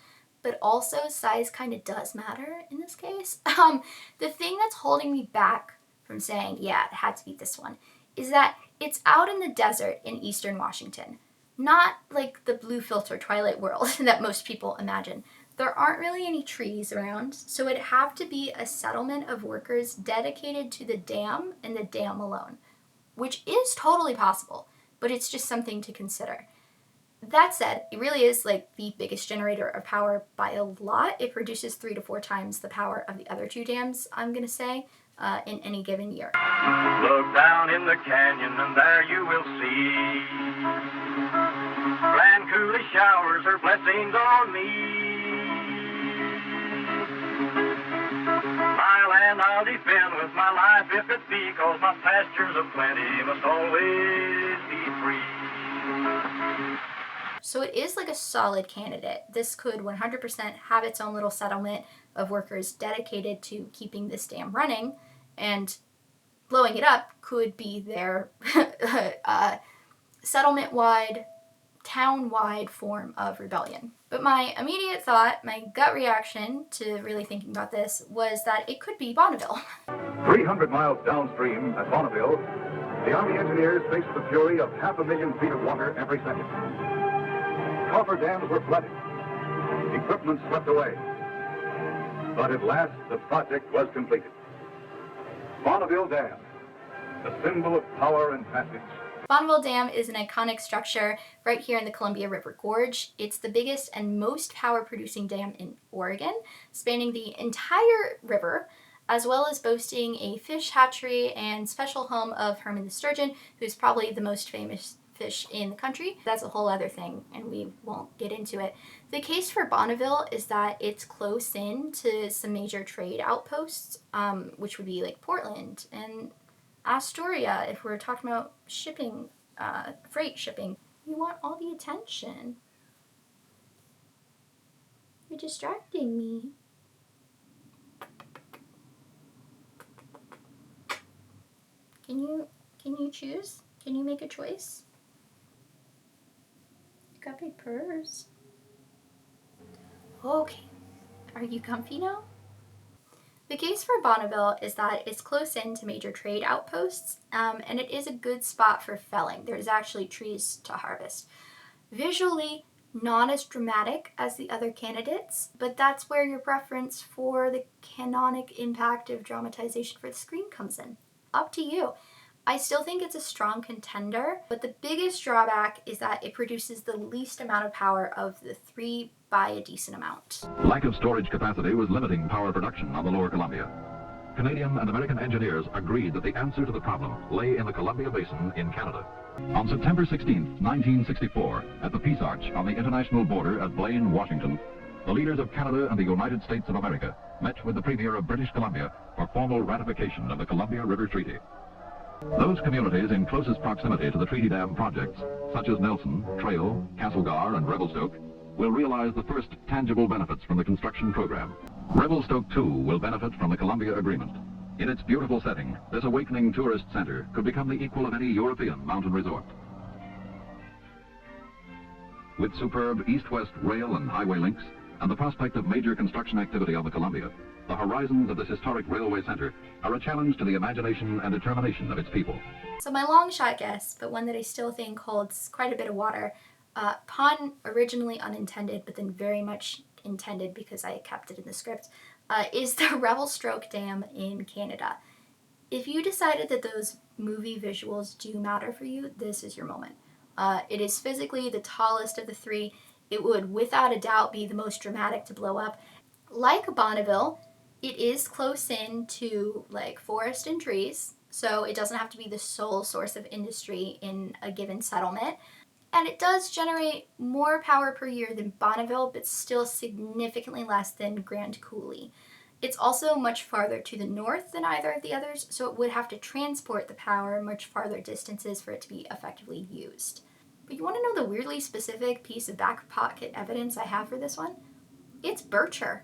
but also size kind of does matter in this case. The thing that's holding me back from saying, yeah, it had to be this one, is that it's out in the desert in eastern Washington. Not like the blue filter Twilight world that most people imagine. There aren't really any trees around, so it'd have to be a settlement of workers dedicated to the dam and the dam alone, which is totally possible, but it's just something to consider. That said, it really is like the biggest generator of power by a lot. It produces 3 to 4 times the power of the other 2 dams, I'm gonna say, in any given year. Look down in the canyon and there you will see Grand Coulee showers her blessings on me. My land I'll defend with my life if it be, cause my pastures of plenty must always be free. So it is like a solid candidate. This could 100% have its own little settlement of workers dedicated to keeping this dam running, and blowing it up could be their settlement-wide, town-wide form of rebellion. But my immediate thought, my gut reaction to really thinking about this, was that it could be Bonneville. 300 miles downstream at Bonneville, the Army engineers faced the fury of 500,000 feet of water every second. Coffer dams were flooded. Equipment swept away. But at last, the project was completed. Bonneville Dam, a symbol of power and passage. Bonneville Dam is an iconic structure right here in the Columbia River Gorge. It's the biggest and most power-producing dam in Oregon, spanning the entire river, as well as boasting a fish hatchery and special home of Herman the Sturgeon, who's probably the most famous fish in the country. That's a whole other thing, and we won't get into it. The case for Bonneville is that it's close in to some major trade outposts, which would be like Portland and Astoria, if we're talking about shipping, freight shipping. You want all the attention. You're distracting me. Can you choose? Can you make a choice? You got big purrs. Okay. Are you comfy now? The case for Bonneville is that it's close in to major trade outposts, and it is a good spot for felling. There's actually trees to harvest. Visually, not as dramatic as the other candidates, but that's where your preference for the canonic impact of dramatization for the screen comes in. Up to you. I still think it's a strong contender, but the biggest drawback is that it produces the least amount of power of the three by a decent amount. Lack of storage capacity was limiting power production on the Lower Columbia. Canadian and American engineers agreed that the answer to the problem lay in the Columbia Basin in Canada. On September 16, 1964, at the Peace Arch on the international border at Blaine, Washington, the leaders of Canada and the United States of America met with the Premier of British Columbia for formal ratification of the Columbia River Treaty. Those communities in closest proximity to the Treaty Dam projects, such as Nelson, Trail, Castlegar, and Revelstoke, will realize the first tangible benefits from the construction program. Revelstoke, too, will benefit from the Columbia Agreement. In its beautiful setting, this awakening tourist center could become the equal of any European mountain resort. With superb east-west rail and highway links, and the prospect of major construction activity on the Columbia, the horizons of this historic railway center are a challenge to the imagination and determination of its people. So my long shot guess, but one that I still think holds quite a bit of water, pun originally unintended, but then very much intended because I kept it in the script, is the Revelstoke Dam in Canada. If you decided that those movie visuals do matter for you, this is your moment. It is physically the tallest of the three. It would without a doubt be the most dramatic to blow up. Like Bonneville, it is close in to like forest and trees, so it doesn't have to be the sole source of industry in a given settlement. And it does generate more power per year than Bonneville, but still significantly less than Grand Coulee. It's also much farther to the north than either of the others, so it would have to transport the power much farther distances for it to be effectively used. But you want to know the weirdly specific piece of back pocket evidence I have for this one? It's Bircher.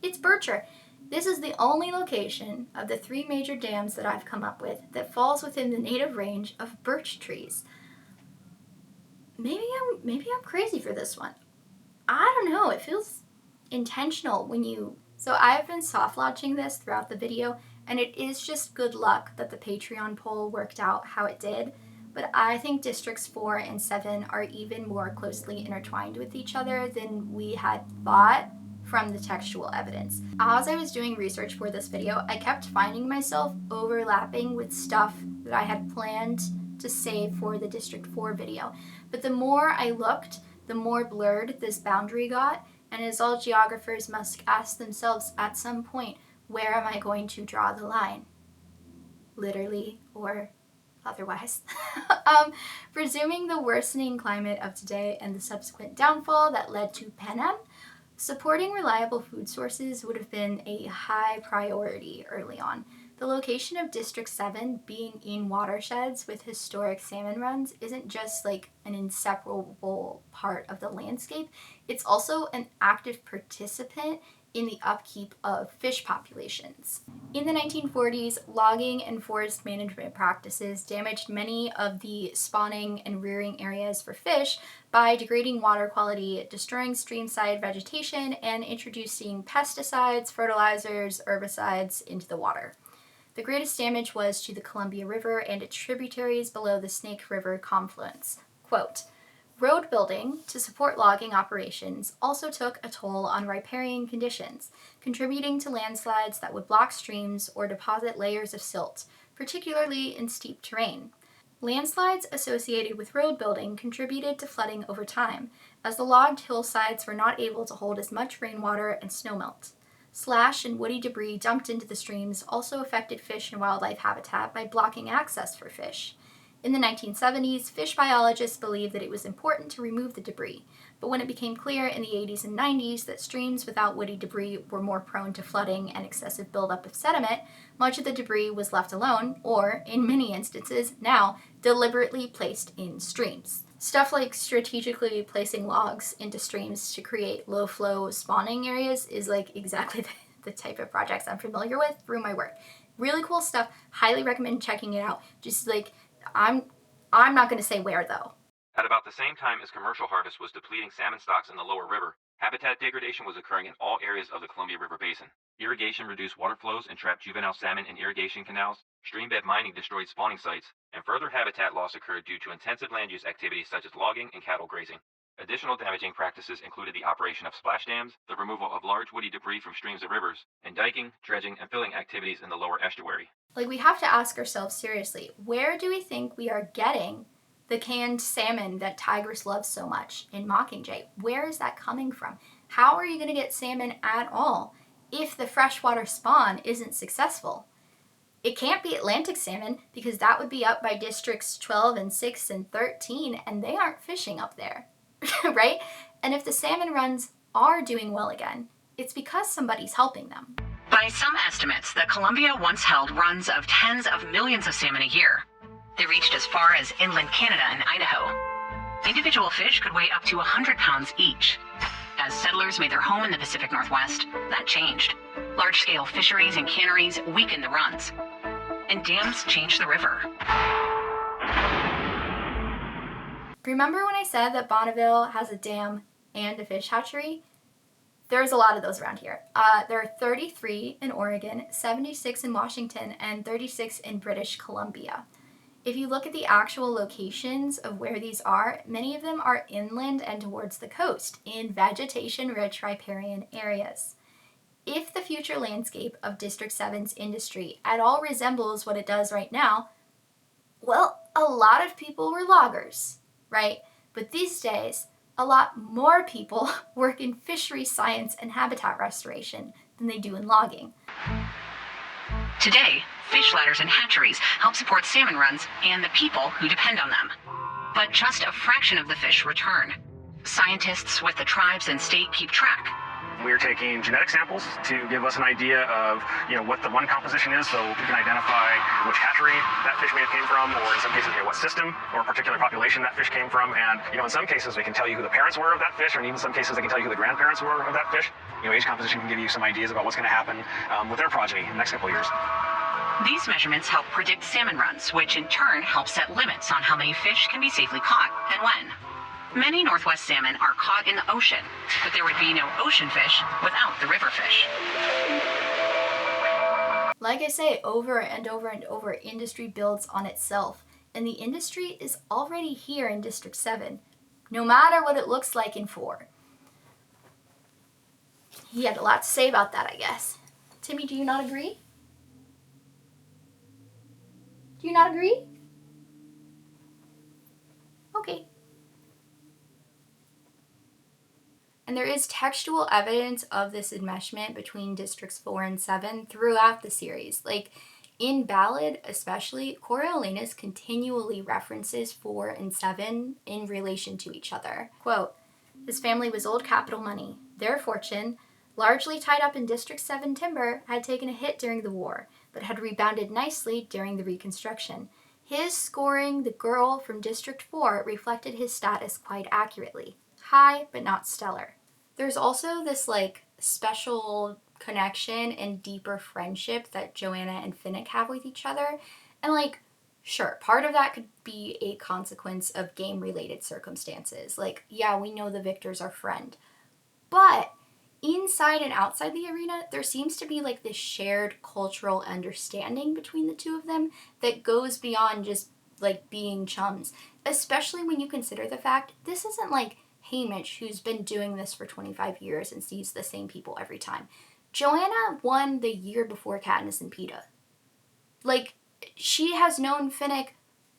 It's Bircher. This is the only location of the three major dams that I've come up with that falls within the native range of birch trees. Maybe I'm crazy for this one. I don't know, it feels intentional when you... So I've been soft launching this throughout the video, and it is just good luck that the Patreon poll worked out how it did. But I think Districts 4 and 7 are even more closely intertwined with each other than we had thought from the textual evidence. As I was doing research for this video, I kept finding myself overlapping with stuff that I had planned to save for the District 4 video. But the more I looked, the more blurred this boundary got, and as all geographers must ask themselves at some point, where am I going to draw the line? Literally or otherwise. Presuming the worsening climate of today and the subsequent downfall that led to Panem, supporting reliable food sources would have been a high priority early on. The location of District 7 being in watersheds with historic salmon runs isn't just like an inseparable part of the landscape, it's also an active participant in the upkeep of fish populations. In the 1940s, logging and forest management practices damaged many of the spawning and rearing areas for fish by degrading water quality, destroying streamside vegetation, and introducing pesticides, fertilizers, herbicides into the water. The greatest damage was to the Columbia River and its tributaries below the Snake River confluence. Quote, road building to support logging operations also took a toll on riparian conditions, contributing to landslides that would block streams or deposit layers of silt, particularly in steep terrain. Landslides associated with road building contributed to flooding over time, as the logged hillsides were not able to hold as much rainwater and snowmelt. Slash and woody debris dumped into the streams also affected fish and wildlife habitat by blocking access for fish. In the 1970s, fish biologists believed that it was important to remove the debris, but when it became clear in the 80s and 90s that streams without woody debris were more prone to flooding and excessive buildup of sediment, much of the debris was left alone, or, in many instances, now deliberately placed in streams. Stuff like strategically placing logs into streams to create low-flow spawning areas is like exactly the type of projects I'm familiar with through my work. Really cool stuff. Highly recommend checking it out. Just like, I'm not going to say where though. At about the same time as commercial harvest was depleting salmon stocks in the lower river, habitat degradation was occurring in all areas of the Columbia River Basin. Irrigation reduced water flows and trapped juvenile salmon in irrigation canals, streambed mining destroyed spawning sites, and further habitat loss occurred due to intensive land use activities such as logging and cattle grazing. Additional damaging practices included the operation of splash dams, the removal of large woody debris from streams and rivers, and diking, dredging, and filling activities in the lower estuary. Like, we have to ask ourselves seriously, where do we think we are getting the canned salmon that Tigris loves so much in Mockingjay? Where is that coming from? How are you going to get salmon at all if the freshwater spawn isn't successful? It can't be Atlantic salmon because that would be up by districts 12 and 6 and 13, and they aren't fishing up there, right? And if the salmon runs are doing well again, it's because somebody's helping them. By some estimates, the Columbia once held runs of tens of millions of salmon a year. They reached as far as inland Canada and Idaho. Individual fish could weigh up to 100 pounds each. As settlers made their home in the Pacific Northwest, that changed. Large-scale fisheries and canneries weakened the runs, and dams changed the river. Remember when I said that Bonneville has a dam and a fish hatchery? There's a lot of those around here. There are 33 in Oregon, 76 in Washington, and 36 in British Columbia. If you look at the actual locations of where these are, many of them are inland and towards the coast, in vegetation-rich riparian areas. If the future landscape of District 7's industry at all resembles what it does right now, well, a lot of people were loggers, right? But these days, a lot more people work in fishery science and habitat restoration than they do in logging. Today, fish ladders and hatcheries help support salmon runs and the people who depend on them. But just a fraction of the fish return. Scientists with the tribes and state keep track. We're taking genetic samples to give us an idea of, what the one composition is, so we can identify which hatchery that fish may have came from, or in some cases, what system or particular population that fish came from. And, in some cases, we can tell you who the parents were of that fish, or in even some cases, they can tell you who the grandparents were of that fish. Age composition can give you some ideas about what's going to happen with their progeny in the next couple of years. These measurements help predict salmon runs, which in turn help set limits on how many fish can be safely caught and when. Many Northwest salmon are caught in the ocean, but there would be no ocean fish without the river fish. Like I say, over and over and over, industry builds on itself, and the industry is already here in District 7, no matter what it looks like in 4. He had a lot to say about that, I guess. Timmy, do you not agree? Do you not agree? Okay. And there is textual evidence of this enmeshment between Districts 4 and 7 throughout the series. Like, in Ballad especially, Coriolanus continually references 4 and 7 in relation to each other. Quote, "His family was old capital money. Their fortune, largely tied up in District 7 timber, had taken a hit during the war, but had rebounded nicely during the Reconstruction. His scoring the girl from District 4 reflected his status quite accurately. High, but not stellar." There's also this, special connection and deeper friendship that Johanna and Finnick have with each other. And, sure, part of that could be a consequence of game-related circumstances. Yeah, we know the victor's our friend. But inside and outside the arena, there seems to be, this shared cultural understanding between the two of them that goes beyond just, being chums. Especially when you consider the fact this isn't, Hamish, who's been doing this for 25 years and sees the same people every time. Johanna won the year before Katniss and Peeta. She has known Finnick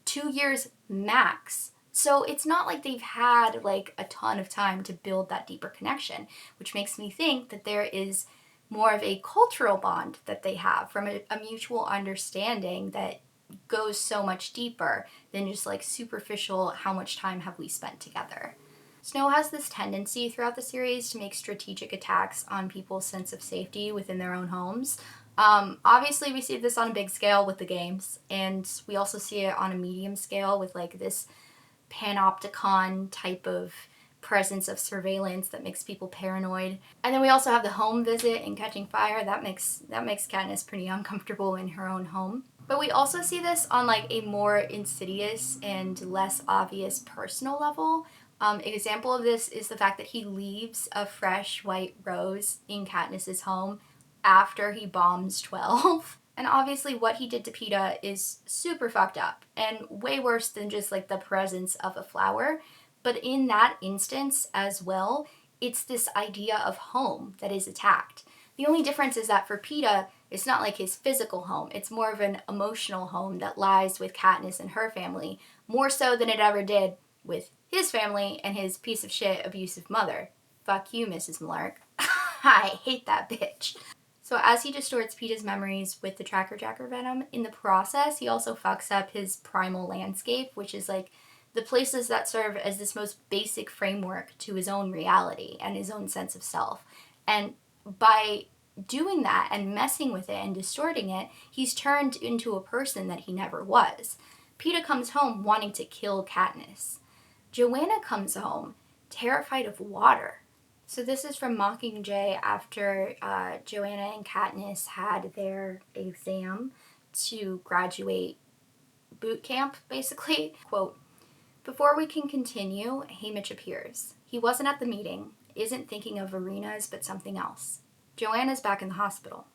2 years max. So it's not like they've had, a ton of time to build that deeper connection, which makes me think that there is more of a cultural bond that they have from a mutual understanding that goes so much deeper than just, superficial, how much time have we spent together. Snow has this tendency throughout the series to make strategic attacks on people's sense of safety within their own homes. Obviously, we see this on a big scale with the games, and we also see it on a medium scale with, this panopticon type of presence of surveillance that makes people paranoid. And then we also have the home visit in Catching Fire. That makes Katniss pretty uncomfortable in her own home. But we also see this on like a more insidious and less obvious personal level. Example of this is the fact that he leaves a fresh white rose in Katniss's home after he bombs 12. And obviously what he did to Peeta is super fucked up and way worse than just like the presence of a flower. But in that instance as well, it's this idea of home that is attacked. The only difference is that for Peeta, it's not like his physical home. It's more of an emotional home that lies with Katniss and her family, more so than it ever did with his family and his piece of shit abusive mother. Fuck you, Mrs. Malark. I hate that bitch. So as he distorts Peeta's memories with the Tracker Jacker venom, in the process, he also fucks up his primal landscape, which is like the places that serve as this most basic framework to his own reality and his own sense of self. And by doing that and messing with it and distorting it, he's turned into a person that he never was. Peeta comes home wanting to kill Katniss. Johanna comes home terrified of water. So this is from Mockingjay after Johanna and Katniss had their exam to graduate boot camp, basically. Quote, "Before we can continue, Haymitch appears. He wasn't at the meeting, isn't thinking of arenas, but something else. Joanna's back in the hospital.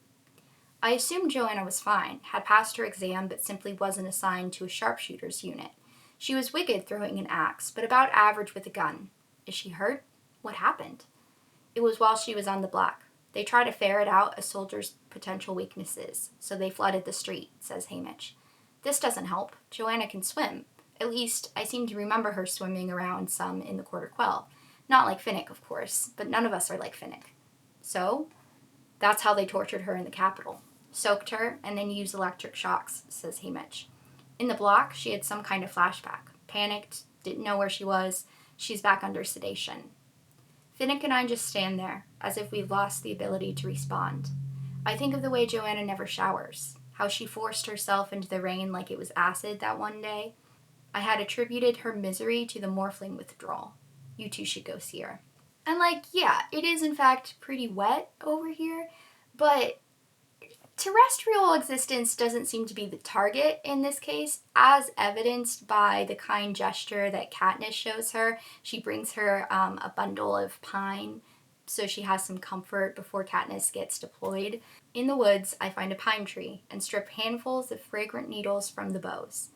I assumed Johanna was fine, had passed her exam, but simply wasn't assigned to a sharpshooter's unit. She was wicked throwing an axe, but about average with a gun. Is she hurt? What happened? It was while she was on the block. They tried to ferret out a soldier's potential weaknesses, so they flooded the street," says Haymitch. "This doesn't help. Johanna can swim. At least, I seem to remember her swimming around some in the Quarter Quell. Not like Finnick, of course, but none of us are like Finnick. So, that's how they tortured her in the Capitol. Soaked her, and then used electric shocks," says Haymitch. "In the block, she had some kind of flashback. Panicked, didn't know where she was. She's back under sedation. Finnick and I just stand there, as if we've lost the ability to respond. I think of the way Johanna never showers, how she forced herself into the rain like it was acid that one day. I had attributed her misery to the morphling withdrawal. You two should go see her." And like, yeah, it is in fact pretty wet over here, but terrestrial existence doesn't seem to be the target in this case, as evidenced by the kind gesture that Katniss shows her. She brings her a bundle of pine so she has some comfort before Katniss gets deployed. In the woods, I find a pine tree and strip handfuls of fragrant needles from the boughs.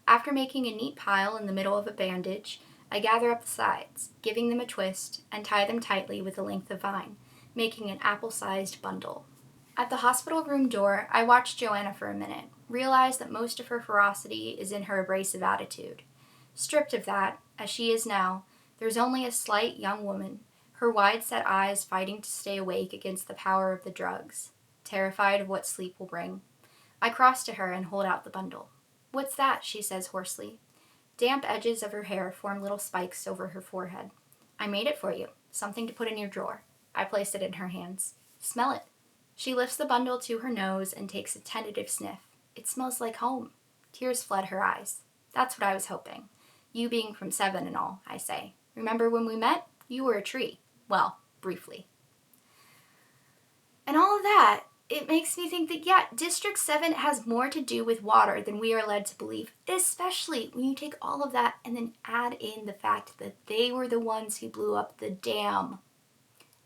After making a neat pile in the middle of a bandage, I gather up the sides, giving them a twist, and tie them tightly with a length of vine, making an apple-sized bundle. At the hospital room door, I watch Johanna for a minute, realize that most of her ferocity is in her abrasive attitude. Stripped of that, as she is now, there's only a slight young woman, her wide-set eyes fighting to stay awake against the power of the drugs, terrified of what sleep will bring. I cross to her and hold out the bundle. "What's that?" she says hoarsely. Damp edges of her hair form little spikes over her forehead. "I made it for you. Something to put in your drawer." I place it in her hands. "Smell it." She lifts the bundle to her nose and takes a tentative sniff. "It smells like home." Tears flood her eyes. "That's what I was hoping. You being from 7 and all," I say. "Remember when we met? You were a tree. Well, briefly." And all of that, it makes me think that, yeah, District 7 has more to do with water than we are led to believe, especially when you take all of that and then add in the fact that they were the ones who blew up the dam.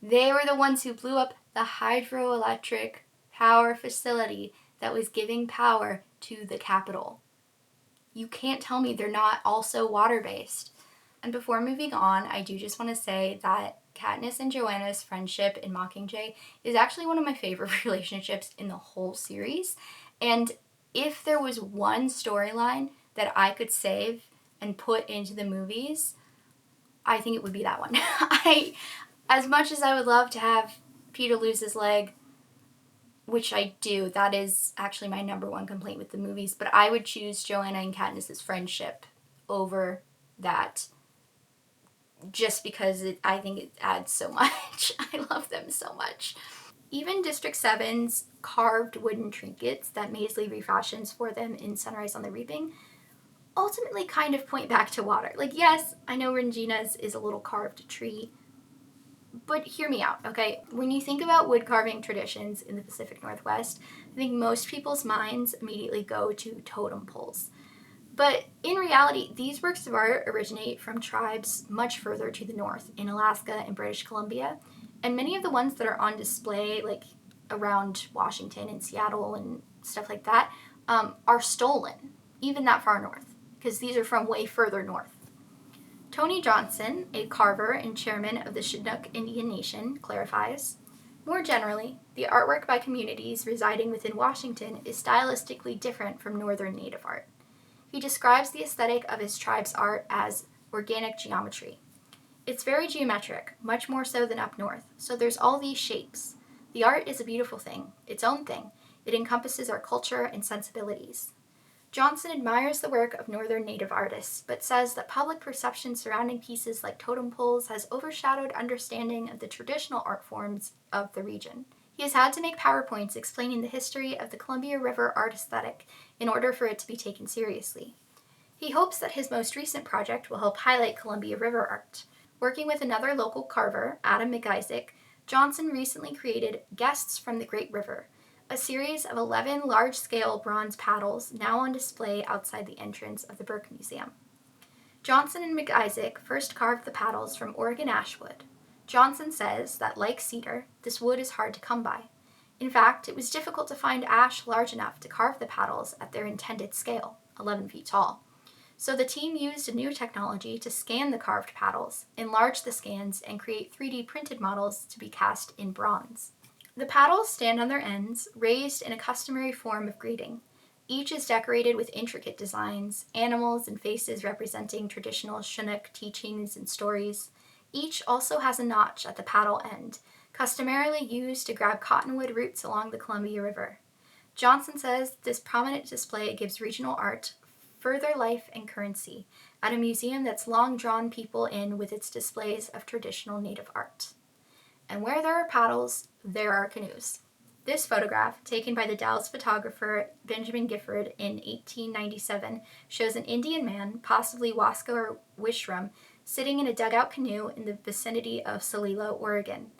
They were the ones who blew up the hydroelectric power facility that was giving power to the Capitol. You can't tell me they're not also water-based. And before moving on, I do just want to say that Katniss and Joanna's friendship in Mockingjay is actually one of my favorite relationships in the whole series. And if there was one storyline that I could save and put into the movies, I think it would be that one. As much as I would love to have Peeta lose his leg, which I do, that is actually my number one complaint with the movies, but I would choose Johanna and Katniss's friendship over that, just because I think it adds so much. I love them so much. Even District 7's carved wooden trinkets that Maisley refashions for them in Sunrise on the Reaping ultimately kind of point back to water. Like, yes, I know Regina's is a little carved tree, but hear me out, okay? When you think about wood carving traditions in the Pacific Northwest, I think most people's minds immediately go to totem poles. But in reality, these works of art originate from tribes much further to the north, in Alaska and British Columbia, and many of the ones that are on display, like around Washington and Seattle and stuff like that, are stolen, even that far north, because these are from way further north. Tony Johnson, a carver and chairman of the Chinook Indian Nation, clarifies, more generally, the artwork by communities residing within Washington is stylistically different from northern native art. He describes the aesthetic of his tribe's art as organic geometry. It's very geometric, much more so than up north, so there's all these shapes. The art is a beautiful thing, its own thing. It encompasses our culture and sensibilities. Johnson admires the work of northern native artists, but says that public perception surrounding pieces like totem poles has overshadowed understanding of the traditional art forms of the region. He has had to make PowerPoints explaining the history of the Columbia River art aesthetic in order for it to be taken seriously. He hopes that his most recent project will help highlight Columbia River art. Working with another local carver, Adam McIsaac, Johnson recently created Guests from the Great River, a series of 11 large-scale bronze paddles now on display outside the entrance of the Burke Museum. Johnson and McIsaac first carved the paddles from Oregon ash wood. Johnson says that, like cedar, this wood is hard to come by. In fact, it was difficult to find ash large enough to carve the paddles at their intended scale, 11 feet tall. So the team used a new technology to scan the carved paddles, enlarge the scans, and create 3D printed models to be cast in bronze. The paddles stand on their ends, raised in a customary form of greeting. Each is decorated with intricate designs, animals and faces representing traditional Chinook teachings and stories. Each also has a notch at the paddle end, customarily used to grab cottonwood roots along the Columbia River. Johnson says this prominent display gives regional art further life and currency at a museum that's long drawn people in with its displays of traditional native art. And where there are paddles, there are canoes. This photograph, taken by the Dallas photographer Benjamin Gifford in 1897, shows an Indian man, possibly Wasco or Wishram, sitting in a dugout canoe in the vicinity of Celilo, Oregon.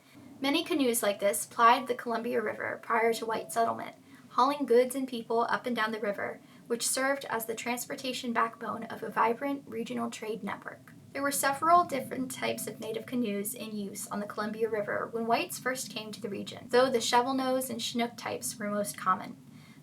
Many canoes like this plied the Columbia River prior to white settlement, hauling goods and people up and down the river, which served as the transportation backbone of a vibrant regional trade network. There were several different types of native canoes in use on the Columbia River when whites first came to the region, though the shovel-nose and Chinook types were most common.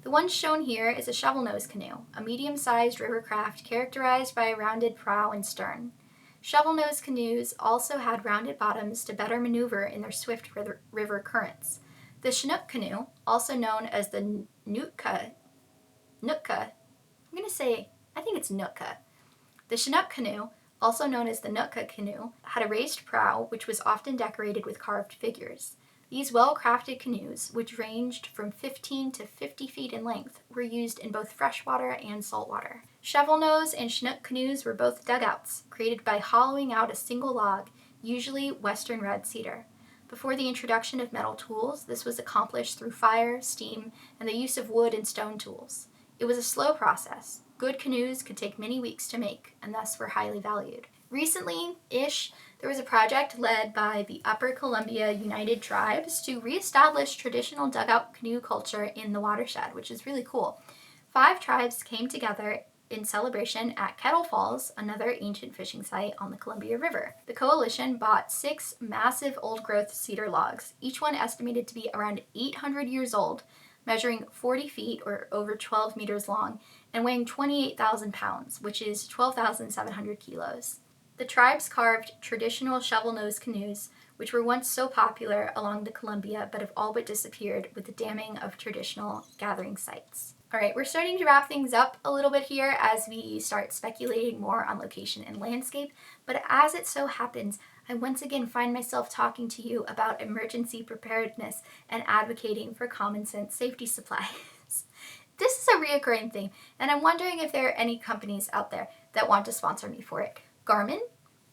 The one shown here is a shovel-nose canoe, a medium-sized river craft characterized by a rounded prow and stern. Shovel-nose canoes also had rounded bottoms to better maneuver in their swift river currents. The Chinook canoe, also known as the Nootka, I think it's Nootka. The Chinook canoe, also known as the Nootka canoe, had a raised prow which was often decorated with carved figures. These well-crafted canoes, which ranged from 15 to 50 feet in length, were used in both freshwater and saltwater. Shovel-nose and Chinook canoes were both dugouts, created by hollowing out a single log, usually western red cedar. Before the introduction of metal tools, this was accomplished through fire, steam, and the use of wood and stone tools. It was a slow process. Good canoes could take many weeks to make, and thus were highly valued. Recently-ish, there was a project led by the Upper Columbia United Tribes to reestablish traditional dugout canoe culture in the watershed, which is really cool. 5 tribes came together in celebration at Kettle Falls, another ancient fishing site on the Columbia River. The coalition bought 6 massive old-growth cedar logs, each one estimated to be around 800 years old, measuring 40 feet or over 12 meters long, and weighing 28,000 pounds, which is 12,700 kilos. The tribes carved traditional shovel-nose canoes, which were once so popular along the Columbia but have all but disappeared with the damming of traditional gathering sites. All right, we're starting to wrap things up a little bit here as we start speculating more on location and landscape, but as it so happens, I once again find myself talking to you about emergency preparedness and advocating for common sense safety supplies. This is a reoccurring theme, and I'm wondering if there are any companies out there that want to sponsor me for it. Garmin,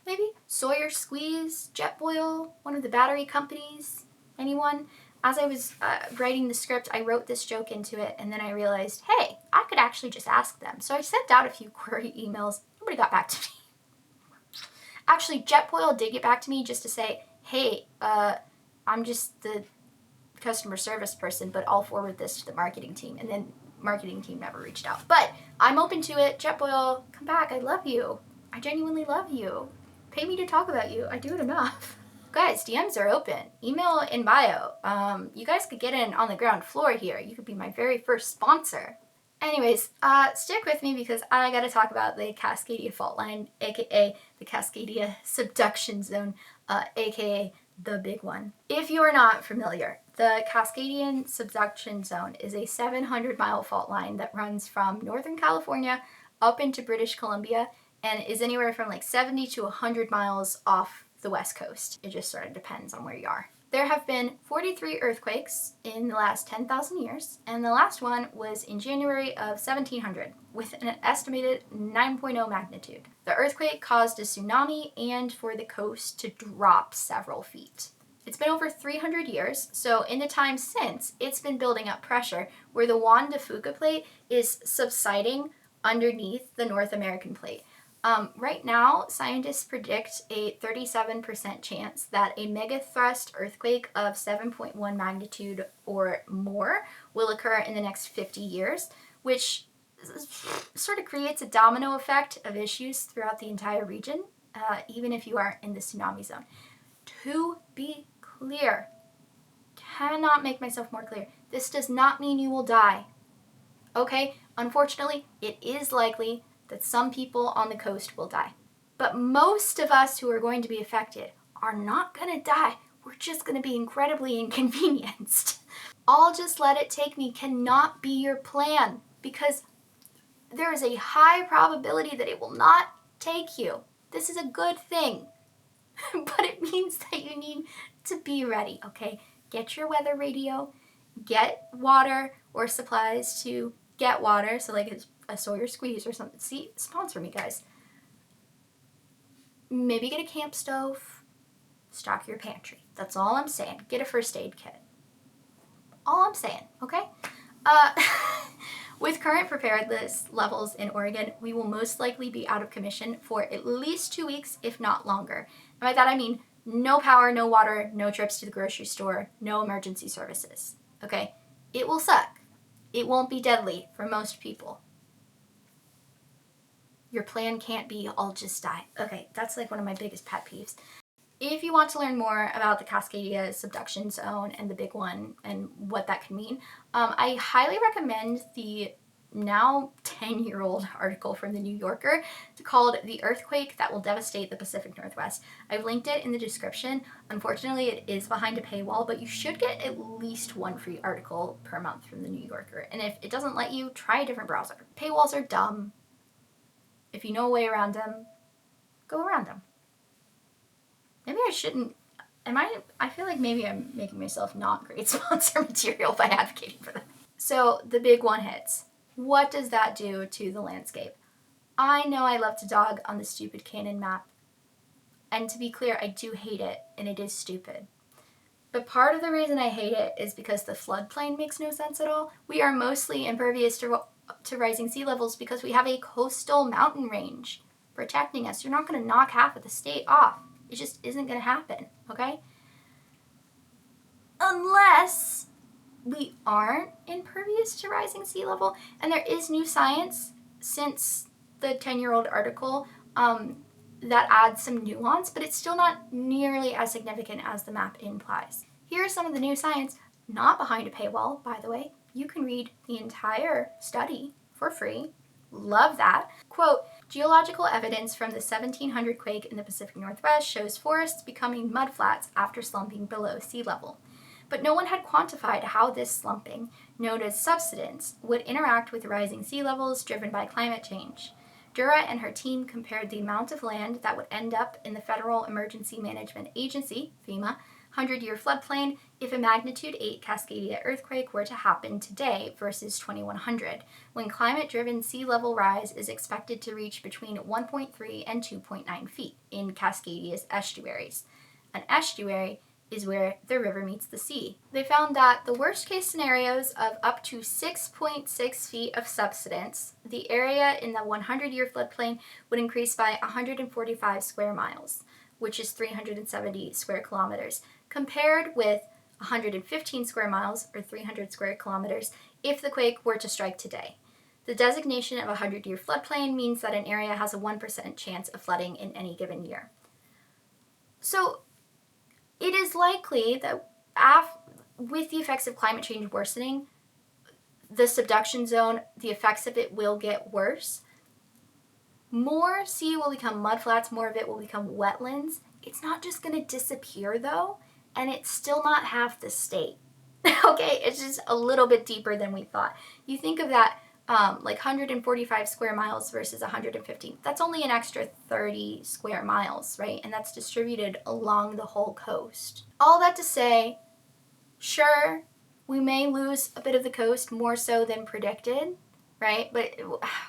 maybe? Sawyer Squeeze, Jetboil, one of the battery companies, anyone? As I was writing the script, I wrote this joke into it, and then I realized, hey, I I could actually just ask them. So I sent out a few query emails. Nobody got back to me. Actually, Jetboil did get back to me just to say, hey, I'm just the customer service person, but I'll forward this to the marketing team. And then marketing team never reached out. But I'm open to it. Jetboil, come back. I love you. I genuinely love you. Pay me to talk about you. I do it enough. Guys, DMs are open. Email in bio. You guys could get in on the ground floor here. You could be my very first sponsor. Anyways, stick with me because I gotta talk about the Cascadia fault line, aka the Cascadia subduction zone, aka the big one. If you are not familiar, the Cascadian subduction zone is a 700-mile fault line that runs from Northern California up into British Columbia and is anywhere from like 70 to 100 miles off the west coast. It just sort of depends on where you are. There have been 43 earthquakes in the last 10,000 years, and the last one was in January of 1700 with an estimated 9.0 magnitude. The earthquake caused a tsunami and for the coast to drop several feet. It's been over 300 years, so in the time since, it's been building up pressure where the Juan de Fuca plate is subsiding underneath the North American plate. Right now, scientists predict a 37% chance that a megathrust earthquake of 7.1 magnitude or more will occur in the next 50 years, which sort of creates a domino effect of issues throughout the entire region, even if you are in the tsunami zone. To be clear, cannot make myself more clear, this does not mean you will die. Okay, unfortunately, it is likely that some people on the coast will die. But most of us who are going to be affected are not going to die. We're just going to be incredibly inconvenienced. I'll just let it take me cannot be your plan because there is a high probability that it will not take you. This is a good thing, but it means that you need to be ready, okay? Get your weather radio, get water or supplies to get water, so like a Sawyer squeeze or something. See, sponsor me, guys. Maybe get a camp stove, stock your pantry. That's all I'm saying. Get a first aid kit. All I'm saying, okay? With current preparedness levels in Oregon, we will most likely be out of commission for at least 2 weeks, if not longer. And by that I mean no power, no water, no trips to the grocery store, no emergency services, okay? It will suck. It won't be deadly for most people. Your plan can't be, I'll just die. Okay, that's like one of my biggest pet peeves. If you want to learn more about the Cascadia subduction zone and the big one and what that can mean, I highly recommend the now 10-year-old article from the New Yorker called The Earthquake That Will Devastate the Pacific Northwest. I've linked it in the description. Unfortunately, it is behind a paywall, but you should get at least one free article per month from the New Yorker. And if it doesn't let you, try a different browser. Paywalls are dumb. If you know a way around them, go around them. Maybe I shouldn't. I feel like maybe I'm making myself not great sponsor material by advocating for that. So the big one hits. What does that do to the landscape? I know I love to dog on the stupid Canon map. And to be clear, I do hate it, and it is stupid. But part of the reason I hate it is because the floodplain makes no sense at all. We are mostly impervious to rising sea levels because we have a coastal mountain range protecting us. You're not going to knock half of the state off. It just isn't going to happen, okay? Unless we aren't impervious to rising sea level. And there is new science since the 10-year-old article that adds some nuance, but it's still not nearly as significant as the map implies. Here are some of the new science, not behind a paywall, by the way. You can read the entire study for free. Love that. Quote, geological evidence from the 1700 quake in the Pacific Northwest shows forests becoming mudflats after slumping below sea level. But no one had quantified how this slumping, known as subsidence, would interact with rising sea levels driven by climate change. Dura and her team compared the amount of land that would end up in the Federal Emergency Management Agency, FEMA, 100-year floodplain if a magnitude 8 Cascadia earthquake were to happen today versus 2100, when climate-driven sea level rise is expected to reach between 1.3 and 2.9 feet in Cascadia's estuaries. An estuary is where the river meets the sea. They found that the worst case scenarios of up to 6.6 feet of subsidence, the area in the 100-year floodplain would increase by 145 square miles, which is 370 square kilometers, compared with 115 square miles, or 300 square kilometers, if the quake were to strike today. The designation of a 100-year floodplain means that an area has a 1% chance of flooding in any given year. So it is likely that with the effects of climate change worsening, the subduction zone, the effects of it will get worse. More sea will become mudflats, more of it will become wetlands. It's not just going to disappear though, and it's still not half the state. Okay, it's just a little bit deeper than we thought. You think of that like 145 square miles versus 115. That's only an extra 30 square miles, right? And that's distributed along the whole coast. All that to say, sure, we may lose a bit of the coast more so than predicted, right? But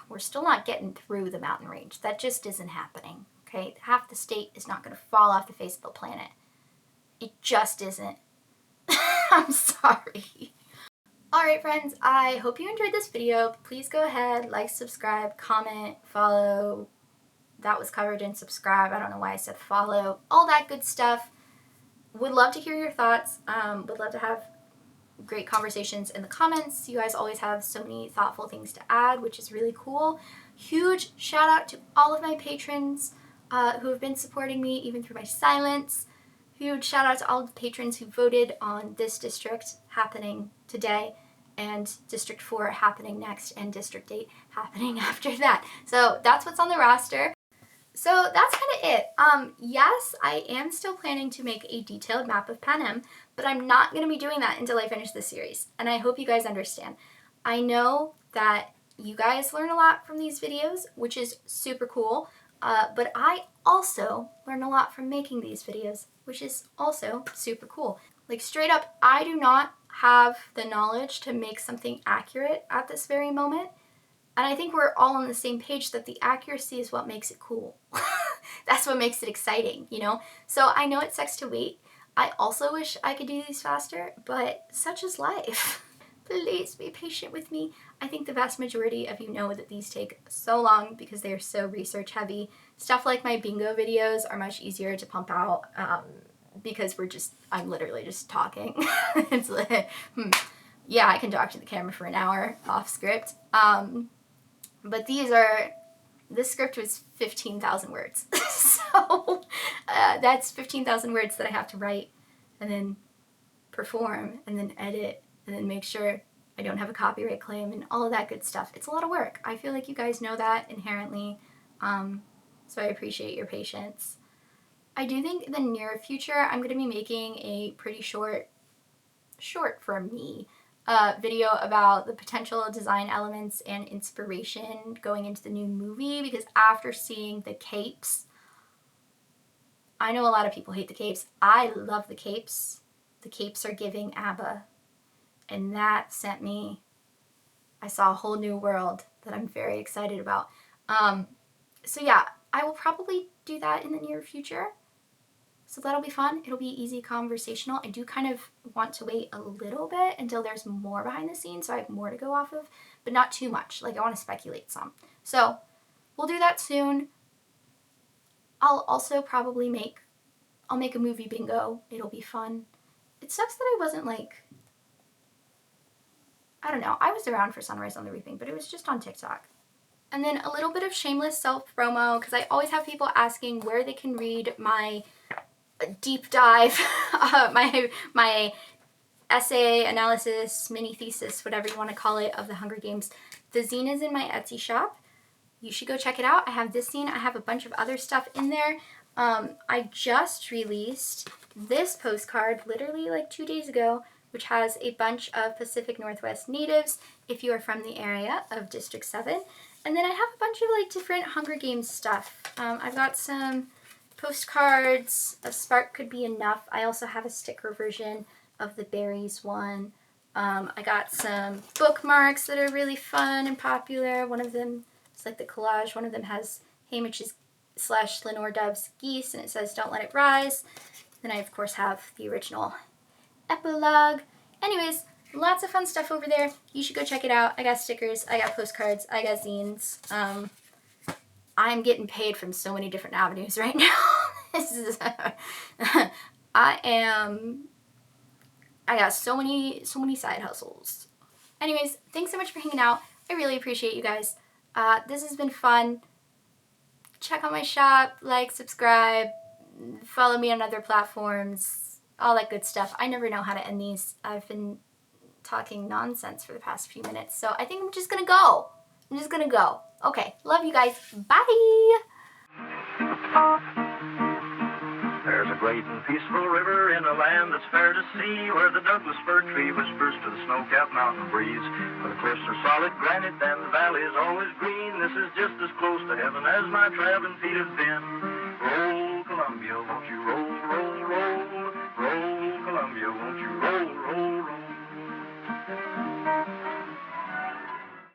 we're still not getting through the mountain range. That just isn't happening, okay? Half the state is not going to fall off the face of the planet. It just isn't. I'm sorry. Alright friends, I hope you enjoyed this video. Please go ahead, like, subscribe, comment, follow. That was covered in subscribe. I don't know why I said follow. All that good stuff. Would love to hear your thoughts. Would love to have great conversations in the comments. You guys always have so many thoughtful things to add, which is really cool. Huge shout out to all of my patrons who have been supporting me even through my silence. Huge shout out to all the patrons who voted on this district happening today, and District 4 happening next, and District 8 happening after that. So that's what's on the roster. So that's kind of it. Yes, I am still planning to make a detailed map of Panem, but I'm not going to be doing that until I finish this series, and I hope you guys understand. I know that you guys learn a lot from these videos, which is super cool, but I also learn a lot from making these videos, which is also super cool. Like straight up, I do not have the knowledge to make something accurate at this very moment. And I think we're all on the same page that the accuracy is what makes it cool. That's what makes it exciting, you know? So I know it sucks to wait. I also wish I could do these faster, but such is life. Please be patient with me. I think the vast majority of you know that these take so long because they are so research heavy. Stuff like my bingo videos are much easier to pump out because I'm literally just talking. It's like, yeah, I can talk to the camera for an hour off script. But this script was 15,000 words. So that's 15,000 words that I have to write and then perform and then edit and then make sure I don't have a copyright claim and all of that good stuff. It's a lot of work. I feel like you guys know that inherently, so I appreciate your patience. I do think in the near future I'm going to be making a pretty short for me, video about the potential design elements and inspiration going into the new movie, because after seeing the capes, I know a lot of people hate the capes. I love the capes. The capes are giving ABBA. And that sent me, I saw a whole new world that I'm very excited about. So yeah, I will probably do that in the near future. So that'll be fun. It'll be easy conversational. I do kind of want to wait a little bit until there's more behind the scenes so I have more to go off of, but not too much. Like I want to speculate some. So we'll do that soon. I'll also probably make a movie bingo. It'll be fun. It sucks that I wasn't like, I don't know. I was around for Sunrise on the Reaping, but it was just on TikTok. And then a little bit of shameless self-promo, because I always have people asking where they can read my deep dive, my essay, analysis, mini thesis, whatever you want to call it, of the Hunger Games. The zine is in my Etsy shop. You should go check it out. I have this zine. I have a bunch of other stuff in there. I just released this postcard literally like 2 days ago, which has a bunch of Pacific Northwest natives if you are from the area of District 7. And then I have a bunch of like different Hunger Games stuff. I've got some postcards. A spark could be enough. I also have a sticker version of the berries one. I got some bookmarks that are really fun and popular. One of them is like the collage. One of them has Hamish's / Lenore Dove's geese, and it says "Don't let it rise." Then I, of course, have the original epilogue. Anyways, lots of fun stuff over there. You should go check it out. I got stickers, I got postcards, I got zines. I'm getting paid from so many different avenues right now. This is I got so many side hustles. Anyways, thanks so much for hanging out. I really appreciate you guys. This has been fun. Check out my shop, like, subscribe, follow me on other platforms, all that good stuff. I never know how to end these. I've been talking nonsense for the past few minutes, so I think I'm just gonna go. Okay, love you guys. Bye! There's a great and peaceful river in a land that's fair to see, where the Douglas fir tree whispers to the snow-capped mountain breeze. Where the cliffs are solid granite and the valley is always green. This is just as close to heaven as my traveling feet have been. Roll, Columbia, won't you